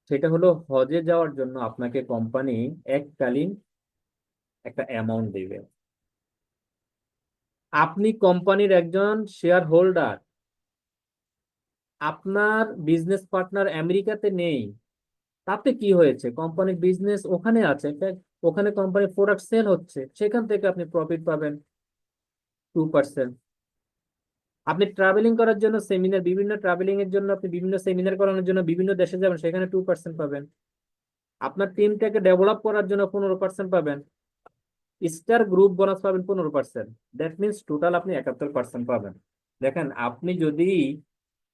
সেটা হলো হজে যাওয়ার জন্য আপনাকে কোম্পানি এককালীন একটা অ্যামাউন্ট দেবে। আপনি কোম্পানির একজন শেয়ার হোল্ডার, আপনার বিজনেস পার্টনার আমেরিকাতে নেই, তাতে কি হয়েছে? কোম্পানির বিজনেস ওখানে আছে, ওখানে কোম্পানির প্রোডাক্ট সেল হচ্ছে, সেখান থেকে আপনি প্রফিট পাবেন 2%। আপনি ট্রাভেলিং করার জন্য সেমিনার, বিভিন্ন ট্রাভেলিং এর জন্য আপনি বিভিন্ন সেমিনার করানোর জন্য বিভিন্ন দেশে যাবেন, সেখানে 2% পাবেন। আপনার টিমটাকে ডেভেলপ করার জন্য 15% পাবেন। স্টার গ্রুপ বোনাস পাবেন 15%। দ্যাট মিনস টোটাল আপনি 71% পাবেন। দেখেন আপনি যদি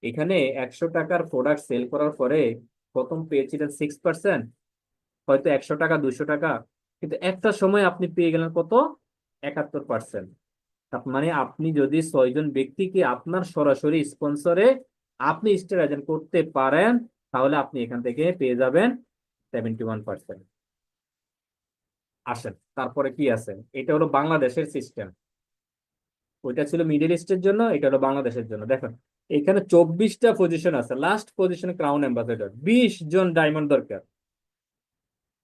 এখানে 100 টাকার প্রোডাক্ট সেল করার পরে প্রথম পেয়েছিলেন 6%, হয়তো 100 টাকা 200 টাকা, কিন্তু একটা সময় আপনি পেয়ে গেলেন কত? 71%। তার মানে আপনি যদি 6জন ব্যক্তিকে আপনার সরাসরি স্পন্সরে আপনি স্টার এজেন্ট করতে পারেন, তাহলে আপনি এখান থেকে পেয়ে যাবেন 71%। আসেন তারপরে কি আছে, এটা হলো বাংলাদেশের সিস্টেম। ওইটা ছিল মিডল ইস্টের জন্য, এটা হলো বাংলাদেশের জন্য। দেখেন এখানে 24টা পজিশন আছে, লাস্ট পজিশনে ক্রাউন অ্যাম্বাসেডর, 20 জন ডায়মন্ড দরকার।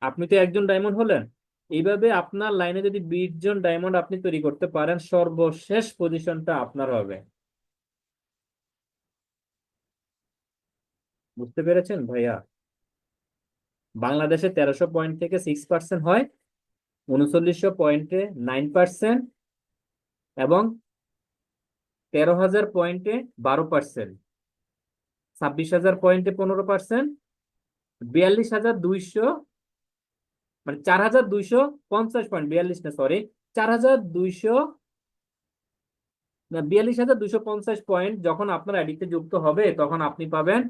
আপনি তো একজন ডায়মন্ড হলেন, এইভাবে আপনার লাইনে যদি 20 জন ডায়মন্ড আপনি তৈরি করতে পারেন, সর্বশেষ পজিশনটা আপনার হবে। বুঝতে পেরেছেন ভাইয়া? বাংলাদেশে 1300 পয়েন্ট থেকে 6% হয়, 3900 পয়েন্টে 9%, এবং 13,000 পয়েন্টে 12%, 26,000 পয়েন্টে 15%, 42,200, মানে 4,250 পয়েন্ট, 42 না সরি, 4,200 না 42,250 পয়েন্ট যখন আপনার আইডিতে যুক্ত হবে তখন আপনি পাবেন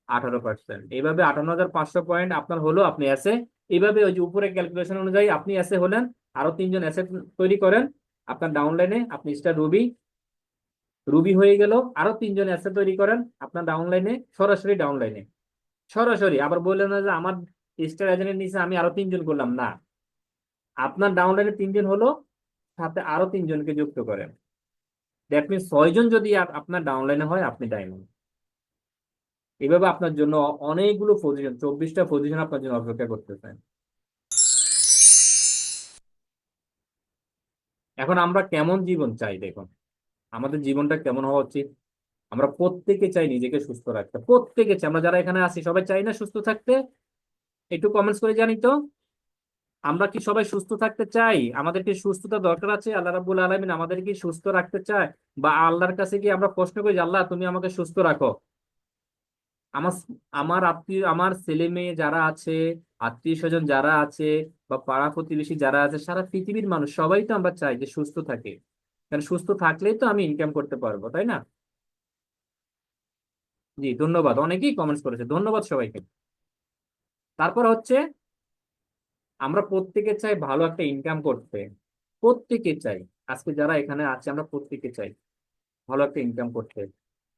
18%। এইভাবে 58,500 পয়েন্ট আপনার হলো, আপনি এসে এইভাবে ওই যে উপরে ক্যালকুলেশন অনুযায়ী আপনি এসে হলেন। আরো 3জন এসে তৈরি করেন আপনার ডাউনলাইনে, আপনি স্টার রুবি রুবি হয়ে গেল। আরো 3জন এসে তৈরি করেন আপনার ডাউনলাইনে, সরাসরি ডাউনলাইনে, সরাসরি। আবার বললেন না যে আমার স্টার এজেন্টের নিচে আমি আরো 3জন করলাম, না, আপনার ডাউনলাইনে 3জন হলো, সাথে আরো 3জনকে যুক্ত করেন। দ্যাট মিনস 6জন যদি আপনার ডাউনলাইনে হয়, আপনি ডায়মন্ড। এভাবে আপনার জন্য অনেকগুলো পজিশন, 24টা পজিশন আপনার জন্য অপেক্ষা করতেছেন। এখন আমরা কেমন জীবন চাই দেখুন, আমাদের জীবনটা কেমন হওয়া উচিত। আমরা প্রত্যেকে চাই নিজেকে সুস্থ রাখতে, প্রত্যেকে চাই। আমরা যারা এখানে আছি সবাই চাই না সুস্থ থাকতে? একটু কমেন্টস করে জানি তো, আমরা কি সবাই সুস্থ থাকতে চাই? আমাদের কি সুস্থতা দরকার আছে? আল্লাহ রাব্বুল আলামিন আমাদের কি সুস্থ রাখতে চায়? বা আল্লাহর কাছে কি আমরা প্রশ্ন করি যে আল্লাহ তুমি আমাকে সুস্থ রাখো? আমার আমার আত্মীয়, আমার ছেলে মেয়ে যারা আছে, আত্মীয় স্বজন যারা আছে, বা পাড়া প্রতিবেশী যারা আছে, সারা পৃথিবীর মানুষ সবাই তো আমরা চাই যে সুস্থ থাকে। কারণ সুস্থ থাকলেই তো আমি ইনকাম করতে পারবো, তাই না? জি ধন্যবাদ, অনেকেই কমেন্টস করেছে, ধন্যবাদ সবাইকে। তারপর হচ্ছে আমরা প্রত্যেকে চাই ভালো একটা ইনকাম করতে, প্রত্যেকে চাই। আজকে যারা এখানে আছে আমরা প্রত্যেকে চাই ভালো একটা ইনকাম করতে।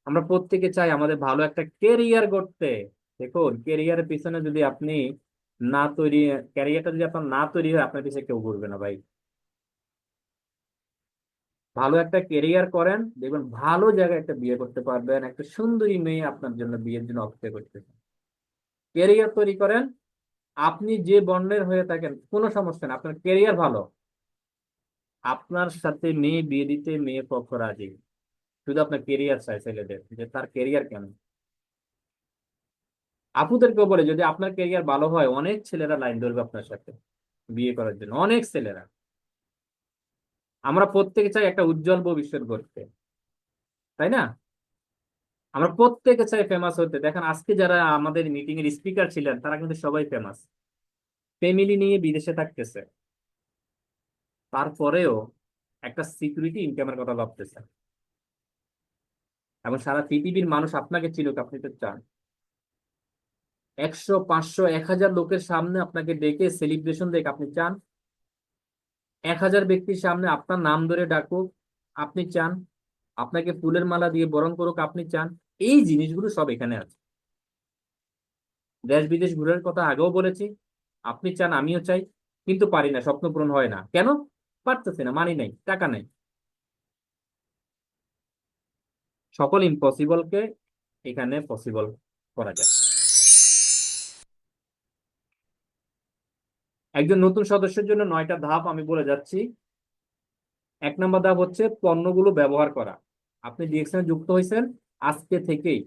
আমরা প্রত্যেকে চাই আমাদের ভালো একটা কেরিয়ার করতে। দেখুন, কেরিয়ারের পিছনে যদি আপনি না তৈরি, ক্যারিয়ারটা যদি আপনার না তৈরি হয়, আপনার পিছনে কেউ ঘুরবে না ভাই। ভালো একটা কেরিয়ার করেন, দেখবেন ভালো জায়গায় একটা বিয়ে করতে পারবেন, একটা সুন্দরী মেয়ে আপনার জন্য বিয়ের জন্য অপেক্ষা করতেছে। কেরিয়ার তৈরি করেন, আপনি যে বর্ণের হয়ে থাকেন কোনো সমস্যা না, আপনার কেরিয়ার ভালো, আপনার সাথে মেয়ে বিয়ে দিতে মেয়ে পক্ষ রাজি। শুধু আপনার কেরিয়ার চাই ছেলেদের, যে তার কেরিয়ার কেমন। আপুদেরকেও বলে যদি আপনার কেরিয়ার ভালো হয়, অনেক ছেলেরা লাইন ধরবে আপনার সাথে বিয়ে করার জন্য, অনেক ছেলেরা। আমরা প্রত্যেকে চাই একটা উজ্জ্বল ভবিষ্যৎ গড়তে, তাই না? আমরা প্রত্যেকে চাই ফেমাস হতে। দেখেন আজকে যারা আমাদের মিটিং এর স্পিকার ছিলেন তারা কিন্তু সবাই ফেমাস, ফ্যামিলি নিয়ে বিদেশে থাকতেছে, তারপরেও একটা সিকিউরিটি ইনকামের কথা ভাবতেছে। এবং সারা পৃথিবীর মানুষ আপনাকে চিনুক, আপনি তো চান 100, 500, 1000 লোকের সামনে আপনাকে ডেকে সেলিব্রেশন দেখ, আপনি চান 1000 ব্যক্তির সামনে আপনার নাম ধরে ডাকুক, আপনি চান আপনাকে ফুলের মালা দিয়ে বরণ করুক, আপনি চান। এই জিনিসগুলো সব এখানে আছে। দেশ বিদেশ ঘুরার কথা আগেও বলেছি, আপনি চান, আমিও চাই, কিন্তু পারি না, স্বপ্ন পূরণ হয় না। কেন পারতেছি না? মানি নাই, টাকা নাই। সকল ইম্পসিবলকে এখানে পসিবল করা যায়। একজন নতুন সদস্যের জন্য 9টা ধাপ আমি বলে যাচ্ছি। 1 নম্বর ধাপ হচ্ছে পণ্যগুলো ব্যবহার করা। আপনি ডিএক্সএন যুক্ত হয়েছেন, আজকে থেকেই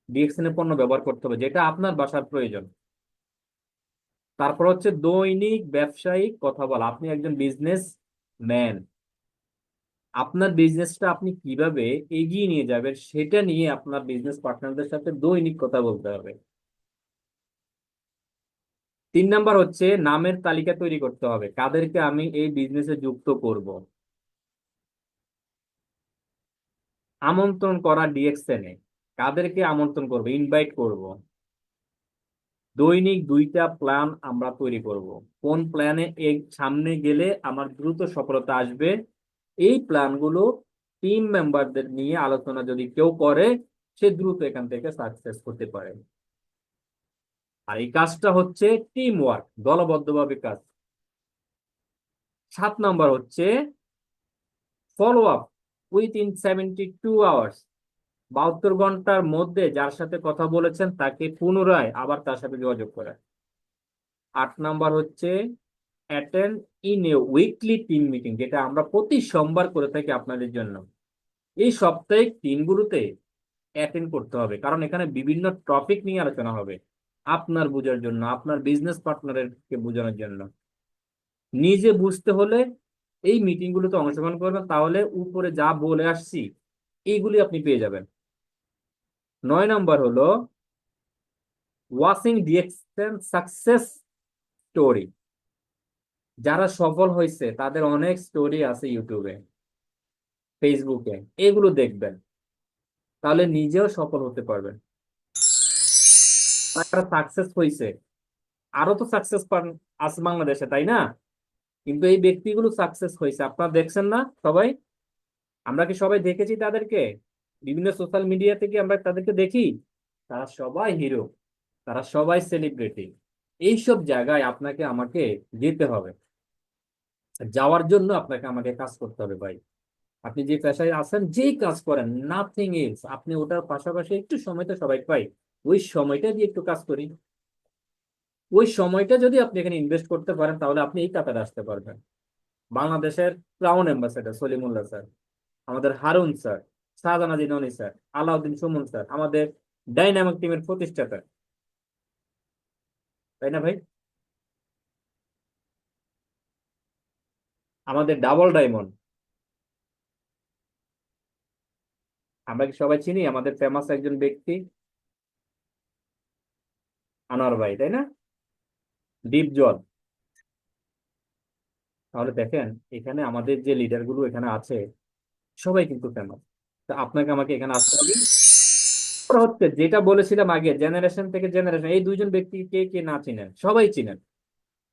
ডিএক্সএন এর পণ্য ব্যবহার করতে হবে যেটা আপনার বাসার প্রয়োজন। তারপর হচ্ছে দৈনিক ব্যবসায়িক কথা বলা। আপনি একজন বিজনেস ম্যান, আপনার বিজনেসটা আপনি কিভাবে এগিয়ে নিয়ে যাবেন সেটা নিয়ে আপনার বিজনেস পার্টনারদের সাথে দৈনিক কথা বলতে হবে। 3 নম্বর হচ্ছে নামের তালিকা তৈরি করতে হবে, কাদেরকে আমি এই বিজনেসে যুক্ত করব। আমন্ত্রণ করা ডিএক্সএন এ কাদেরকে আমন্ত্রণ করব, ইনভাইট করব। দৈনিক 2টা প্ল্যান আমরা তৈরি করব, কোন প্ল্যানে সামনে গেলে আমার দ্রুত সফলতা আসবে। এই প্ল্যানগুলো টিম মেম্বারদের নিয়ে আলোচনা যদি কেউ করে, সে দ্রুত এখান থেকে সাকসেস করতে পারে। আর এই কাজটা হচ্ছে টিম ওয়ার্ক, দলবদ্ধভাবে কাজ। 7 নম্বর হচ্ছে ফলো আপ উইথিন 72 আওয়ার্স, 72 ঘন্টার মধ্যে যার সাথে কথা বলেছেন তাকে পুনরায় আবার তার সাথে যোগাযোগ করা। 8 নম্বর হচ্ছে attend in a weekly team meeting, যেটা আমরা প্রতি সোমবার করে থাকি আপনাদের জন্য। এই সাপ্তাহিক দিনগুলোতে অ্যাটেন্ড করতে হবে, কারণ এখানে বিভিন্ন টপিক নিয়ে আলোচনা হবে আপনার বোঝার জন্য, আপনার বিজনেস পার্টনারকে বোঝানোর জন্য। নিজে বুঝতে হলে এই মিটিং গুলোতে অংশগ্রহণ করবেন, তাহলে উপরে যা বলে আসছি এইগুলি আপনি পেয়ে যাবেন। 9 নম্বর হলো ওয়াচিং ডিএক্সএন সাকসেস স্টোরি। যারা সফল হয়েছে তাদের অনেক স্টোরি আছে ইউটিউবে, ফেসবুকে, এগুলো দেখবেন, তাহলে নিজেও সফল হতে পারবেন। তারা সাকসেস হয়েছে, আরো তো সাকসেস আছে বাংলাদেশে, তাই না? কিন্তু এই ব্যক্তিগুলো সাকসেস হয়েছে, আপনারা দেখছেন না সবাই? আমরা কি সবাই দেখেছি তাদেরকে? বিভিন্ন সোশ্যাল মিডিয়া থেকে আমরা তাদেরকে দেখি। তারা সবাই হিরো, তারা সবাই সেলিব্রিটি। এইসব জায়গায় আপনাকে আমাকে যেতে হবে। যাওয়ার জন্য আপনাকে আমাকে কাজ করতে হবে ভাই। আপনি যে পেশায় আছেন, যেই কাজ করেন, নাথিং এলস, আপনি ওটার পাশাপাশি একটু সময় তো সবাই পাই, ওই সময়টা দিয়ে একটু কাজ করি। ওই সময়টা যদি আপনি এখানে ইনভেস্ট করতে পারেন, তাহলে আপনি এই কাতারে আসতে পারবেন। বাংলাদেশের ক্রাউন অ্যাম্বাসেডর সলিমুল্লাহ স্যার, আমাদের হারুন স্যার, শাহজাহান ননি স্যার, আলাউদ্দিন সুমন স্যার, আমাদের ডাইনামিক টিমের প্রতিষ্ঠাতা, তাই না ভাই? আমাদের ডাবল ডায়মন্ড, আমরা কি সবাই চিনি আমাদের ফেমাস একজন ব্যক্তি আনোয়ার ভাই, তাই না? ডিপ জল। তাহলে দেখেন এখানে আমাদের যে লিডার গুলো এখানে আছে সবাই কিন্তু ফেমাস। তো আপনাকে আমাকে এখানে আসতে হবে। ওরা হচ্ছে যেটা বলেছিলাম আগে, জেনারেশন থেকে জেনারেশন, এই দুইজন ব্যক্তি কে কে না চিনেন, সবাই চিনেন।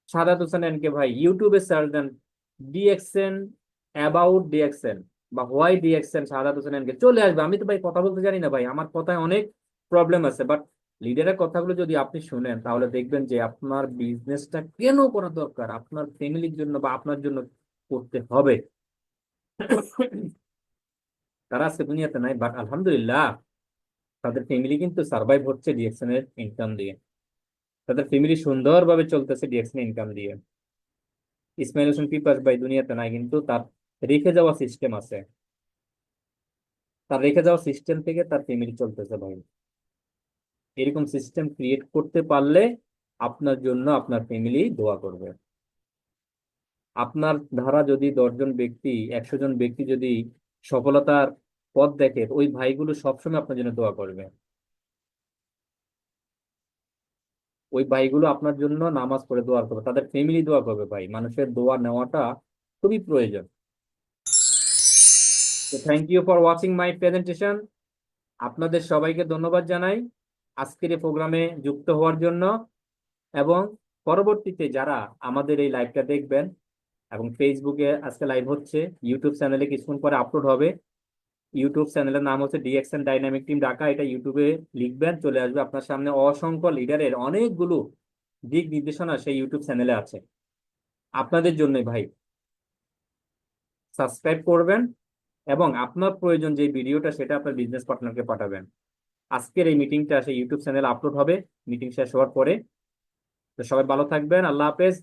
সাদাত হোসেন এনকে ভাই, ইউটিউবে সার্চ দেন ডিএক্সএন, অ্যাবাউট ডিএক্সএন বা why DXN Sadat Hossain NK, চলে আসবে। আমি তো ভাই কথা বলতে জানি না ভাই, আমার কথায় অনেক প্রবলেম আছে, বাট লিডারের কথাগুলো যদি আপনি শুনেন, তাহলে দেখবেন যে আপনার বিজনেসটা কেন করা দরকার, আপনার ফ্যামিলির জন্য বা আপনার জন্য করতে হবে। তারা আজকে দুনিয়াতে নাই, বাট আলহামদুলিল্লাহ তাদের ফ্যামিলি কিন্তু সার্ভাইভ হচ্ছে ডিএক্সএন এর ইনকাম দিয়ে, তাদের ফ্যামিলি সুন্দরভাবে চলতেছে ডিএক্সএন ইনকাম দিয়ে। ইসমাইল হোসেন পিপাস ভাই দুনিয়াতে নাই, কিন্তু তার রেখে যাওয়া সিস্টেম আছে, তার রেখে যাওয়া সিস্টেম থেকে তার ফ্যামিলি চলতেছে ভাই। এরকম সিস্টেম ক্রিয়েট করতে পারলে আপনার জন্য আপনার ফ্যামিলি দোয়া করবে। আপনার ধারা যদি 10 জন ব্যক্তি, 100 জন ব্যক্তি যদি সফলতার পথ দেখে, ওই ভাইগুলো সবসময় আপনার জন্য দোয়া করবে। ওই ভাইগুলো আপনার জন্য নামাজ পড়ে দোয়া করবে, তাদের ফ্যামিলি দোয়া করবে। ভাই, মানুষের দোয়া নেওয়াটা খুবই প্রয়োজন। তো thank you for watching my presentation. আপনাদের সবাইকে ধন্যবাদ জানাই আজকের এই প্রোগ্রামে যুক্ত হওয়ার জন্য, এবং পরবর্তীতে যারা আমাদের এই লাইভটা দেখবেন, এবং ফেসবুকে আজকে লাইভ হচ্ছে, ইউটিউব চ্যানেলে কিছুক্ষণ পরে আপলোড হবে। ইউটিউব চ্যানেলের নাম হচ্ছে ডিএক্সএন ডাইনামিক টিম ঢাকা। এটা ইউটিউবে লিখবেন, চলে আসবে আপনার সামনে। অসংখ্য লিডারের অনেকগুলো দিক নির্দেশনা সেই ইউটিউব চ্যানেলে আছে আপনাদের জন্যই ভাই। সাবস্ক্রাইব করবেন এবং আপনার প্রয়োজন যে ভিডিওটা, সেটা আপনার বিজনেস পার্টনারকে পাঠাবেন। আজকের এই মিটিংটা সেই ইউটিউব চ্যানেলে আপলোড হবে মিটিং শেষ হওয়ার পরে। তো সবাই ভালো থাকবেন, আল্লাহ হাফেজ।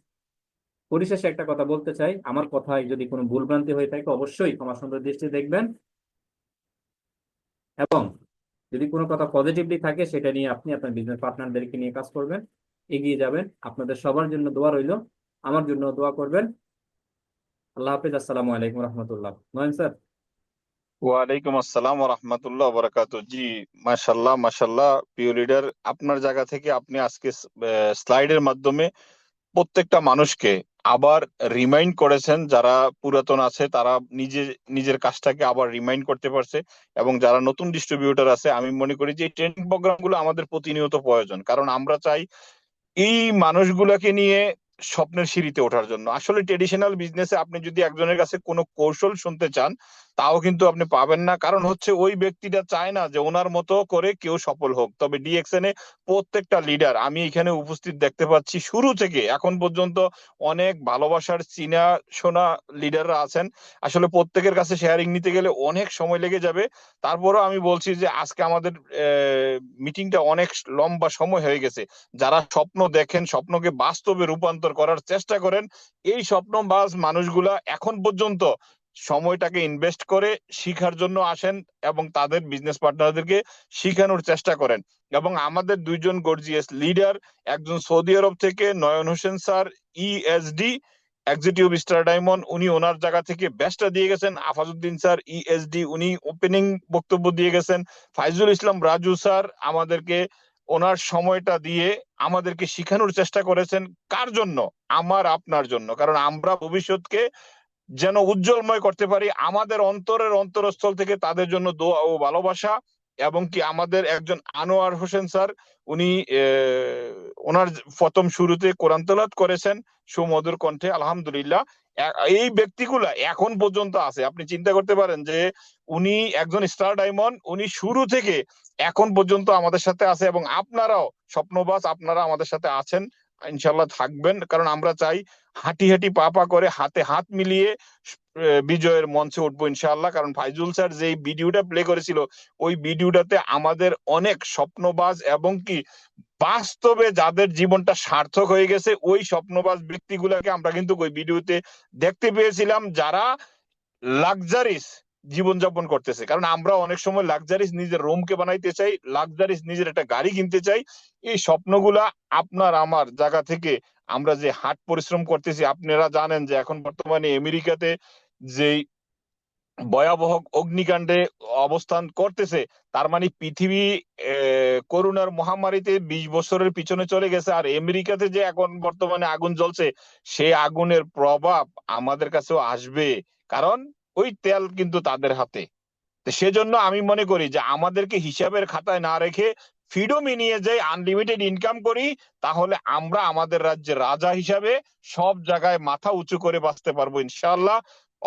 পরিশেষে একটা কথা বলতে চাই, আমার কথায় যদি কোনো ভুলভ্রান্তি হয়ে থাকে অবশ্যই ক্ষমা সুন্দর দৃষ্টিতে দেখবেন, এবং যদি কোনো কথা পজিটিভলি থাকে সেটা নিয়ে আপনি আপনার বিজনেস পার্টনারদেরকে নিয়ে কাজ করবেন, এগিয়ে যাবেন। আপনাদের সবার জন্য দোয়া রইল, আমার জন্য দোয়া করবেন। আল্লাহ হাফেজ, আসসালামু আলাইকুম রহমতুল্লাহ। নয়ন স্যার। ওয়ালাইকুম আসসালাম ওয়া রাহমাতুল্লাহ ওয়া বারাকাতুহু। জি, মাশাআল্লাহ মাশাআল্লাহ, প্রিয় লিডার, আপনার জায়গা থেকে আপনি আজকে স্লাইডের মাধ্যমে প্রত্যেকটা মানুষকে আবার রিমাইন্ড করেছেন। যারা পুরাতন আছে তারা নিজের কাজটাকে আবার রিমাইন্ড করতে পারছে, এবং যারা নতুন ডিস্ট্রিবিউটর আছে, আমি মনে করি যে এই ট্রেনিং প্রোগ্রামগুলো আমাদের প্রতিনিয়ত প্রয়োজন, কারণ আমরা চাই এই মানুষগুলাকে নিয়ে স্বপ্নের সিঁড়িতে ওঠার জন্য। আসলে ট্রেডিশনাল বিজনেসে আপনি যদি একজনের কাছে কোনো কৌশল শুনতে চান, তাও কিন্তু আপনি পাবেন না, কারণ হচ্ছে ওই ব্যক্তিটা চায় না যে ওনার মতো করে কেউ সফল হোক। তবে ডিএক্সএন এ প্রত্যেকটা লিডার আমি এখানে উপস্থিত দেখতে পাচ্ছি, শুরু থেকে এখন পর্যন্ত অনেক ভালোবাসার চীনা শোনা লিডাররা আছেন। আসলে প্রত্যেকের কাছে শেয়ারিং নিতে গেলে অনেক সময় লেগে যাবে। তারপরেও আমি বলছি যে আজকে আমাদের মিটিংটা অনেক লম্বা সময় হয়ে গেছে। যারা স্বপ্ন দেখেন, স্বপ্নকে বাস্তবে রূপান্তর করার চেষ্টা করেন, এই স্বপ্নবাজ মানুষগুলা এখন পর্যন্ত সময়টাকে ইনভেস্ট করে শিখার জন্য আসেন এবং তাদের বিজনেস পার্টনারদেরকে শিখানোর চেষ্টা করেন। এবং আমাদের 2 জন গর্জিয়াস লিডার, একজন সৌদি আরব থেকে Nayan Hossain sir, ESD, executive star diamond উনি ওনার জায়গা থেকে বেস্টটা দিয়ে গেছেন। আফাজউদ্দিন স্যার ইএসডি উনি ওপেনিং বক্তব্য দিয়ে গেছেন। ফাইজুল ইসলাম রাজু স্যার আমাদেরকে ওনার সময়টা দিয়ে আমাদেরকে শেখানোর চেষ্টা করেছেন। কার জন্য? আমার আপনার জন্য, কারণ আমরা ভবিষ্যৎকে যেন উজ্জ্বলময় করতে পারি, আমাদের অন্তরের অন্তরস্থল থেকে তাদের জন্য দোয়া ও ভালোবাসা। এবং কি আমাদের একজন আনোয়ার হোসেন স্যার উনি ওনার প্রথম শুরুতে কোরআন তেলাওয়াত করেছেন সুমধুর কণ্ঠে, আলহামদুলিল্লাহ। এই ব্যক্তিগুলা এখন পর্যন্ত আছে। আপনি চিন্তা করতে পারেন যে উনি একজন স্টার ডায়মন্ড, উনি শুরু থেকে এখন পর্যন্ত আমাদের সাথে আছে। এবং আপনারাও স্বপ্নবাজ, আপনারা আমাদের সাথে আছেন, ইনশাল্লাহ থাকবেন। কারণ আমরা চাই হাঁটি হাঁটি পা পা করে হাতে হাত মিলিয়ে বিজয়ের মঞ্চে উঠবো ইনশাআল্লাহ। কারণ ফাইজুল স্যার যে ভিডিওটা প্লে করেছিল ওই ভিডিওটাতে আমাদের অনেক স্বপ্নবাজ এবং কি বাস্তবে যাদের জীবনটা সার্থক হয়ে গেছে ওই স্বপ্নবাজ ব্যক্তিগুলাকে আমরা কিন্তু ওই ভিডিওতে দেখতে পেয়েছিলাম, যারা লাক্সারিস জীবনযাপন করতেছে। কারণ আমরা অনেক সময় লাক্সারিস নিজের রুমকে বানাইতে চাই, লাক্সারিস নিজের একটা গাড়ি কিনতে চাই। এই স্বপ্নগুলা আপনার আমার জায়গা থেকে আমরা যে হাট পরিশ্রম করতেছি, আপনারা জানেন যে এখন বর্তমানে আমেরিকাতে যেই ভয়াবহ অগ্নিকাণ্ডে অবস্থান করতেছে, তার মানে পৃথিবী করোনার মহামারীতে 20 বছরের পিছনে চলে গেছে। আর আমেরিকাতে যে এখন বর্তমানে আগুন জ্বলছে, সেই আগুনের প্রভাব আমাদের কাছেও আসবে, কারণ ওই তেল কিন্তু তাদের হাতে। তো সেজন্য আমি মনে করি যে আমাদেরকে হিসাবের খাতায় না রেখে ফ্রিডমে নিয়ে যাই, আনলিমিটেড ইনকাম করি, তাহলে আমরা আমাদের রাজ্যের রাজা হিসাবে সব জায়গায় মাথা উঁচু করে বাঁচতে পারবো ইনশাআল্লাহ।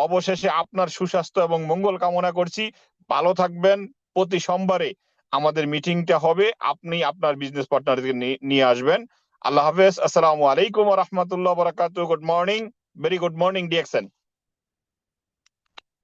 অবশেষে আপনার সুস্বাস্থ্য এবং মঙ্গল কামনা করছি। ভালো থাকবেন। প্রতি সোমবারে আমাদের মিটিংটা হবে, আপনি আপনার বিজনেস পার্টনারকে নিয়ে আসবেন। আল্লাহ হাফেজ। আসসালামু আলাইকুম ওয়া রাহমাতুল্লাহি ওয়া বারাকাতুহু। Good morning, very good morning DXN.